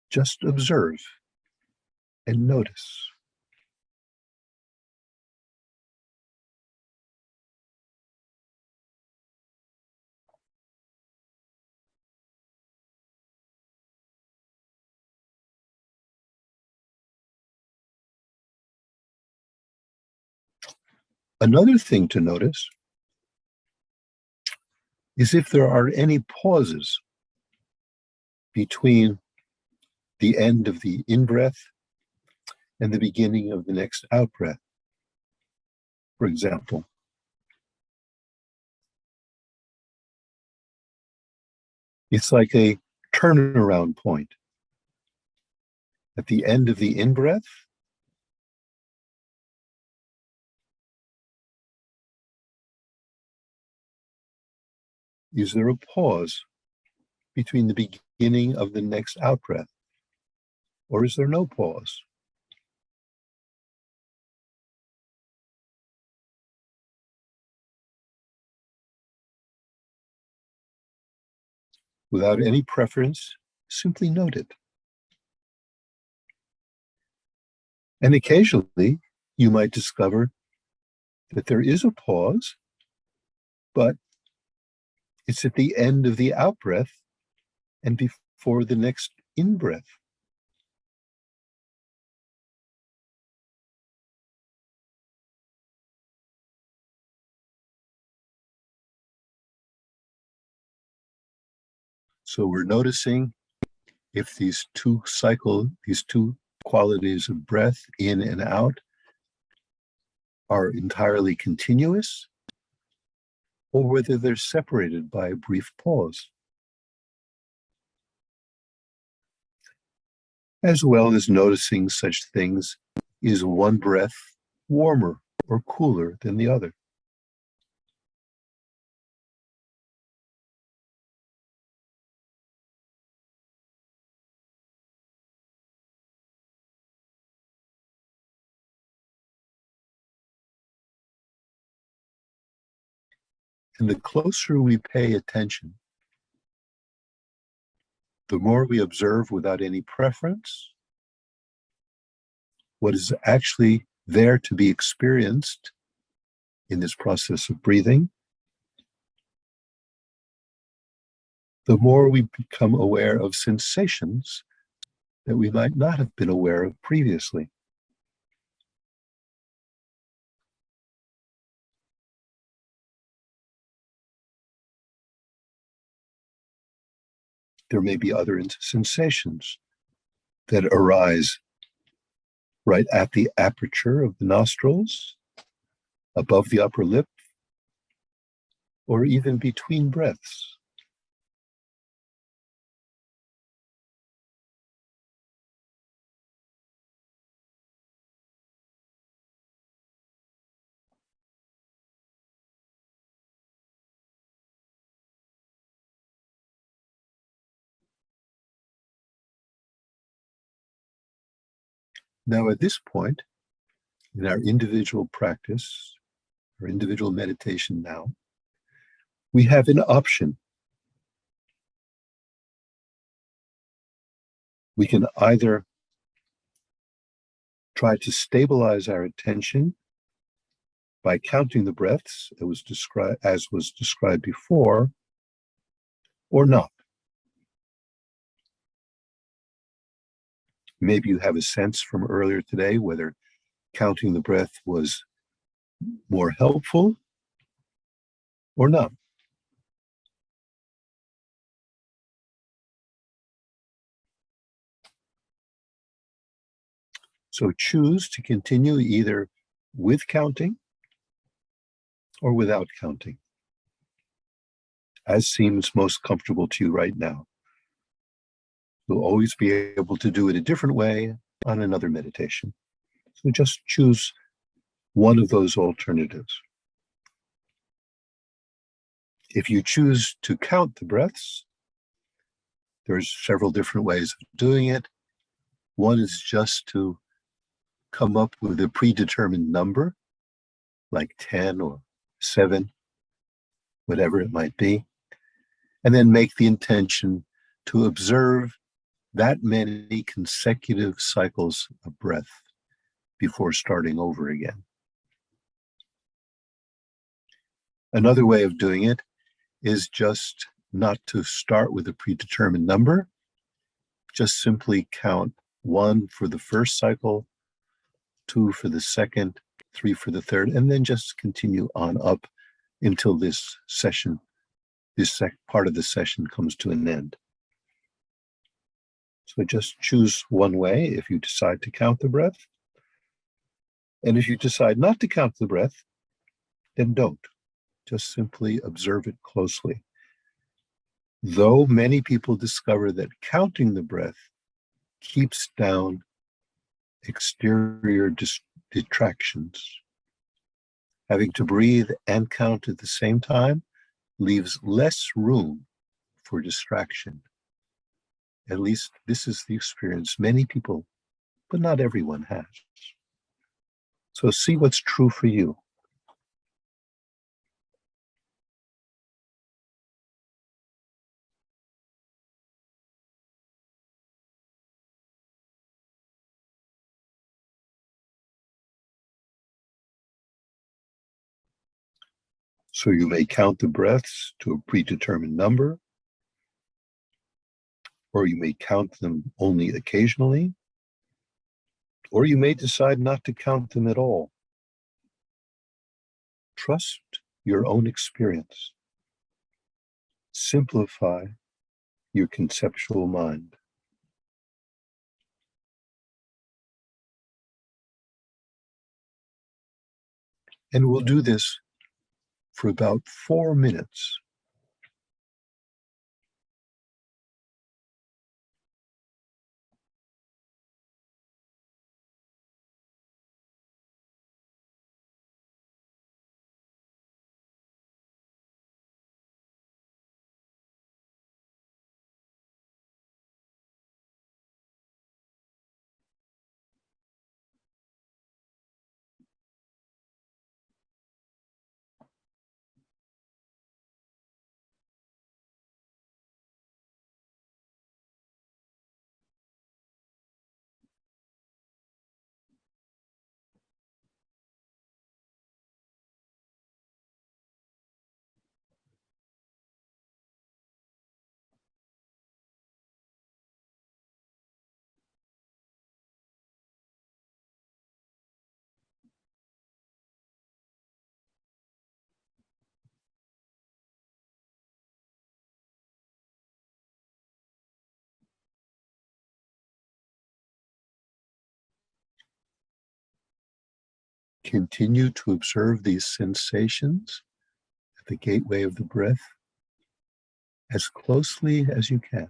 Just observe and notice. Another thing to notice is if there are any pauses between the end of the in-breath and the beginning of the next out-breath. For example, it's like a turnaround point. At the end of the in-breath, is there a pause between the beginning of the next out-breath? Or is there no pause? Without any preference, simply note it. And occasionally, you might discover that there is a pause, but it's at the end of the out-breath and before the next in-breath. So we're noticing if these two qualities of breath in and out are entirely continuous, or whether they're separated by a brief pause. As well as noticing such things, is one breath warmer or cooler than the other? And the closer we pay attention, the more we observe without any preference what is actually there to be experienced in this process of breathing, the more we become aware of sensations that we might not have been aware of previously. There may be other sensations that arise right at the aperture of the nostrils, above the upper lip, or even between breaths. Now, at this point, in our individual practice, or individual meditation now, we have an option. We can either try to stabilize our attention by counting the breaths as was described before, or not. Maybe you have a sense from earlier today whether counting the breath was more helpful or not. So choose to continue either with counting or without counting, as seems most comfortable to you right now. You'll always be able to do it a different way on another meditation. So just choose one of those alternatives. If you choose to count the breaths, there's several different ways of doing it. One is just to come up with a predetermined number, like 10 or 7, whatever it might be, and then make the intention to observe that many consecutive cycles of breath before starting over again. Another way of doing it is just not to start with a predetermined number, just simply count 1 for the first cycle, 2 for the second, 3 for the third, and then just continue on up until this session, part of the session comes to an end. So just choose one way if you decide to count the breath. And if you decide not to count the breath, then don't. Just simply observe it closely. Though many people discover that counting the breath keeps down exterior detractions, having to breathe and count at the same time leaves less room for distraction. At least this is the experience many people, but not everyone, has. So see what's true for you. So you may count the breaths to a predetermined number, or you may count them only occasionally, or you may decide not to count them at all. Trust your own experience. Simplify your conceptual mind. And we'll do this for about 4 minutes. Continue to observe these sensations at the gateway of the breath as closely as you can.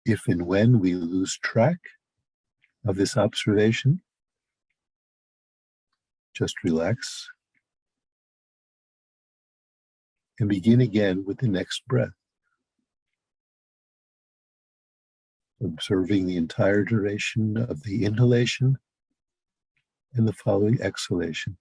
if and when we lose track of this observation, just relax and begin again with the next breath, observing the entire duration of the inhalation and the following exhalation.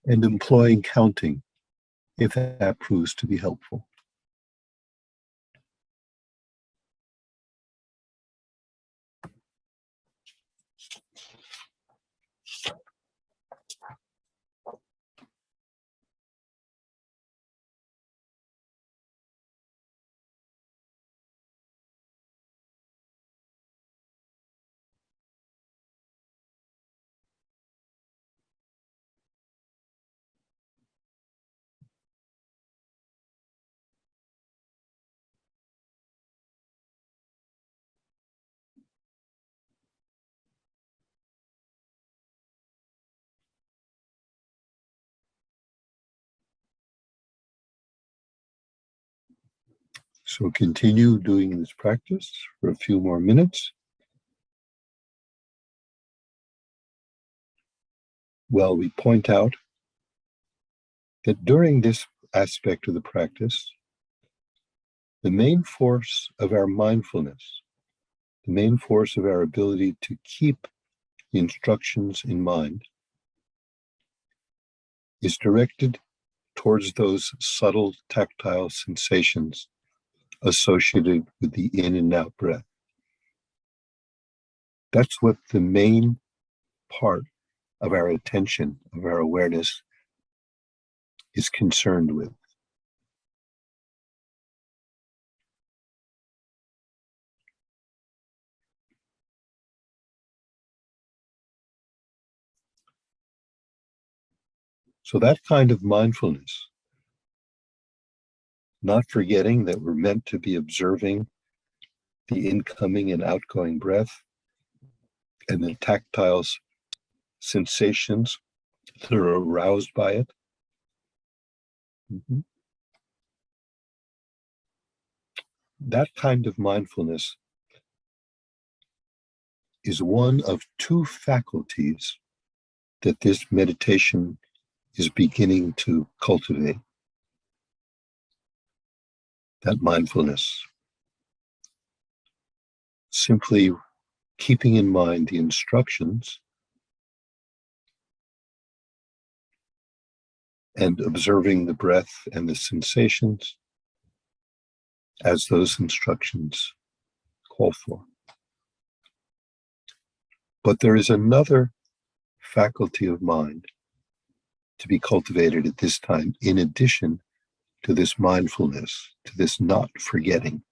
And employing counting if that proves to be helpful. So continue doing this practice for a few more minutes. Well, we point out that during this aspect of the practice, the main force of our mindfulness, the main force of our ability to keep the instructions in mind, is directed towards those subtle tactile sensations associated with the in and out breath. That's what the main part of our attention, of our awareness, is concerned with. So that kind of mindfulness, not forgetting that we're meant to be observing the incoming and outgoing breath and the tactile sensations that are aroused by it. That kind of mindfulness is one of two faculties that this meditation is beginning to cultivate. That mindfulness, simply keeping in mind the instructions and observing the breath and the sensations as those instructions call for. But there is another faculty of mind to be cultivated at this time, in addition to this mindfulness, to this not forgetting.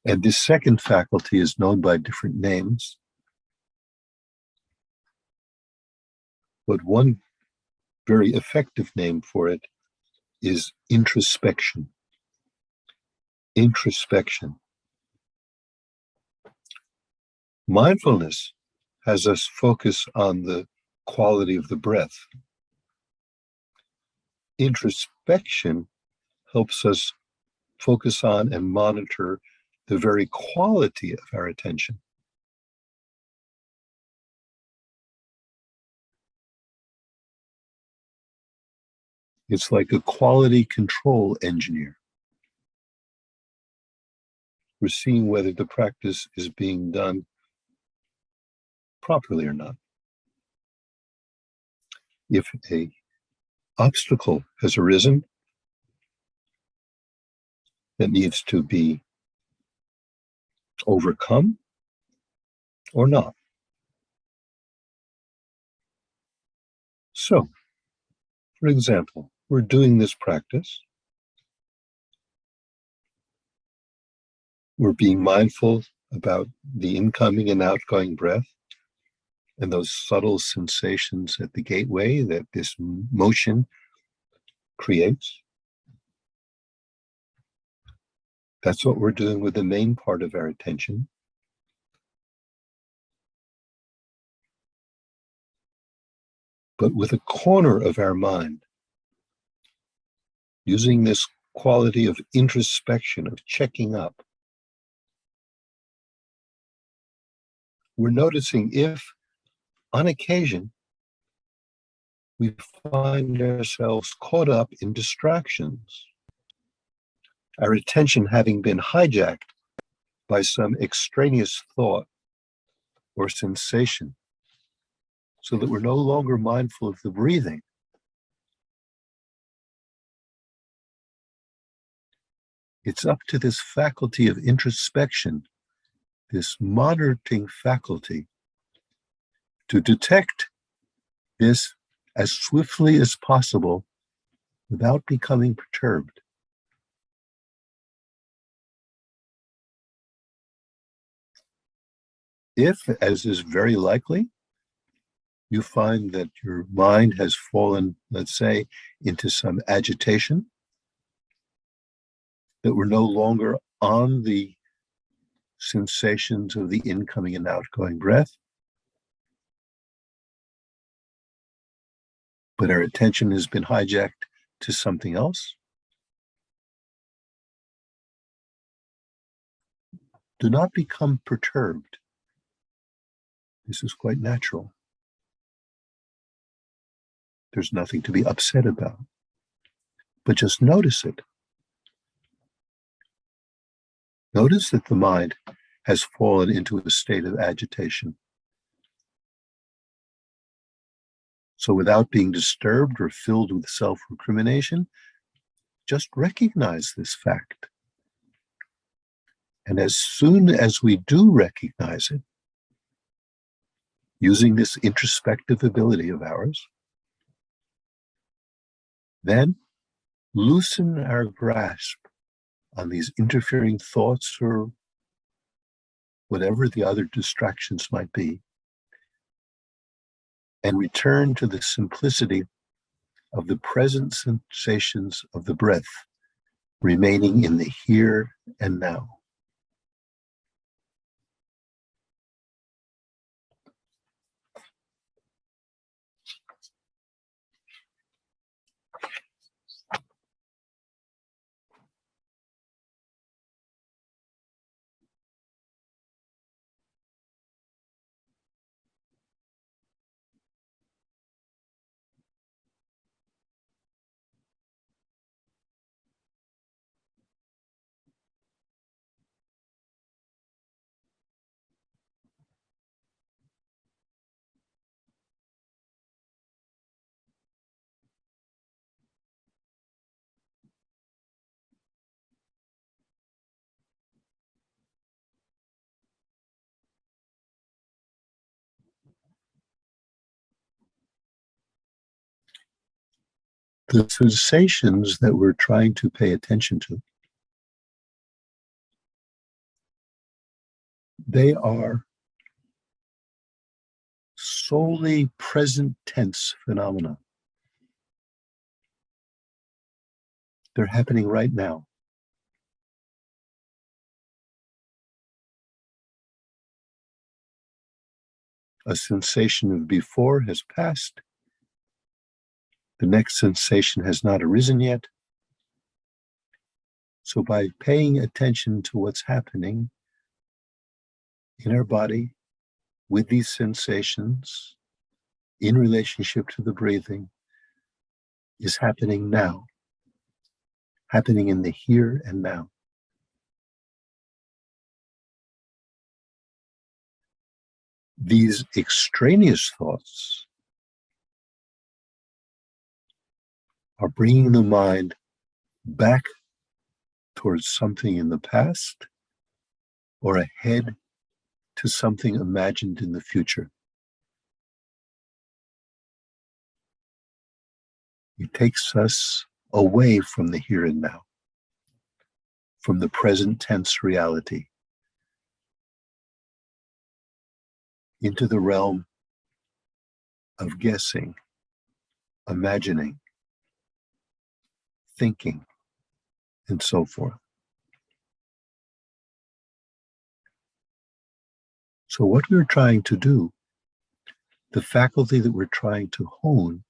And this second faculty is known by different names. But one very effective name for it is introspection. Introspection. Mindfulness has us focus on the quality of the breath. Introspection helps us focus on and monitor the very quality of our attention. It's like a quality control engineer. We're seeing whether the practice is being done properly or not. If an obstacle has arisen that needs to be overcome or not. So, for example, we're doing this practice. We're being mindful about the incoming and outgoing breath and those subtle sensations at the gateway that this motion creates. That's what we're doing with the main part of our attention. but with a corner of our mind, using this quality of introspection, of checking up, we're noticing if, on occasion, we find ourselves caught up in distractions, our attention having been hijacked by some extraneous thought or sensation, so that we're no longer mindful of the breathing. It's up to this faculty of introspection, this monitoring faculty, to detect this as swiftly as possible without becoming perturbed. If, as is very likely, you find that your mind has fallen, let's say, into some agitation, that we're no longer on the sensations of the incoming and outgoing breath, but our attention has been hijacked to something else, do not become perturbed. This is quite natural. There's nothing to be upset about, but just notice it. Notice that the mind has fallen into a state of agitation. So without being disturbed or filled with self-recrimination, just recognize this fact. And as soon as we do recognize it, using this introspective ability of ours, then loosen our grasp on these interfering thoughts or whatever the other distractions might be, and return to the simplicity of the present sensations of the breath, remaining in the here and now. The sensations that we're trying to pay attention to, they are solely present tense phenomena. They're happening right now. A sensation of before has passed. The next sensation has not arisen yet. So by paying attention to what's happening in our body with these sensations in relationship to the breathing is happening now, happening in the here and now. These extraneous thoughts are bringing the mind back towards something in the past or ahead to something imagined in the future. It takes us away from the here and now, from the present tense reality, into the realm of guessing, imagining, thinking, and so forth. So what we're trying to do the faculty that we're trying to hone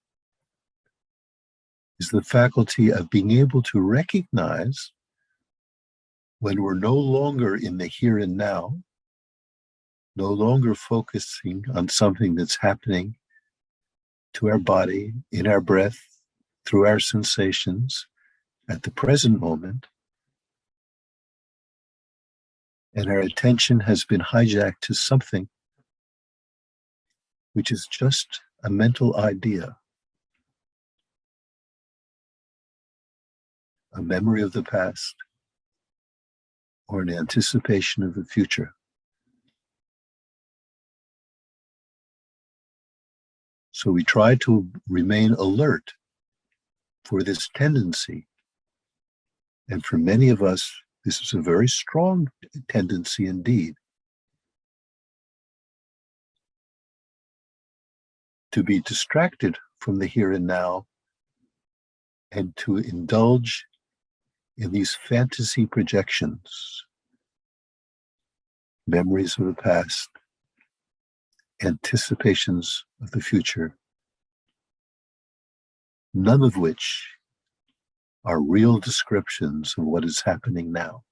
is the faculty of being able to recognize when we're no longer in the here and now, no longer focusing on something that's happening to our body, in our breath, through our sensations at the present moment, and our attention has been hijacked to something which is just a mental idea, a memory of the past, or an anticipation of the future. So we try to remain alert for this tendency. And for many of us, this is a very strong tendency indeed, to be distracted from the here and now and to indulge in these fantasy projections, memories of the past, anticipations of the future, none of which are real descriptions of what is happening now.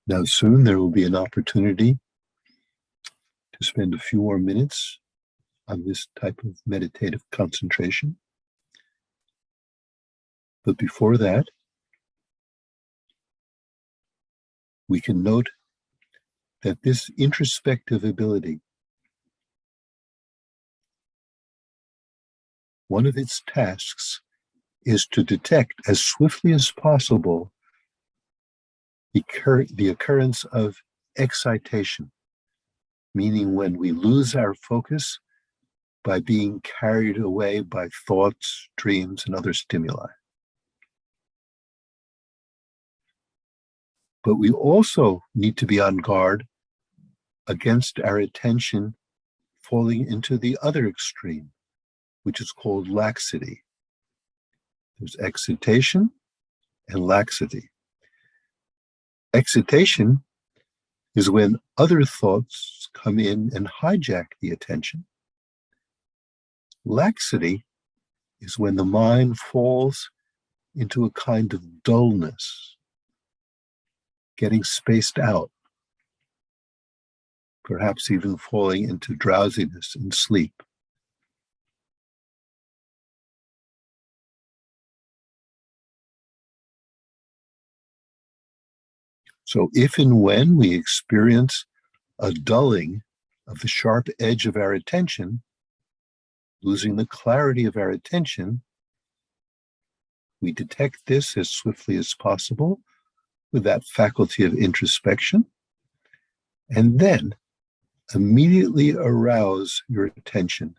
Now, soon there will be an opportunity to spend a few more minutes on this type of meditative concentration. But before that, we can note that this introspective ability, one of its tasks is to detect as swiftly as possible the occurrence of excitation, meaning when we lose our focus by being carried away by thoughts, dreams, and other stimuli. But we also need to be on guard against our attention falling into the other extreme, which is called laxity. There's excitation and laxity. Excitation is when other thoughts come in and hijack the attention. Laxity is when the mind falls into a kind of dullness, getting spaced out, perhaps even falling into drowsiness and sleep. So if and when we experience a dulling of the sharp edge of our attention, losing the clarity of our attention, we detect this as swiftly as possible with that faculty of introspection, and then immediately arouse your attention.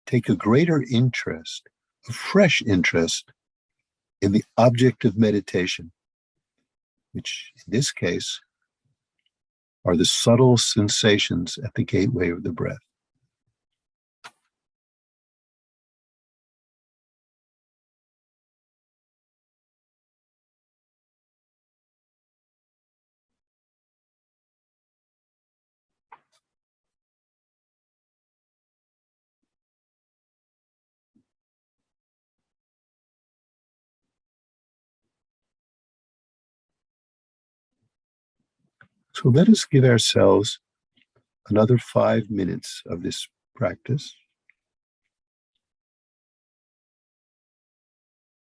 Take a greater interest, a fresh interest in the object of meditation, which in this case are the subtle sensations at the gateway of the breath. So let us give ourselves another 5 minutes of this practice.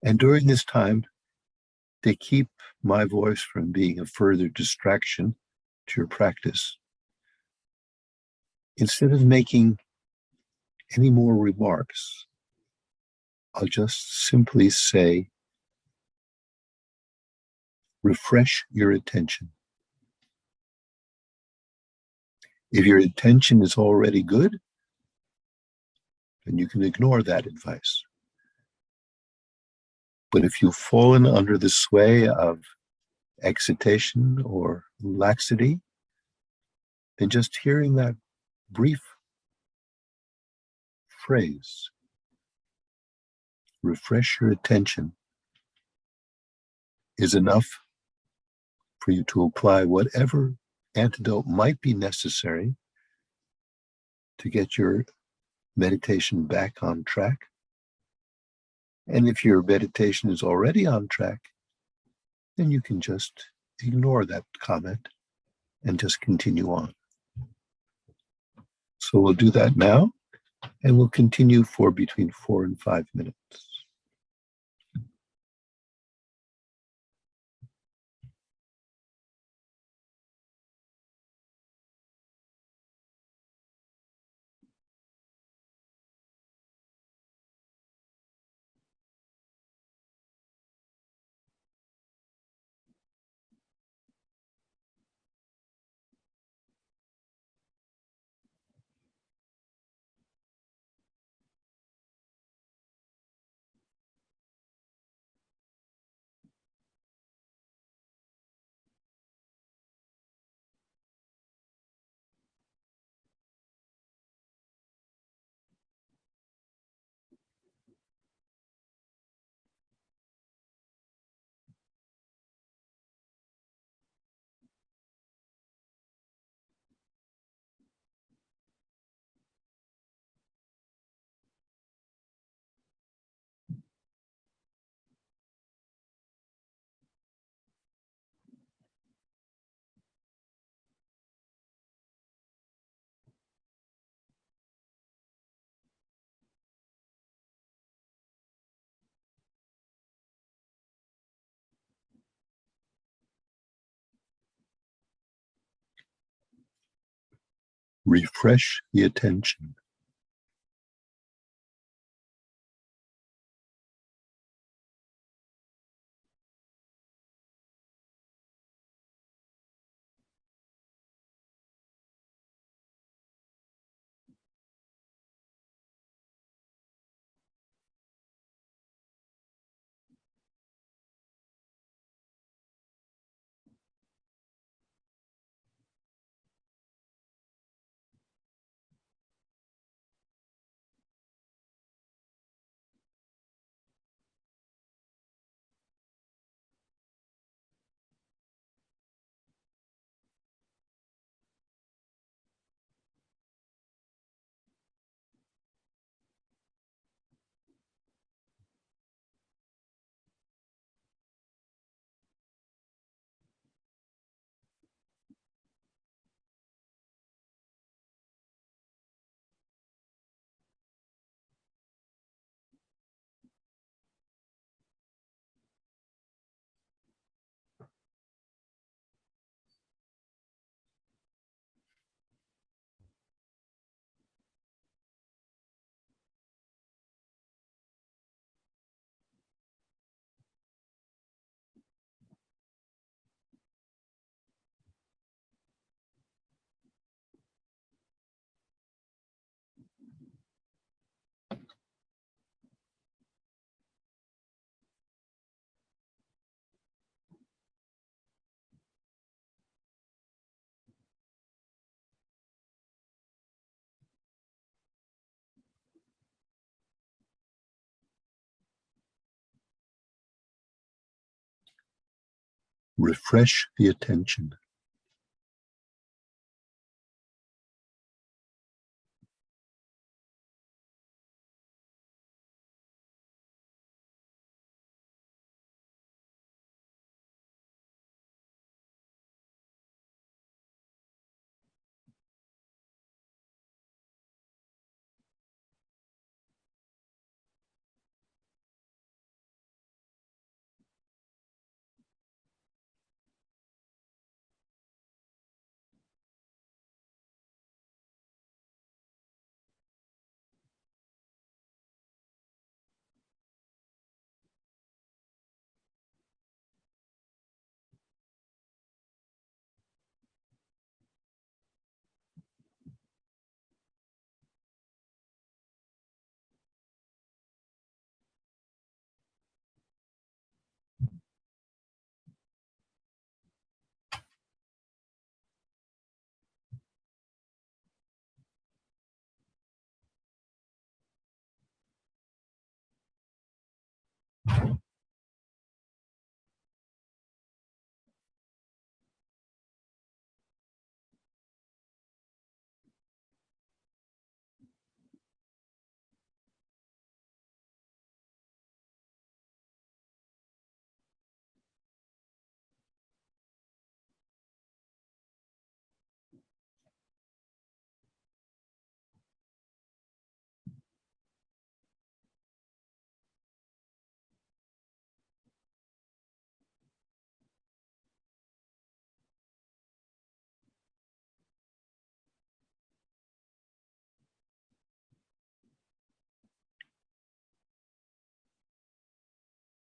And during this time, to keep my voice from being a further distraction to your practice, instead of making any more remarks, I'll just simply say, refresh your attention. If your intention is already good, then you can ignore that advice. But if you've fallen under the sway of excitation or laxity, then just hearing that brief phrase, refresh your attention, is enough for you to apply whatever antidote might be necessary to get your meditation back on track. And if your meditation is already on track, then you can just ignore that comment and just continue on. So we'll do that now, and we'll continue for between 4 and 5 minutes. Refresh the attention. Refresh the attention.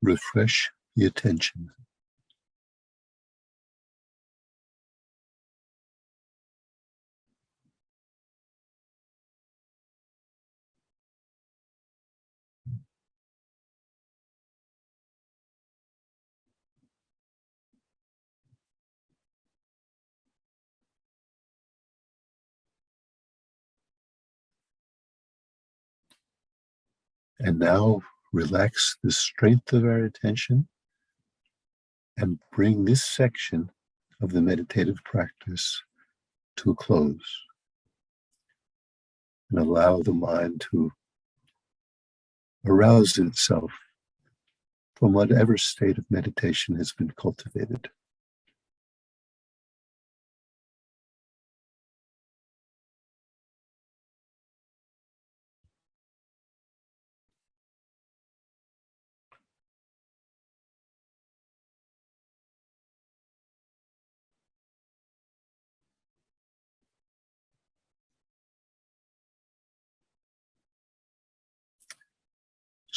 refresh the attention. And now relax the strength of our attention and bring this section of the meditative practice to a close. And allow the mind to arouse itself from whatever state of meditation has been cultivated.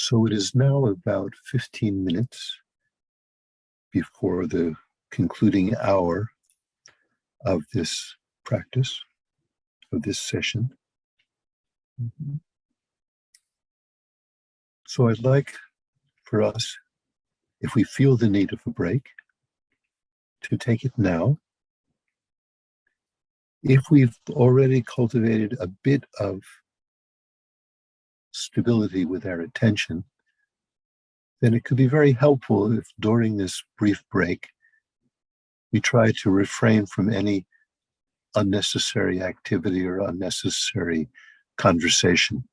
So it is now about 15 minutes before the concluding hour of this practice, of this session. So I'd like for us, if we feel the need of a break, to take it now. If we've already cultivated a bit of stability with our attention, then it could be very helpful if during this brief break, we try to refrain from any unnecessary activity or unnecessary conversation.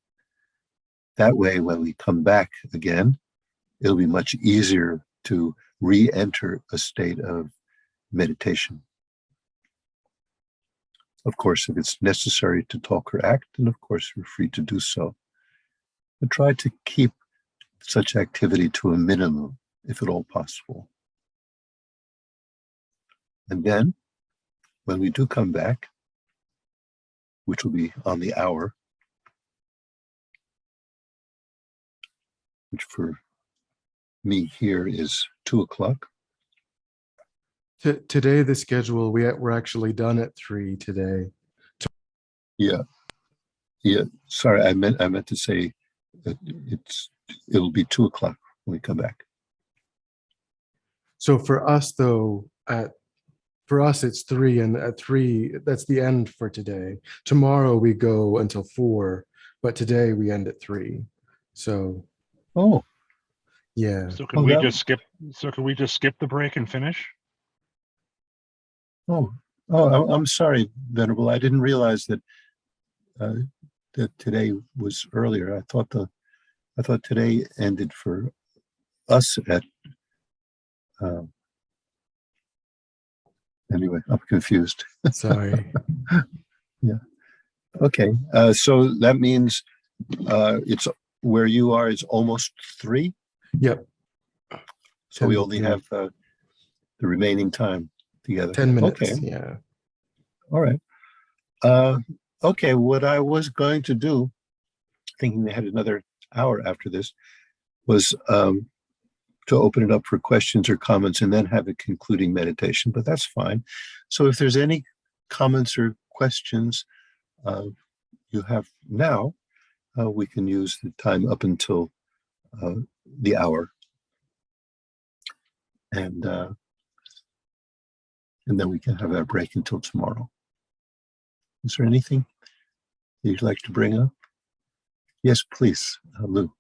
That way, when we come back again, it'll be much easier to re-enter a state of meditation. Of course, if it's necessary to talk or act, then of course you're free to do so. But try to keep such activity to a minimum, if at all possible. And then, when we do come back, which will be on the hour, which for me here is 2 o'clock. Today, the schedule, we're actually done at 3 today. Yeah. Sorry, I meant to say that it'll be 2 o'clock when we come back. So for us, though, for us, it's 3, and at 3, that's the end for today. Tomorrow we go until 4, but today we end at 3. So, Oh, yeah. So can Oh, we that- just skip? So can we just skip the break and finish? I'm sorry, Venerable. I didn't realize that that today was earlier. I thought today ended for us at. Anyway, I'm confused. Sorry. Yeah. Okay. So that means it's where you are is almost 3. Yep. So we 10 to only 3. have the remaining time together. 10 minutes. Okay. Yeah. All right. Okay. What I was going to do, thinking we had another hour after this, was to open it up for questions or comments and then have a concluding meditation, but that's fine. So if there's any comments or questions you have now, we can use the time up until the hour. And then we can have our break until tomorrow. Is there anything you'd like to bring up? Yes, please, Lou.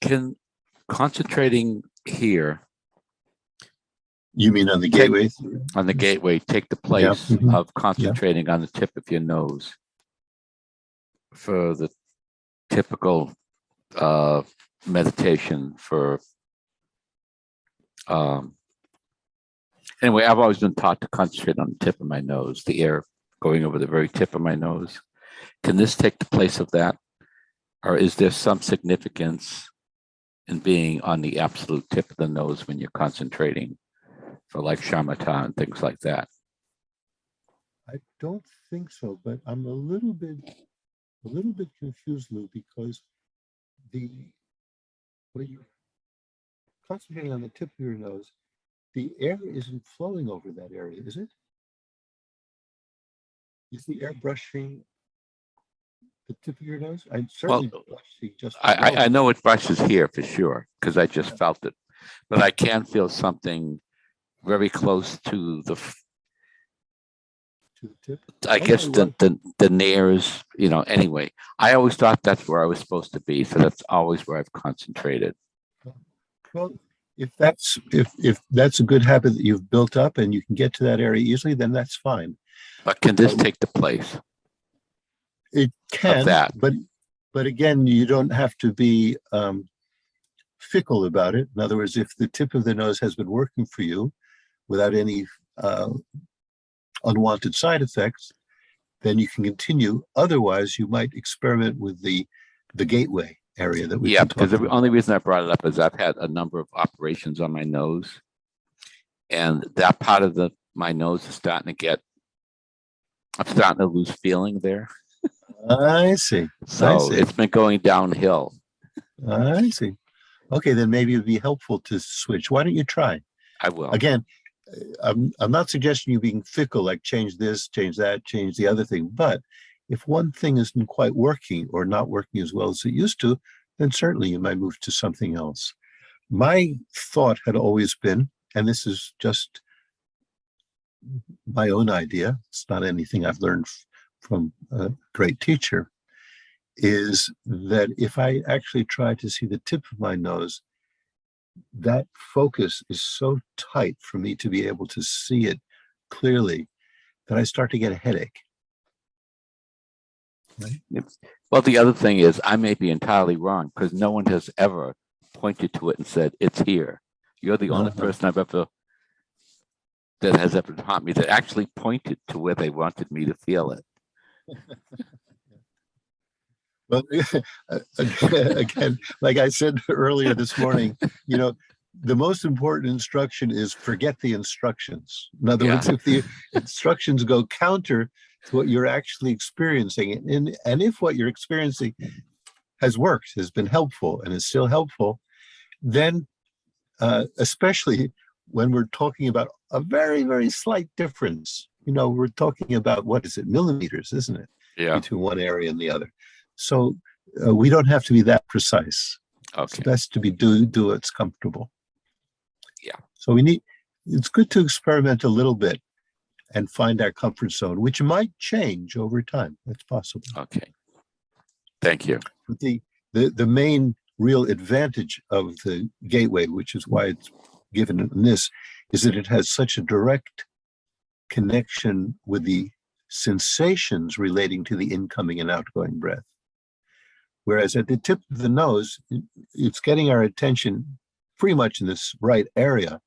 Can concentrating here You mean on the gateway? on the gateway take the place mhm, of concentrating on the tip of your nose for the typical meditation for anyway, I've always been taught to concentrate on the tip of my nose, the air going over the very tip of my nose. Can this take the place of that? Or is there some significance in being on the absolute tip of the nose when you're concentrating for like shamatha and things like that? I don't think so, but I'm a little bit confused, Lou, because the when you're concentrating on the tip of your nose, the air isn't flowing over that area, is it? Is the air brushing the tip of your nose? I certainly brushing just I know it brushes here for sure because I just felt it, but I can feel something very close to the to the tip. I guess the nares, anyway, I always thought that's where I was supposed to be. So that's always where I've concentrated. Well, if that's a good habit that you've built up and you can get to that area easily, then that's fine. But can this take the place? It can, that? but again, you don't have to be fickle about it. In other words, if the tip of the nose has been working for you without any unwanted side effects, then you can continue. Otherwise, you might experiment with the gateway area that we because the only reason I brought it up is I've had a number of operations on my nose, and that part of my nose is I'm starting to lose feeling there. I see. So it's been going downhill. I see. Okay, then maybe it'd be helpful to switch. Why don't you try? I will. Again, I'm not suggesting you being fickle, like change this, change that, change the other thing. But if one thing isn't quite working or not working as well as it used to, then certainly you might move to something else. My thought had always been, and this is just my own idea, it's not anything I've learned from a great teacher, is that if I actually try to see the tip of my nose, that focus is so tight for me to be able to see it clearly that I start to get a headache. Right? Well, the other thing is I may be entirely wrong because no one has ever pointed to it and said, it's here. You're the only person that has ever taught me that actually pointed to where they wanted me to feel it. Well, again, like I said earlier this morning, the most important instruction is forget the instructions. In other words, if the instructions go counter to what you're actually experiencing, and if what you're experiencing has worked, has been helpful, and is still helpful, then especially when we're talking about a very, very slight difference, we're talking about, what is it, millimeters, isn't it? Yeah. Between one area and the other. So we don't have to be that precise. Okay. It's best to be do what's comfortable. Yeah. So it's good to experiment a little bit and find our comfort zone, which might change over time. That's possible. Okay. Thank you. But the main real advantage of the gateway, which is why it's given in this, is that it has such a direct connection with the sensations relating to the incoming and outgoing breath. Whereas at the tip of the nose, it's getting our attention pretty much in this right area,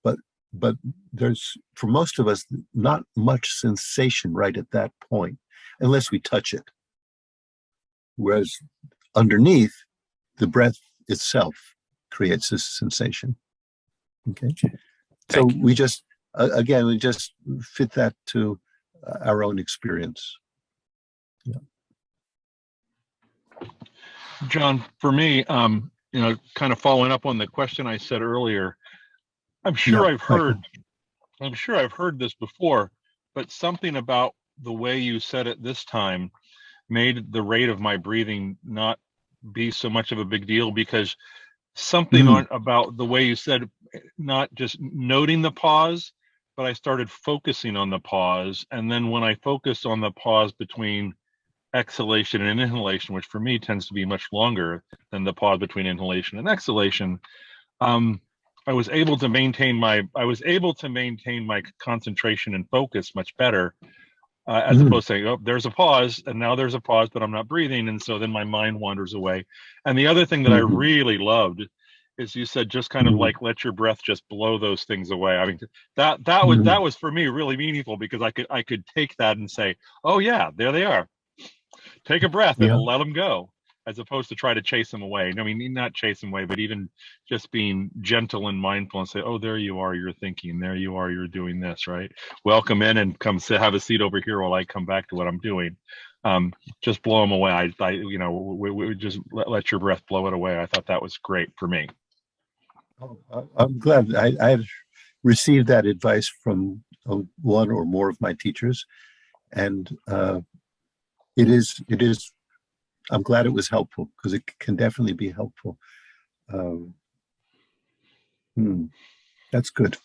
but there's, for most of us, not much sensation right at that point, unless we touch it. Whereas underneath, the breath itself creates this sensation. Okay. So we just fit that to our own experience. Yeah. John, for me, kind of following up on the question I said earlier, I'm sure I've heard this before, but something about the way you said it this time made the rate of my breathing not be so much of a big deal, because something about the way you said, not just noting the pause, but I started focusing on the pause. And then when I focused on the pause between exhalation and inhalation, which for me tends to be much longer than the pause between inhalation and exhalation, I was able to maintain my concentration and focus much better, as opposed to saying, oh, there's a pause, and now there's a pause, but I'm not breathing, and so then my mind wanders away. And the other thing that I really loved is you said just kind of like let your breath just blow those things away. I mean, that was for me really meaningful, because I could take that and say, oh yeah, there they are. Take a breath and let them go. as opposed to try to chase them away. I mean, not chase them away, but even just being gentle and mindful and say, oh, there you are, you're thinking. There you are, you're doing this, right? Welcome in and come sit, have a seat over here while I come back to what I'm doing. Just blow them away. We just let your breath blow it away. I thought that was great for me. Oh, I'm glad I had received that advice from one or more of my teachers, and it is. I'm glad it was helpful, because it can definitely be helpful. That's good.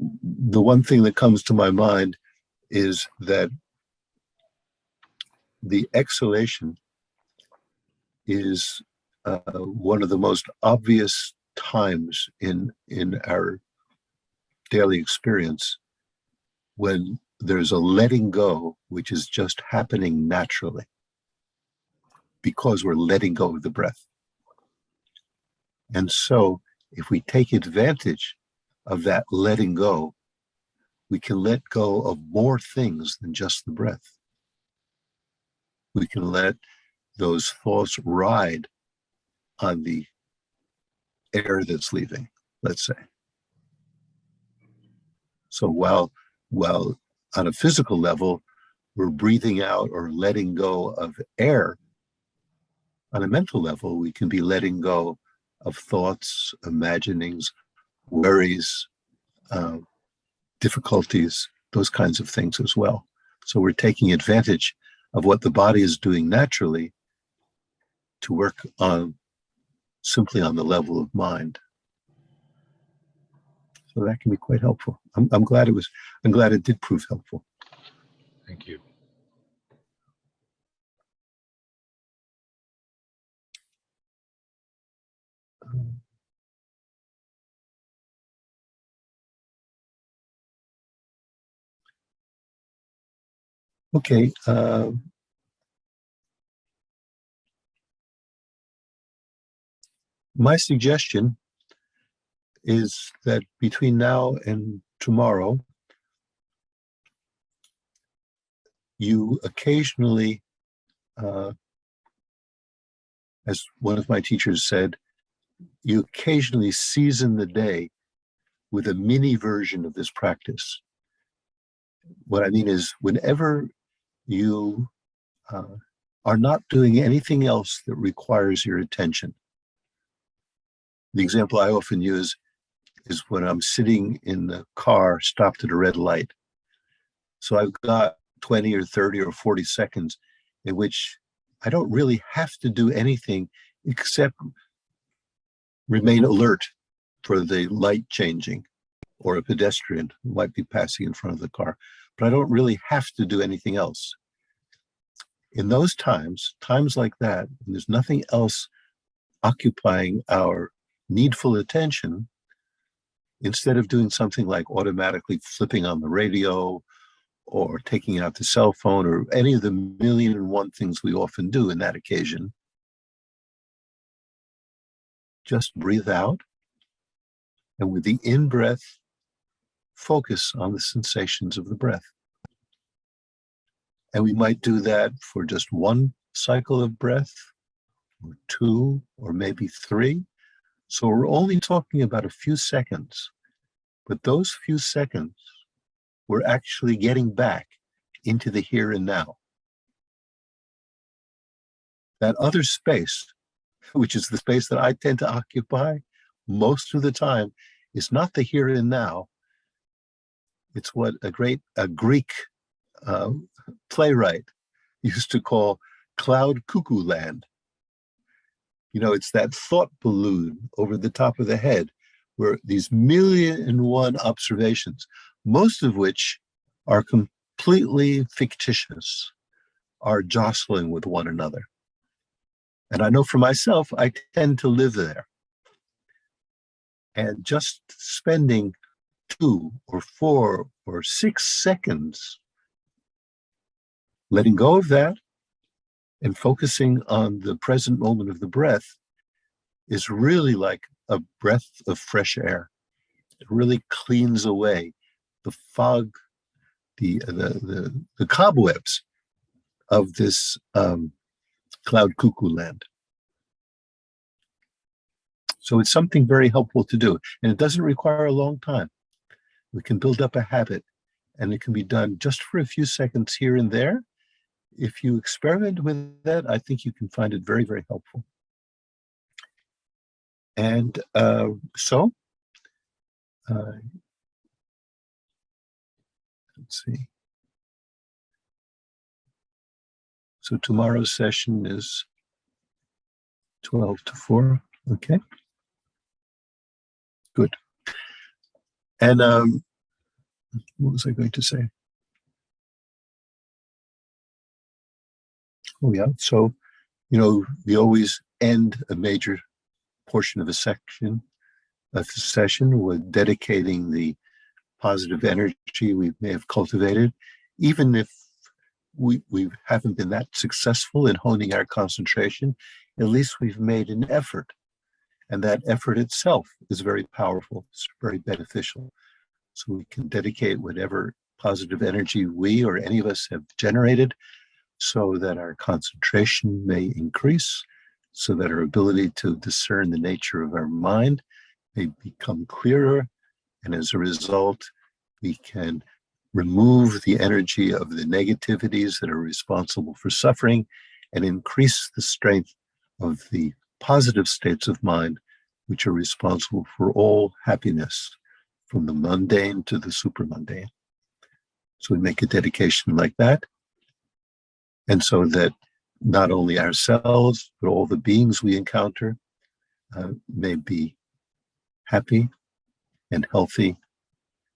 The one thing that comes to my mind is that the exhalation is one of the most obvious times in our daily experience when there's a letting go, which is just happening naturally because we're letting go of the breath. And so if we take advantage of that letting go, we can let go of more things than just the breath. We can let those thoughts ride on the air that's leaving, let's say. So while on a physical level, we're breathing out or letting go of air, on a mental level, we can be letting go of thoughts, imaginings, worries, difficulties, those kinds of things as well. So we're taking advantage of what the body is doing naturally to work on simply on the level of mind. So that can be quite helpful. I'm glad it did prove helpful. Thank you. Okay. My suggestion is that between now and tomorrow, you occasionally, as one of my teachers said, you occasionally season the day with a mini version of this practice. What I mean is, whenever you are not doing anything else that requires your attention. The example I often use is when I'm sitting in the car stopped at a red light. So I've got 20 or 30 or 40 seconds in which I don't really have to do anything except remain alert for the light changing or a pedestrian who might be passing in front of the car. But I don't really have to do anything else. In those times like that, when there's nothing else occupying our needful attention, instead of doing something like automatically flipping on the radio or taking out the cell phone or any of the 1,000,001 things we often do in that occasion, just breathe out, and with the in-breath, focus on the sensations of the breath. And we might do that for just one cycle of breath, or two, or maybe three. So we're only talking about a few seconds, but those few seconds, we're actually getting back into the here and now. That other space, which is the space that I tend to occupy most of the time, is not the here and now. It's what a Greek playwright used to call cloud cuckoo land. You know, it's that thought balloon over the top of the head where these 1,000,001 observations, most of which are completely fictitious, are jostling with one another. And I know for myself, I tend to live there. And just spending 2 or 4 or 6 seconds letting go of that and focusing on the present moment of the breath is really like a breath of fresh air. It really cleans away the fog, the cobwebs of this cloud cuckoo land. So it's something very helpful to do, and it doesn't require a long time. We can build up a habit, and it can be done just for a few seconds here and there. If you experiment with that, I think you can find it very, very helpful. And let's see. So tomorrow's session is 12 to 4. Okay. Good. And what was I going to say? Oh, yeah. So, we always end a major portion of a section of the session with dedicating the positive energy we may have cultivated, even if we haven't been that successful in honing our concentration. At least we've made an effort, and that effort itself is very powerful. It's very beneficial. So we can dedicate whatever positive energy we or any of us have generated so that our concentration may increase, so that our ability to discern the nature of our mind may become clearer, and as a result, we can remove the energy of the negativities that are responsible for suffering and increase the strength of the positive states of mind, which are responsible for all happiness, from the mundane to the supermundane. So we make a dedication like that, and so that not only ourselves, but all the beings we encounter may be happy and healthy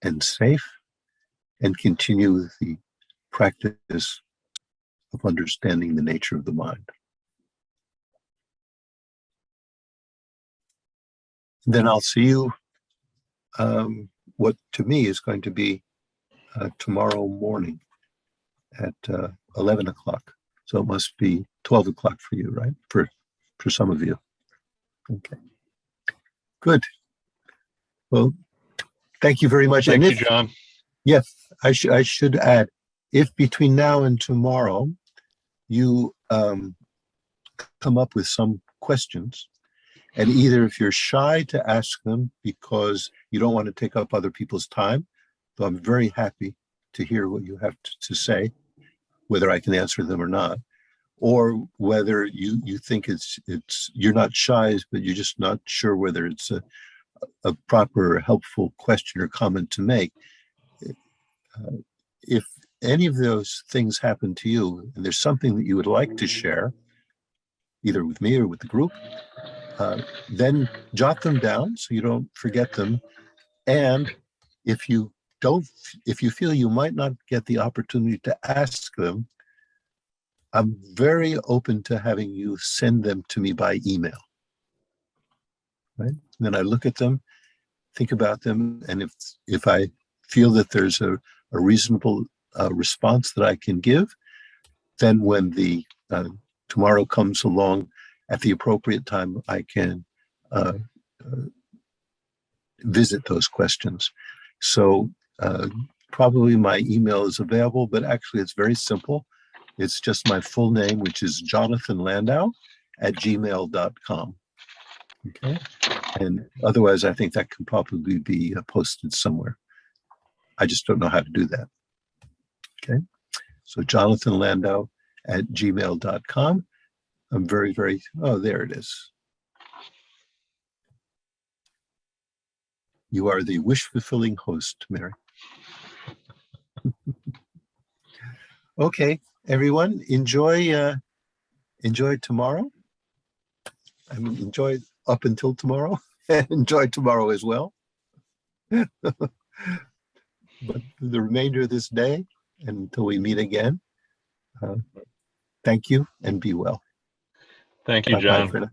and safe, and continue the practice of understanding the nature of the mind. Then I'll see you, what to me is going to be tomorrow morning at 11 o'clock. So it must be 12 o'clock for you, right? For some of you. Okay. Good. Well, thank you very much. Thank you, John. Yes, I should add, if between now and tomorrow you come up with some questions, and either if you're shy to ask them because you don't want to take up other people's time, though I'm very happy to hear what you have to say, whether I can answer them or not, or whether you think it's you're not shy, but you're just not sure whether it's a proper, helpful question or comment to make. If any of those things happen to you, and there's something that you would like to share, either with me or with the group, then jot them down so you don't forget them. And if you feel you might not get the opportunity to ask them, I'm very open to having you send them to me by email. Right? And then I look at them, think about them, and if I feel that there's a reasonable response that I can give, then when the tomorrow comes along at the appropriate time, I can visit those questions. So probably my email is available, but actually it's very simple. It's just my full name, which is Jonathan Landaw @gmail.com. Okay. And otherwise, I think that can probably be posted somewhere. I just don't know how to do that. Okay. So Jonathan Landaw @gmail.com. I'm very, oh, there it is. You are the wish-fulfilling host, Mary. Okay, everyone, enjoy tomorrow. I mean, enjoy up until tomorrow, and enjoy tomorrow as well. But the remainder of this day, until we meet again, thank you and be well. Thank you, Bye-bye John. for now.